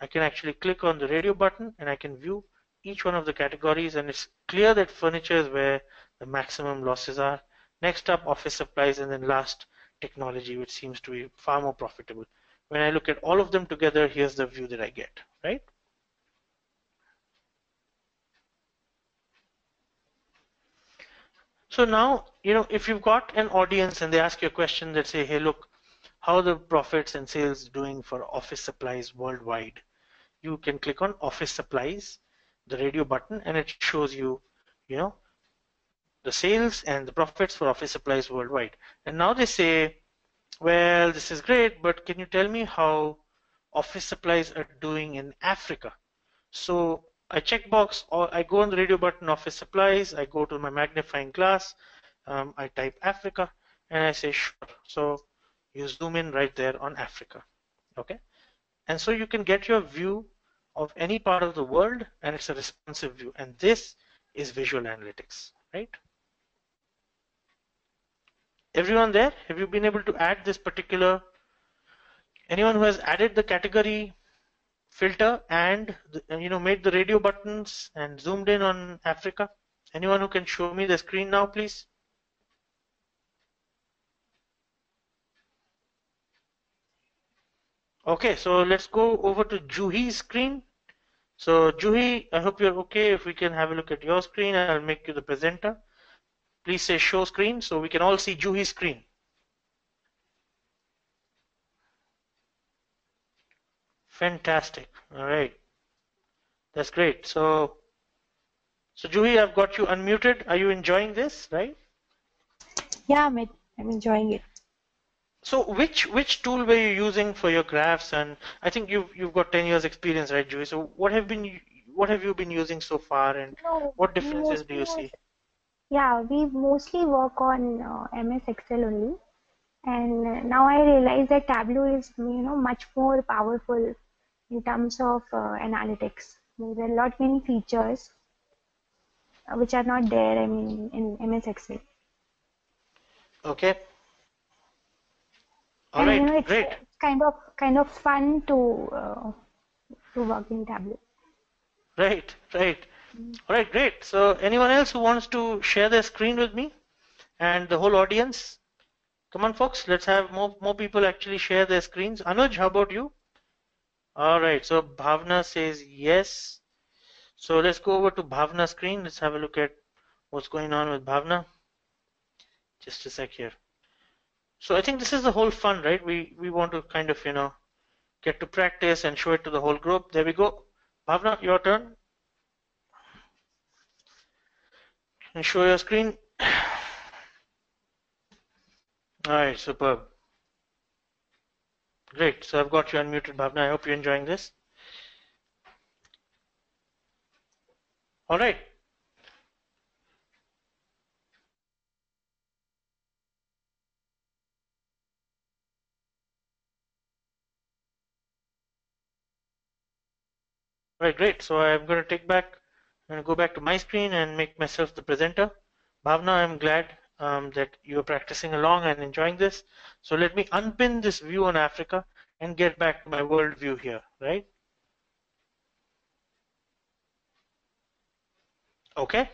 I can actually click on the radio button and I can view each one of the categories, and it's clear that furniture is where the maximum losses are. Next up, office supplies, and then last, technology, which seems to be far more profitable. When I look at all of them together, here's the view that I get, right? So now, if you've got an audience and they ask you a question that say, hey, look, how are the profits and sales doing for office supplies worldwide? You can click on office supplies, the radio button, and it shows you, the sales and the profits for office supplies worldwide. And now they say, well, this is great, but can you tell me how office supplies are doing in Africa? So I checkbox, or I go on the radio button, office supplies, I go to my magnifying glass, I type Africa, and I say sure. So you zoom in right there on Africa, okay? And so you can get your view of any part of the world, and it's a responsive view. And this is visual analytics, right? Everyone there, have you been able to add this particular, anyone who has added the category filter and made the radio buttons and zoomed in on Africa? Anyone who can show me the screen now, please? Okay, so let's go over to Juhi's screen. So Juhi, I hope you're okay. If we can have a look at your screen, I'll make you the presenter. Please say show screen so we can all see Juhi's screen. Fantastic. All right. That's great. So Juhi, I've got you unmuted. Are you enjoying this, right? Yeah, I'm enjoying it. So which tool were you using for your graphs? And I think you've got 10 years experience, right, Juhi? So what have you been using so far, and what differences do you see? Yeah, we mostly work on MS Excel only, and now I realize that Tableau is much more powerful in terms of analytics. There are many features which are not there, in MS Excel. Okay. All right, it's great. kind of fun to work in Tableau. Right. All right, great. So anyone else who wants to share their screen with me and the whole audience? Come on, folks. Let's have more people actually share their screens. Anuj, how about you? All right. So Bhavna says yes. So let's go over to Bhavna's screen. Let's have a look at what's going on with Bhavna. Just a sec here. So I think this is the whole fun, right? We want to kind of, get to practice and show it to the whole group. There we go. Bhavna, your turn. Can you show your screen? All right, superb. Great. So I've got you unmuted, Bhavna. I hope you're enjoying this. All right. All right, great. So I'm going to go back to my screen and make myself the presenter. Bhavna, I'm glad that you're practicing along and enjoying this. So let me unpin this view on Africa and get back to my world view here, right? Okay.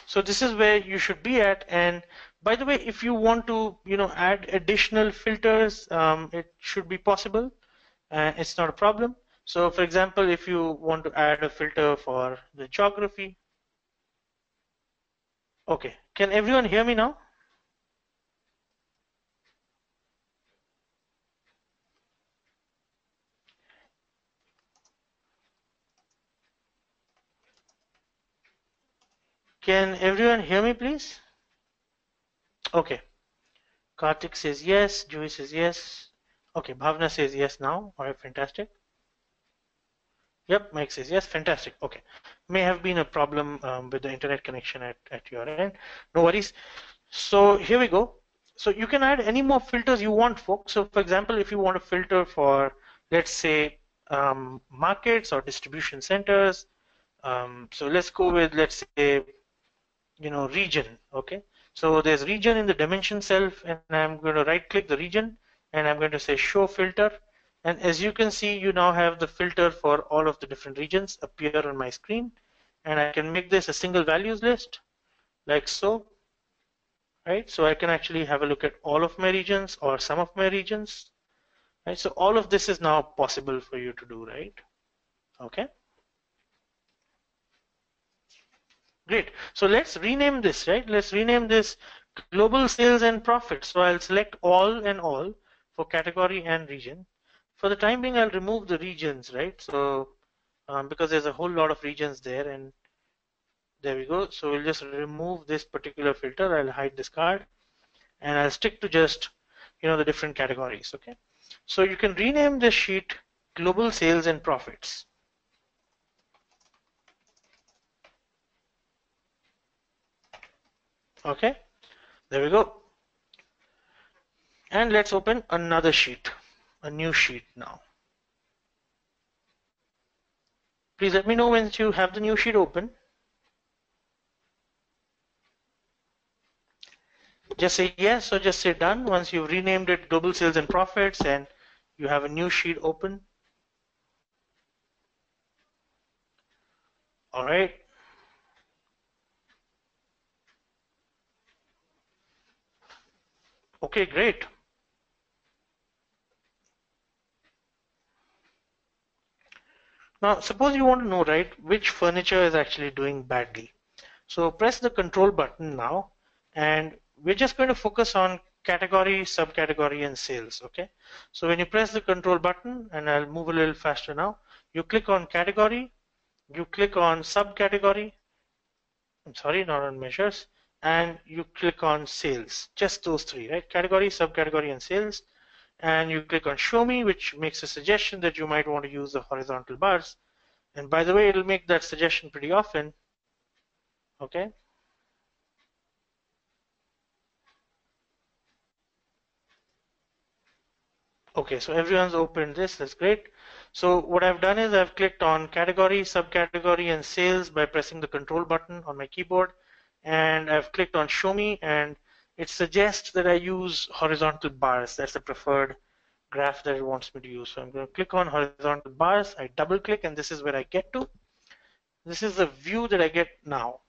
So this is where you should be at. And by the way, if you want to, add additional filters, it should be possible. It's not a problem. So for example, if you want to add a filter for the geography. Okay, can everyone hear me now? Can everyone hear me, please? Okay. Karthik says yes, Joey says yes. Okay, Bhavna says yes now. All right, fantastic. Yep, Mike says yes, fantastic. Okay, may have been a problem with the internet connection at your end. No worries. So here we go. So you can add any more filters you want, folks. So for example, if you want to filter for, let's say, markets or distribution centers. So let's go with, let's say, region. Okay. So there's region in the dimension cell, and I'm going to right click the region and I'm going to say show filter. And as you can see, you now have the filter for all of the different regions appear on my screen. And I can make this a single values list like so, right? So I can actually have a look at all of my regions or some of my regions, right? So all of this is now possible for you to do, right? Okay. Great. So let's rename this, right? Let's rename this global sales and profit. So I'll select all and all for category and region. For the time being, I'll remove the regions, right? So because there's a whole lot of regions there, and there we go. So we'll just remove this particular filter. I'll hide this card, and I'll stick to just the different categories. Okay. So you can rename this sheet global sales and profits. Okay. There we go. And let's open another sheet, a new sheet now. Please let me know when you have the new sheet open. Just say yes or just say done once you've renamed it global sales and profits and you have a new sheet open. All right. Okay, great. Now, suppose you want to know, right, which furniture is actually doing badly. So press the control button now, and we're just going to focus on category, subcategory, and sales. Okay. So when you press the control button, and I'll move a little faster now, you click on category, you click on subcategory, I'm sorry, not on measures, and you click on sales. Just those three, right? Category, subcategory, and sales. And you click on show me, which makes a suggestion that you might want to use the horizontal bars. And by the way, it'll make that suggestion pretty often. Okay. Okay, so everyone's opened this, that's great. So what I've done is I've clicked on category, subcategory, and sales by pressing the control button on my keyboard. And I've clicked on show me, and it suggests that I use horizontal bars. That's the preferred graph that it wants me to use. So I'm going to click on horizontal bars. I double click, and this is where I get to. This is the view that I get now.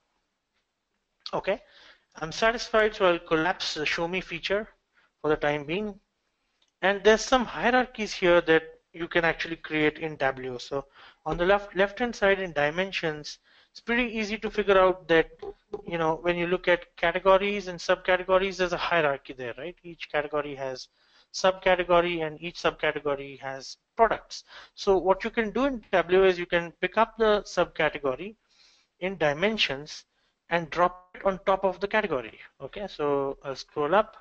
Okay, I'm satisfied, so I'll collapse the show me feature for the time being. And there's some hierarchies here that you can actually create in Tableau. So on the left-hand side in dimensions, it's pretty easy to figure out that, when you look at categories and subcategories, there's a hierarchy there, right? Each category has subcategory and each subcategory has products. So what you can do in Tableau is you can pick up the subcategory in dimensions and drop it on top of the category. Okay, so I'll scroll up.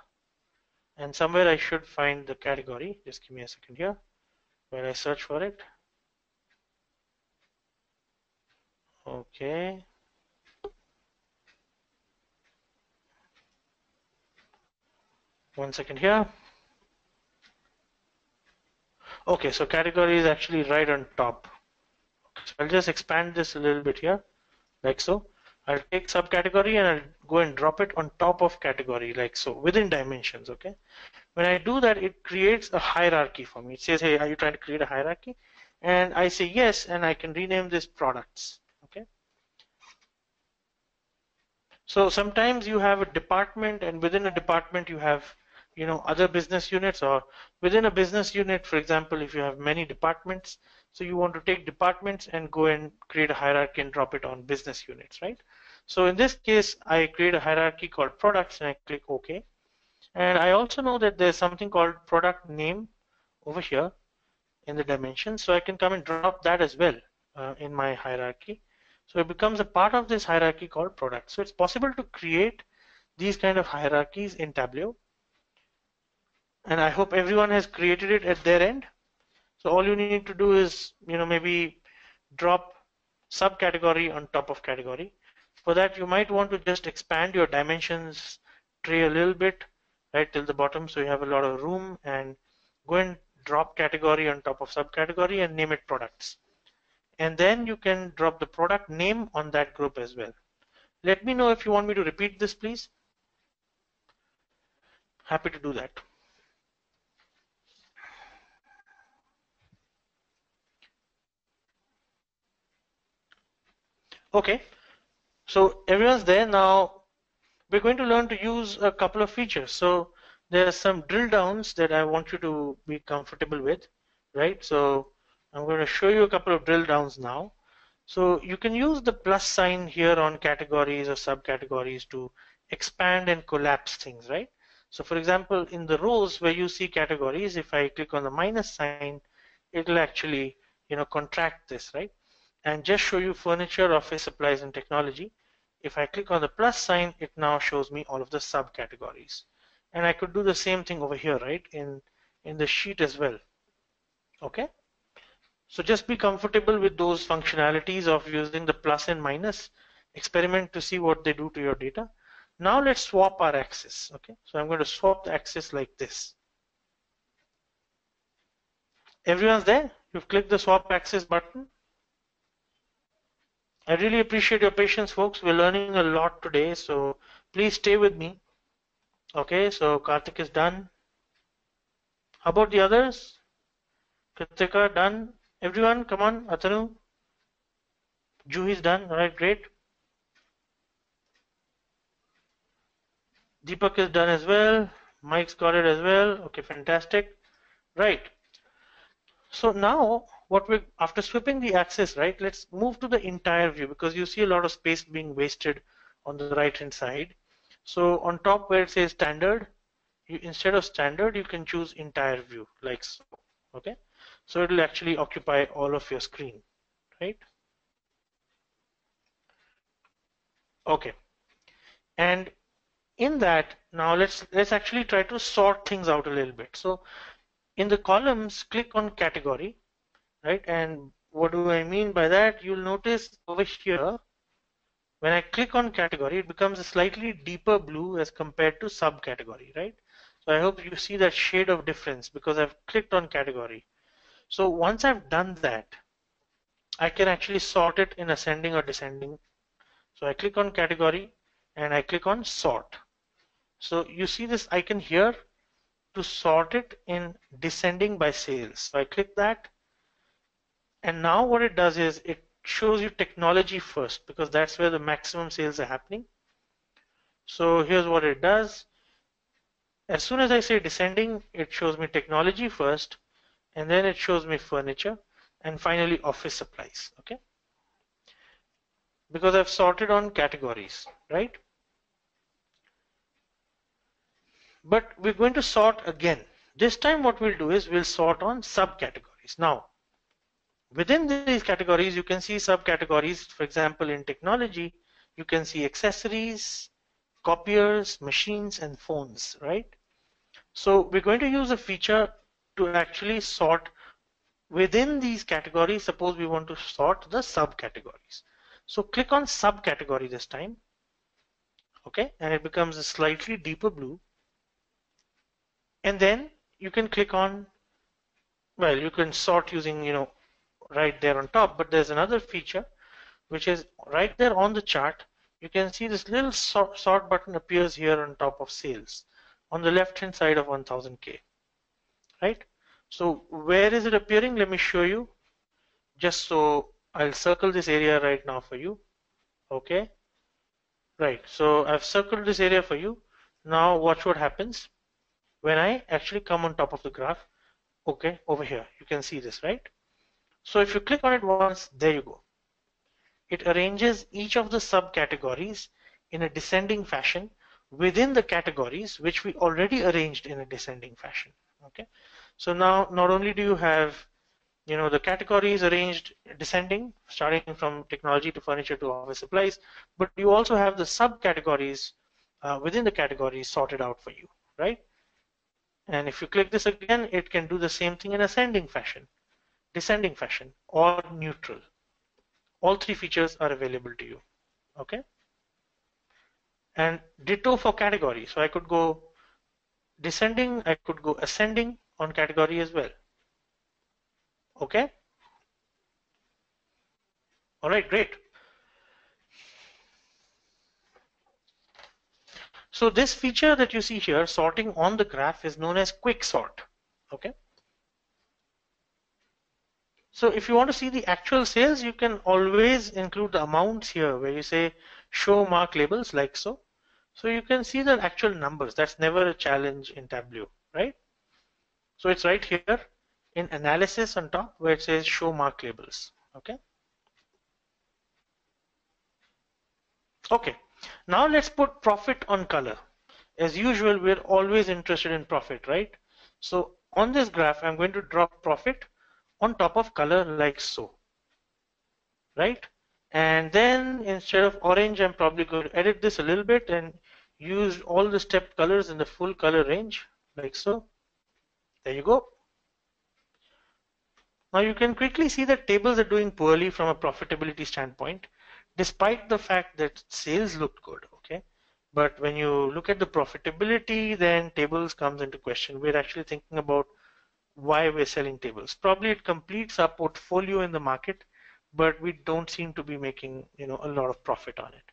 And somewhere I should find the category. Just give me a second here while I search for it. Okay. One second here. Okay, so category is actually right on top. So I'll just expand this a little bit here, like so. I'll take subcategory and I'll go and drop it on top of category, like so, within dimensions, okay? When I do that, it creates a hierarchy for me. It says, hey, are you trying to create a hierarchy? And I say yes, and I can rename this products, okay? So sometimes you have a department, and within a department you have, other business units, or within a business unit, for example, if you have many departments, so you want to take departments and go and create a hierarchy and drop it on business units, right? So in this case, I create a hierarchy called products, and I click OK. And I also know that there's something called product name over here in the dimensions, so I can come and drop that as well in my hierarchy. So it becomes a part of this hierarchy called product. So it's possible to create these kind of hierarchies in Tableau. And I hope everyone has created it at their end. So all you need to do is, maybe drop subcategory on top of category. For that, you might want to just expand your dimensions tray a little bit, right till the bottom, so you have a lot of room, and go and drop category on top of subcategory and name it products. And then you can drop the product name on that group as well. Let me know if you want me to repeat this, please. Happy to do that. Okay, so everyone's there now. We're going to learn to use a couple of features. So there are some drill downs that I want you to be comfortable with, right? So I'm going to show you a couple of drill downs now. So you can use the plus sign here on categories or subcategories to expand and collapse things, right? So for example, in the rows where you see categories, if I click on the minus sign, it'll actually, contract this, right? And just show you furniture, office supplies, and technology. If I click on the plus sign, it now shows me all of the subcategories. And I could do the same thing over here, right? In the sheet as well. Okay? So just be comfortable with those functionalities of using the plus and minus. Experiment to see what they do to your data. Now let's swap our axis. Okay, so I'm going to swap the axis like this. Everyone's there? You've clicked the swap axis button. I really appreciate your patience, folks. We're learning a lot today, so please stay with me. Okay, so Karthik is done. How about the others? Kritika done. Everyone, come on. Atanu. Juhi's done. All right, great. Deepak is done as well. Mike's got it as well. Okay, fantastic. Right. So now what we after sweeping the axis, right, let's move to the entire view because you see a lot of space being wasted on the right hand side. So on top where it says standard, instead of standard, you can choose entire view like so. Okay. So it will actually occupy all of your screen, right? Okay. And in that, now let's actually try to sort things out a little bit. So in the columns, click on category, right? And what do I mean by that? You'll notice over here, when I click on category, it becomes a slightly deeper blue as compared to subcategory, right? So I hope you see that shade of difference because I've clicked on category. So once I've done that, I can actually sort it in ascending or descending. So I click on category and I click on sort. So you see this icon here to sort it in descending by sales. So I click that, and now what it does is it shows you technology first because that's where the maximum sales are happening. So here's what it does. As soon as I say descending, it shows me technology first, and then it shows me furniture, and finally office supplies. Okay, because I've sorted on categories, right? But we're going to sort again. This time what we'll do is we'll sort on subcategories. Now, within these categories, you can see subcategories. For example, in technology, you can see accessories, copiers, machines, and phones, right? So we're going to use a feature to actually sort within these categories. Suppose we want to sort the subcategories. So click on subcategory this time. Okay, and it becomes a slightly deeper blue. And then you can click on, well, you can sort using, right there on top, but there's another feature which is right there on the chart. You can see this little sort button appears here on top of sales on the left hand side of 1000K, right? So where is it appearing? Let me show you. Just so I'll circle this area right now for you. Okay, right, so I've circled this area for you. Now watch what happens when I actually come on top of the graph. Okay, over here you can see this, right? So if you click on it once, there you go. It arranges each of the subcategories in a descending fashion within the categories which we already arranged in a descending fashion. Okay, so now not only do you have the categories arranged descending, starting from technology to furniture to office supplies, but you also have the subcategories within the categories sorted out for you, right? And if you click this again, it can do the same thing in ascending fashion, descending fashion, or neutral. All three features are available to you. Okay, and ditto for category. So I could go descending, I could go ascending on category as well. Okay, all right, great. So this feature that you see here, sorting on the graph, is known as quick sort. Okay, So if you want to see the actual sales, you can always include the amounts here where you say show mark labels like so. So you can see the actual numbers. That's never a challenge in Tableau, right? So it's right here in analysis on top where it says show mark labels. Okay. Okay. Now let's put profit on color. As usual, we're always interested in profit, right? So on this graph, I'm going to drop profit on top of color like so, right? And then instead of orange, I'm probably going to edit this a little bit and use all the stepped colors in the full color range like so. There you go. Now you can quickly see that tables are doing poorly from a profitability standpoint, despite the fact that sales looked good, okay? But when you look at the profitability, then tables comes into question. We're actually thinking about why we're selling tables. Probably it completes our portfolio in the market, but we don't seem to be making, a lot of profit on it.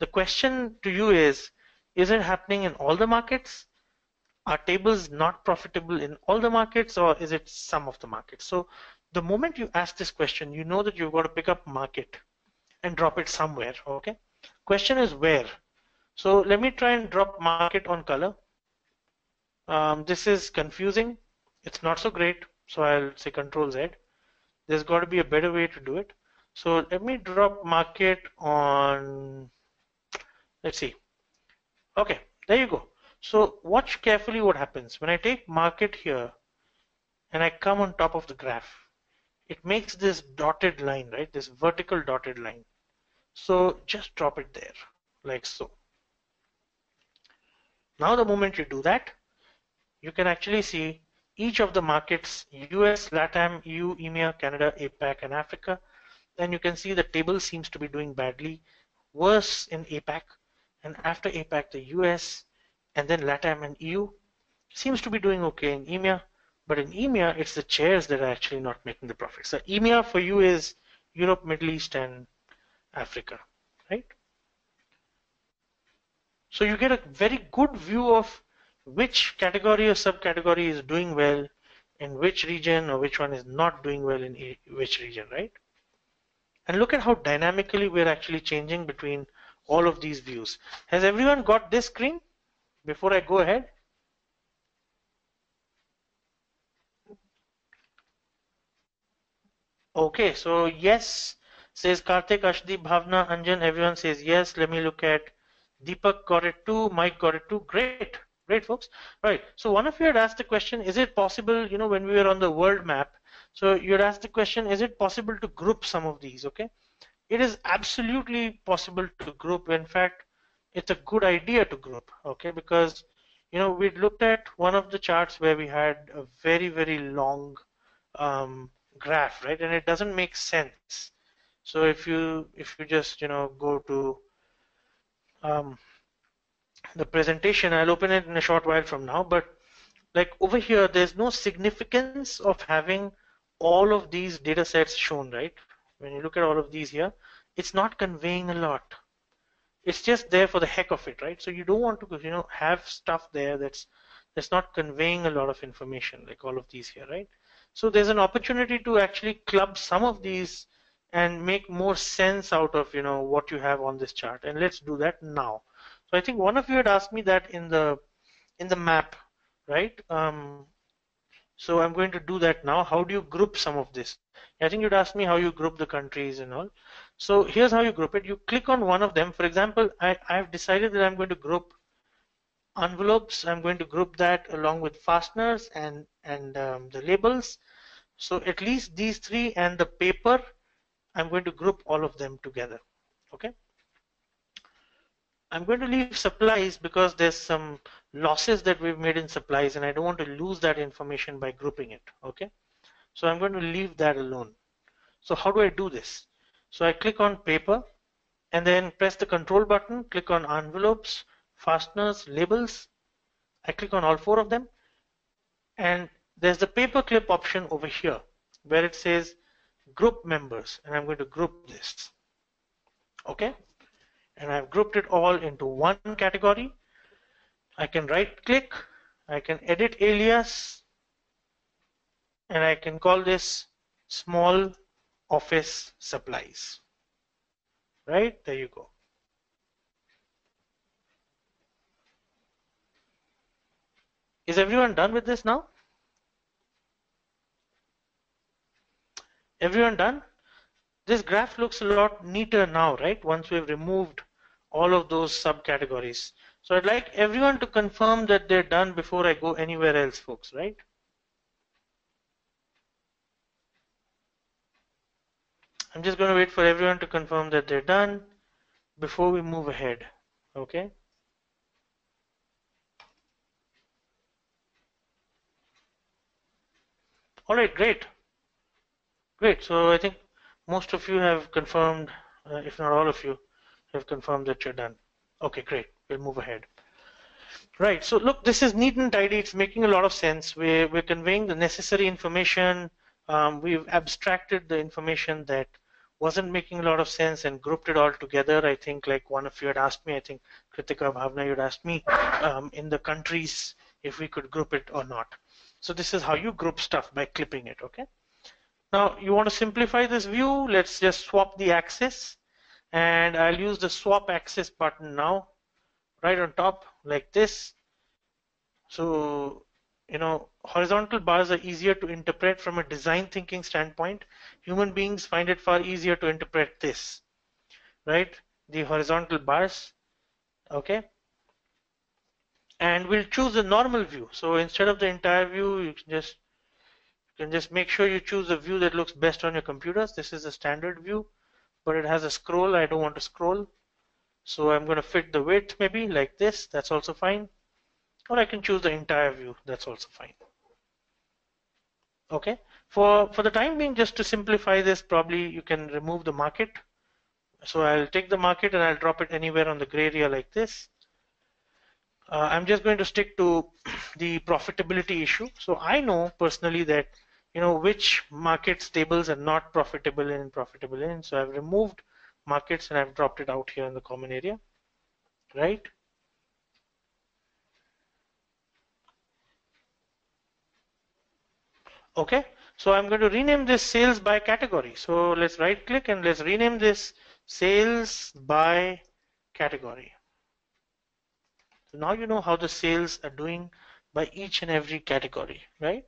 The question to you is it happening in all the markets? Are tables not profitable in all the markets, or is it some of the markets? So the moment you ask this question, you know that you've got to pick up market and drop it somewhere, okay? Question is where? So let me try and drop market on color. This is confusing. It's not so great, so I'll say Control Z. There's got to be a better way to do it. So let me drop market on, let's see. Okay, there you go. So watch carefully what happens. When I take market here and I come on top of the graph, it makes this dotted line, right? This vertical dotted line. So just drop it there, like so. Now the moment you do that, you can actually see each of the markets, US, LATAM, EU, EMEA, Canada, APAC, and Africa. Then you can see the table seems to be doing badly, worse in APAC, and after APAC, the US, and then LATAM and EU seems to be doing okay in EMEA, but in EMEA, it's the chairs that are actually not making the profits. So EMEA for you is Europe, Middle East, and Africa, right? So you get a very good view of which category or subcategory is doing well in which region, or which one is not doing well in which region, right? And look at how dynamically we're actually changing between all of these views. Has everyone got this screen before I go ahead? Okay, so yes, says Karthik, Ashdeep, Bhavna, Anjan, everyone says yes. Let me look at Deepak got it too, Mike got it too. Great, great folks. Right, so one of you had asked the question, is it possible, when we were on the world map, so you had asked the question, is it possible to group some of these, okay? It is absolutely possible to group. In fact, it's a good idea to group, okay? Because, we looked at one of the charts where we had a very, very long graph, right? And it doesn't make sense. So if you just go to the presentation, I'll open it in a short while from now, but like over here, there's no significance of having all of these data sets shown, right? When you look at all of these here, it's not conveying a lot. It's just there for the heck of it, right? So you don't want to have stuff there that's not conveying a lot of information, like all of these here, right? So there's an opportunity to actually club some of these and make more sense out of what you have on this chart, and let's do that now. So I think one of you had asked me that in the map, right? So I'm going to do that now. How do you group some of this? I think you'd ask me how you group the countries and all. So here's how you group it. You click on one of them. For example, I've decided that I'm going to group envelopes. I'm going to group that along with fasteners and the labels. So at least these three and the paper, I'm going to group all of them together. Okay. I'm going to leave supplies because there's some losses that we've made in supplies and I don't want to lose that information by grouping it. Okay. So I'm going to leave that alone. So how do I do this? So I click on paper and then press the control button, click on envelopes, fasteners, labels. I click on all four of them and there's the paperclip option over here where it says group members, and I'm going to group this. Okay, and I've grouped it all into one category. I can right click, I can edit alias, and I can call this small office supplies. Right, there you go. Is everyone done with this now? Everyone done? This graph looks a lot neater now, right? Once we've removed all of those subcategories. So I'd like everyone to confirm that they're done before I go anywhere else, folks, right? I'm just going to wait for everyone to confirm that they're done before we move ahead, okay? All right, great. Great, so I think most of you have confirmed, if not all of you, have confirmed that you're done. Okay, great, we'll move ahead. Right, so look, this is neat and tidy, it's making a lot of sense. We're conveying the necessary information. We've abstracted the information that wasn't making a lot of sense and grouped it all together. I think like one of you had asked me, I think Kritika, Bhavna, you had asked me in the countries if we could group it or not. So this is how you group stuff, by clipping it, okay? Now you want to simplify this view, let's just swap the axis, and I'll use the swap axis button now, right on top like this. So, you know, horizontal bars are easier to interpret from a design thinking standpoint. Human beings find it far easier to interpret this, right? The horizontal bars, okay? And we'll choose the normal view. So instead of the entire view, you can just make sure you choose the view that looks best on your computers. This is a standard view, but it has a scroll. I don't want to scroll. So I'm going to fit the width maybe like this. That's also fine. Or I can choose the entire view. That's also fine. Okay. For the time being, just to simplify this, probably you can remove the market. So I'll take the market and I'll drop it anywhere on the gray area like this. I'm just going to stick to the profitability issue. So I know personally that, you know, which markets tables are not profitable in and profitable in. So I've removed markets and I've dropped it out here in the common area, right? Okay, so I'm going to rename this sales by category. So let's right click and let's rename this sales by category. So now you know how the sales are doing by each and every category, right?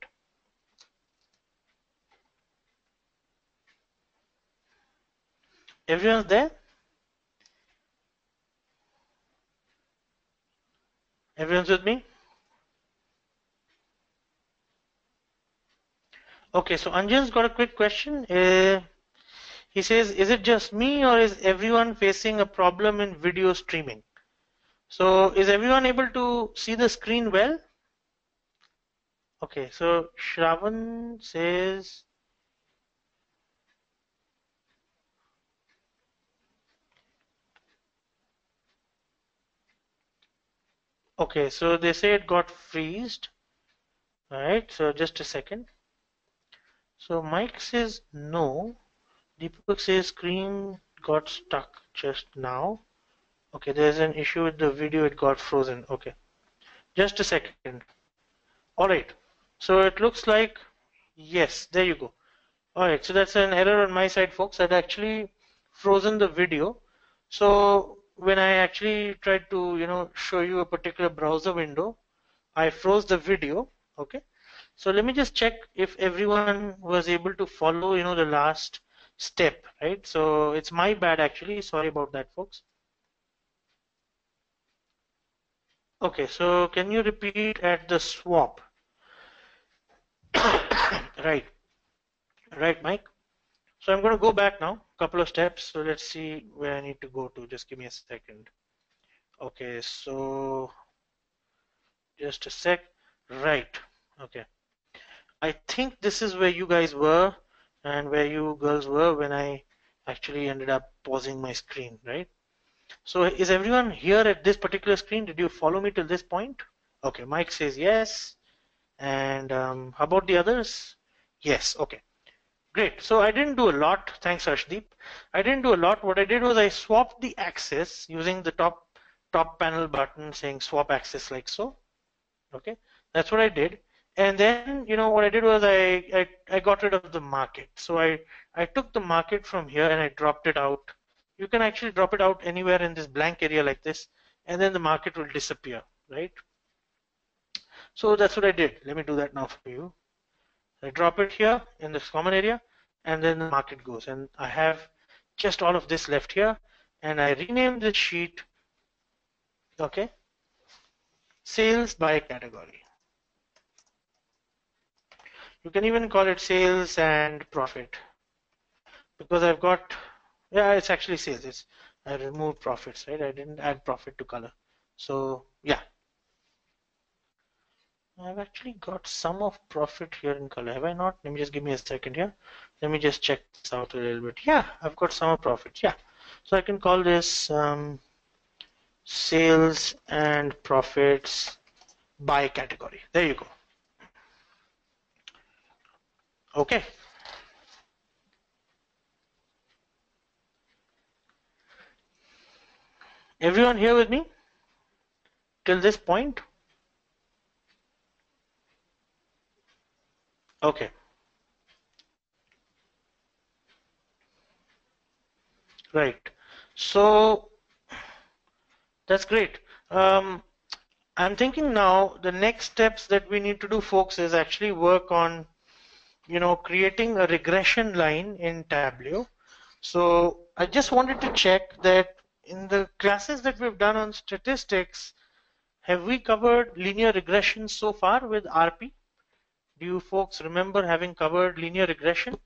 Everyone's there? Everyone's with me? Okay, so Anjan's got a quick question. He says, is it just me or is everyone facing a problem in video streaming? So is everyone able to see the screen well? Okay, so Shravan says, okay, so they say it got freezed. All right, so just a second. So Mike says no. Deepak says screen got stuck just now. Okay, there's an issue with the video, it got frozen. Okay, just a second. All right, so it looks like, yes, there you go. All right, so that's an error on my side, folks. I'd actually frozen the video. So when I actually tried to, you know, show you a particular browser window, I froze the video. Okay, so let me just check if everyone was able to follow, you know, the last step, right? So it's my bad actually. Sorry about that, folks. Okay, so can you repeat at the swap? Right, right, Mike. So I'm going to go back now, a couple of steps. So let's see where I need to go to. Just give me a second. Okay, so just a sec. Right. Okay. I think this is where you guys were and where you girls were when I actually ended up pausing my screen, right? So is everyone here at this particular screen? Did you follow me till this point? Okay, Mike says yes. And how about the others? Yes, okay. Great. So I didn't do a lot. Thanks, Arshdeep. I didn't do a lot. What I did was I swapped the axis using the top panel button saying swap axis like so. Okay, that's what I did. And then, what I did was I got rid of the market. So I took the market from here and I dropped it out. You can actually drop it out anywhere in this blank area like this, and then the market will disappear, right? So that's what I did. Let me do that now for you. I drop it here in this common area, and then the market goes. And I have just all of this left here, and I rename this sheet, okay, sales by category. You can even call it sales and profit, because I've got, yeah, it's actually sales. I removed profits, right? I didn't add profit to color. So yeah, I've actually got some of profit here in color. Have I not? Let me just give me a second here. Let me just check this out a little bit. Yeah, I've got some of profit. Yeah, so I can call this sales and profits by category. There you go. Okay. Everyone here with me till this point? Okay. Right. So that's great. I'm thinking now the next steps that we need to do, folks, is actually work on, creating a regression line in Tableau. So I just wanted to check that in the classes that we've done on statistics, have we covered linear regression so far with RP? Do you folks remember having covered linear regression?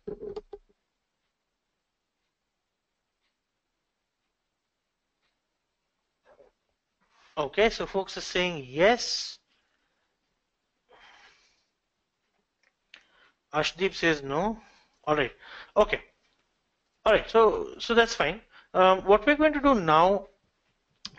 Okay, so folks are saying yes. Ashdeep says no. All right. Okay. All right. So that's fine. What we're going to do now,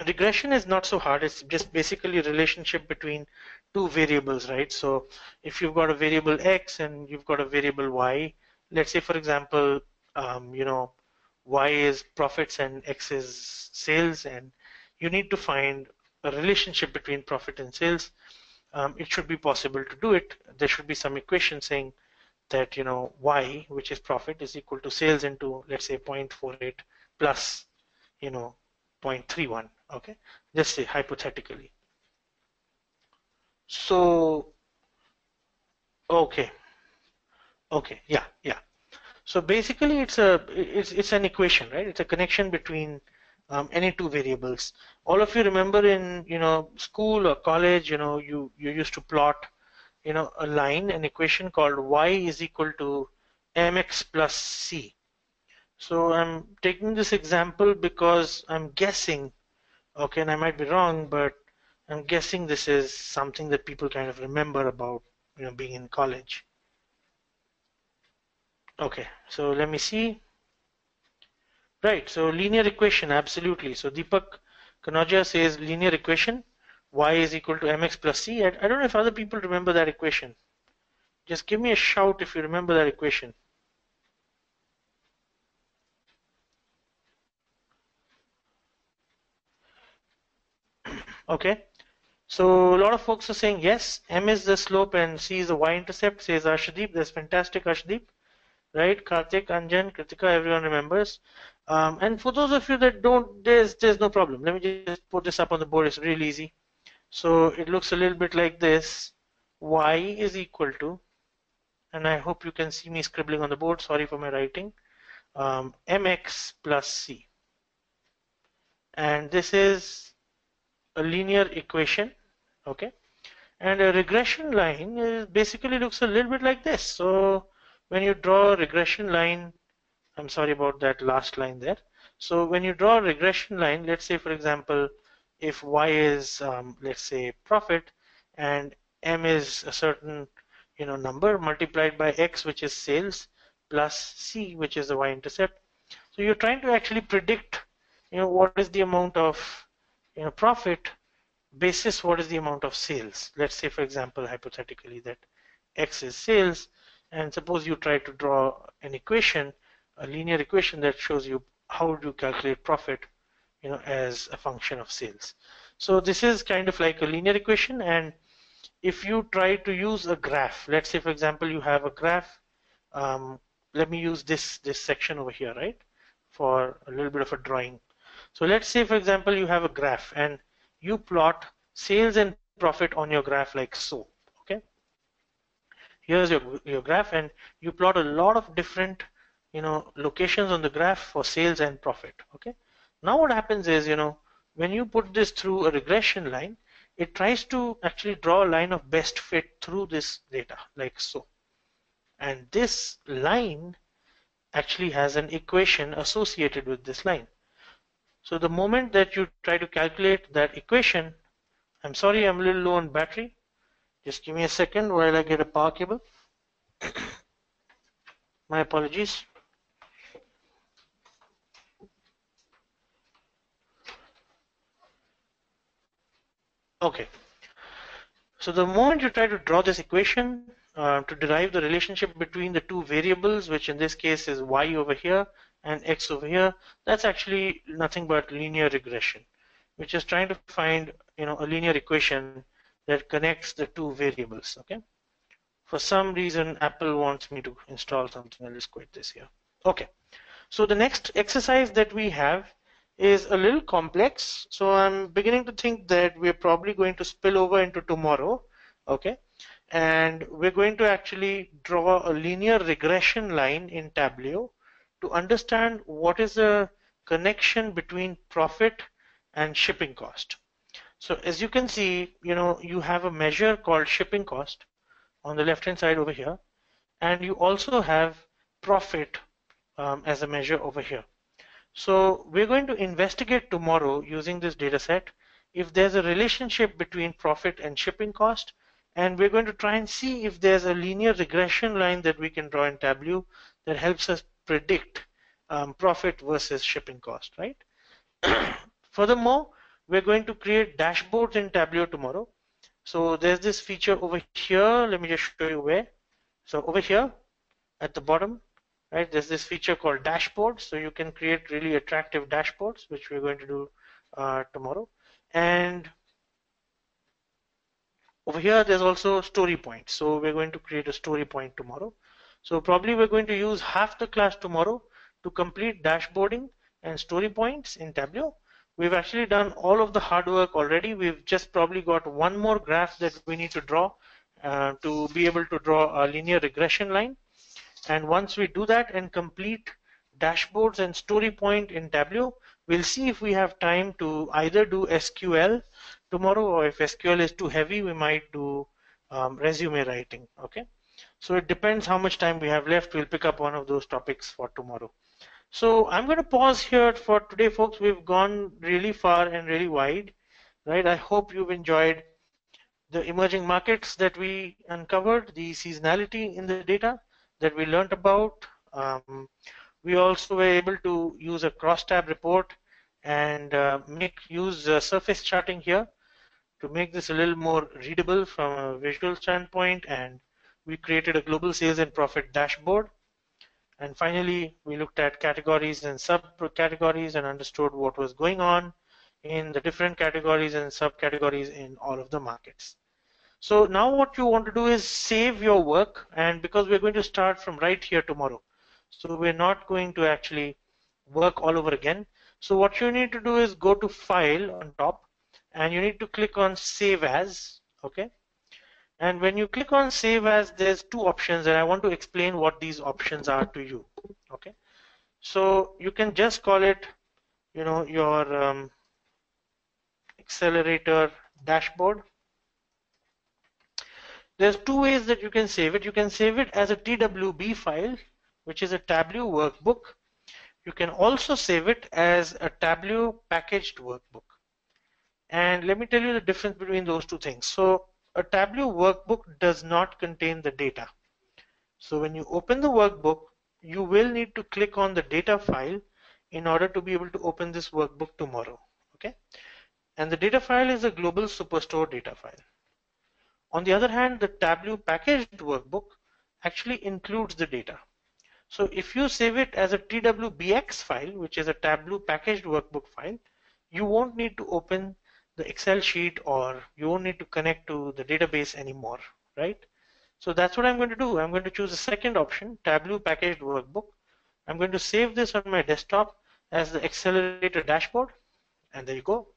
regression is not so hard. It's just basically a relationship between two variables, right? So if you've got a variable X and you've got a variable Y, let's say, for example, Y is profits and X is sales, and you need to find a relationship between profit and sales. It should be possible to do it. There should be some equation saying that Y, which is profit, is equal to sales into, let's say, 0.48 plus 0.31. Okay, just say hypothetically. So okay, yeah. So basically it's an equation, right? It's a connection between any two variables. All of you remember in school or college, you used to plot a line, an equation called y is equal to mx plus c. So I'm taking this example because I'm guessing, okay, and I might be wrong, but I'm guessing this is something that people kind of remember about being in college. Okay, so let me see. Right, so linear equation, absolutely. So Deepak Kanoja says linear equation, y is equal to mx plus c. I don't know if other people remember that equation. Just give me a shout if you remember that equation. Okay, so a lot of folks are saying yes, m is the slope and c is the y-intercept, says Ashdeep. That's fantastic, Ashdeep. Right, Karthik, Anjan, Kritika, everyone remembers. And for those of you that don't, there's no problem. Let me just put this up on the board. It's really easy. So it looks a little bit like this. Y is equal to, and I hope you can see me scribbling on the board. Sorry for my writing. Mx plus c. And this is a linear equation. Okay. And a regression line basically looks a little bit like this. So when you draw a regression line, I'm sorry about that last line there. So when you draw a regression line, let's say, for example, if y is, let's say, profit, and m is a certain number multiplied by x, which is sales, plus c, which is the y-intercept. So you're trying to actually predict what is the amount of profit basis what is the amount of sales. Let's say, for example, hypothetically, that x is sales, and suppose you try to draw an equation, a linear equation that shows you how do you calculate profit as a function of sales. So this is kind of like a linear equation, and if you try to use a graph, let's say for example you have a graph, let me use this section over here, right, for a little bit of a drawing. So let's say for example you have a graph and you plot sales and profit on your graph like so. Okay, here's your graph, and you plot a lot of different locations on the graph for sales and profit. Okay, now what happens is, when you put this through a regression line, it tries to actually draw a line of best fit through this data like so, and this line actually has an equation associated with this line. So the moment that you try to calculate that equation, I'm sorry, I'm a little low on battery. Just give me a second while I get a power cable. My apologies. Okay. So the moment you try to draw this equation to derive the relationship between the two variables, which in this case is y over here and x over here, that's actually nothing but linear regression, which is trying to find a linear equation that connects the two variables. Okay. For some reason, Apple wants me to install something. I'll just quit this here. Okay. So the next exercise that we have is a little complex. So I'm beginning to think that we're probably going to spill over into tomorrow. Okay. And we're going to actually draw a linear regression line in Tableau to understand what is the connection between profit and shipping cost. So as you can see, you have a measure called shipping cost on the left hand side over here, and you also have profit as a measure over here. So we're going to investigate tomorrow using this data set if there's a relationship between profit and shipping cost, and we're going to try and see if there's a linear regression line that we can draw in Tableau that helps us predict profit versus shipping cost, right? Furthermore, we're going to create dashboards in Tableau tomorrow. So there's this feature over here. Let me just show you where. So over here at the bottom, right, there's this feature called dashboards. So you can create really attractive dashboards, which we're going to do tomorrow. And over here, there's also Storypoints. So we're going to create a Storypoint tomorrow. So probably we're going to use half the class tomorrow to complete dashboarding and Storypoints in Tableau. We've actually done all of the hard work already. We've just probably got one more graph that we need to draw to be able to draw a linear regression line. And once we do that and complete dashboards and Storypoint in Tableau, we'll see if we have time to either do SQL tomorrow, or if SQL is too heavy, we might do resume writing. Okay, so it depends how much time we have left. We'll pick up one of those topics for tomorrow. So I'm going to pause here for today, folks. We've gone really far and really wide, right? I hope you've enjoyed the emerging markets that we uncovered, the seasonality in the data that we learned about. We also were able to use a crosstab report and use surface charting here to make this a little more readable from a visual standpoint, and we created a global sales and profit dashboard. And finally, we looked at categories and subcategories and understood what was going on in the different categories and subcategories in all of the markets. So now what you want to do is save your work, and because we're going to start from right here tomorrow, so we're not going to actually work all over again. So what you need to do is go to File on top, and you need to click on Save As. Okay. And when you click on Save As, there's two options, and I want to explain what these options are to you. Okay, so you can just call it, your accelerator dashboard. There's two ways that you can save it. You can save it as a TWB file, which is a Tableau workbook. You can also save it as a Tableau packaged workbook. And let me tell you the difference between those two things. So a Tableau workbook does not contain the data. So when you open the workbook, you will need to click on the data file in order to be able to open this workbook tomorrow. Okay, and the data file is a global superstore data file. On the other hand, the Tableau packaged workbook actually includes the data. So if you save it as a TWBX file, which is a Tableau packaged workbook file, you won't need to open the Excel sheet, or you won't need to connect to the database anymore, right? So that's what I'm going to do. I'm going to choose the second option, Tableau packaged workbook. I'm going to save this on my desktop as the accelerator dashboard, and there you go.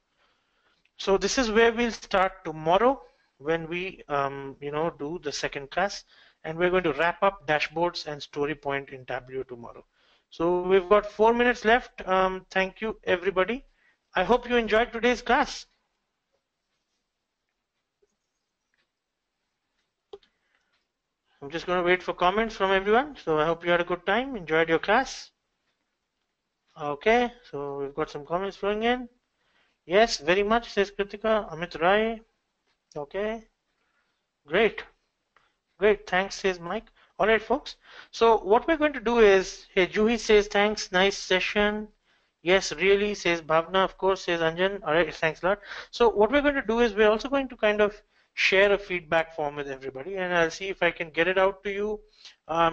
So this is where we'll start tomorrow when we do the second class, and we're going to wrap up dashboards and Storypoint in Tableau tomorrow. So we've got 4 minutes left. Thank you, everybody. I hope you enjoyed today's class. I'm just going to wait for comments from everyone. So I hope you had a good time, enjoyed your class. Okay, so we've got some comments flowing in. Yes, very much, says Kritika. Amit Rai. Okay, great. Great, thanks, says Mike. All right, folks. So what we're going to do is, hey, Juhi says thanks, nice session. Yes, really, says Bhavna, of course, says Anjan. All right, thanks a lot. So what we're going to do is we're also going to kind of share a feedback form with everybody, and I'll see if I can get it out to you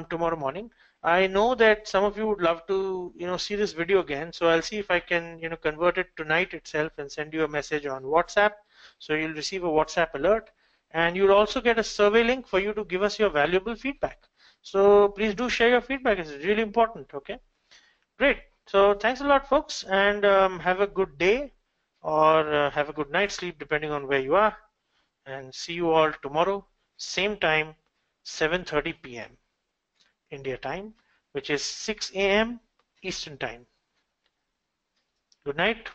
tomorrow morning. I know that some of you would love to, see this video again, so I'll see if I can, convert it tonight itself and send you a message on WhatsApp. So you'll receive a WhatsApp alert. And you'll also get a survey link for you to give us your valuable feedback. So please do share your feedback. It's really important. Okay, great. So thanks a lot, folks, and have a good day or have a good night's sleep depending on where you are. And see you all tomorrow, same time, 7:30 p.m. India time, which is 6 a.m. Eastern time. Good night.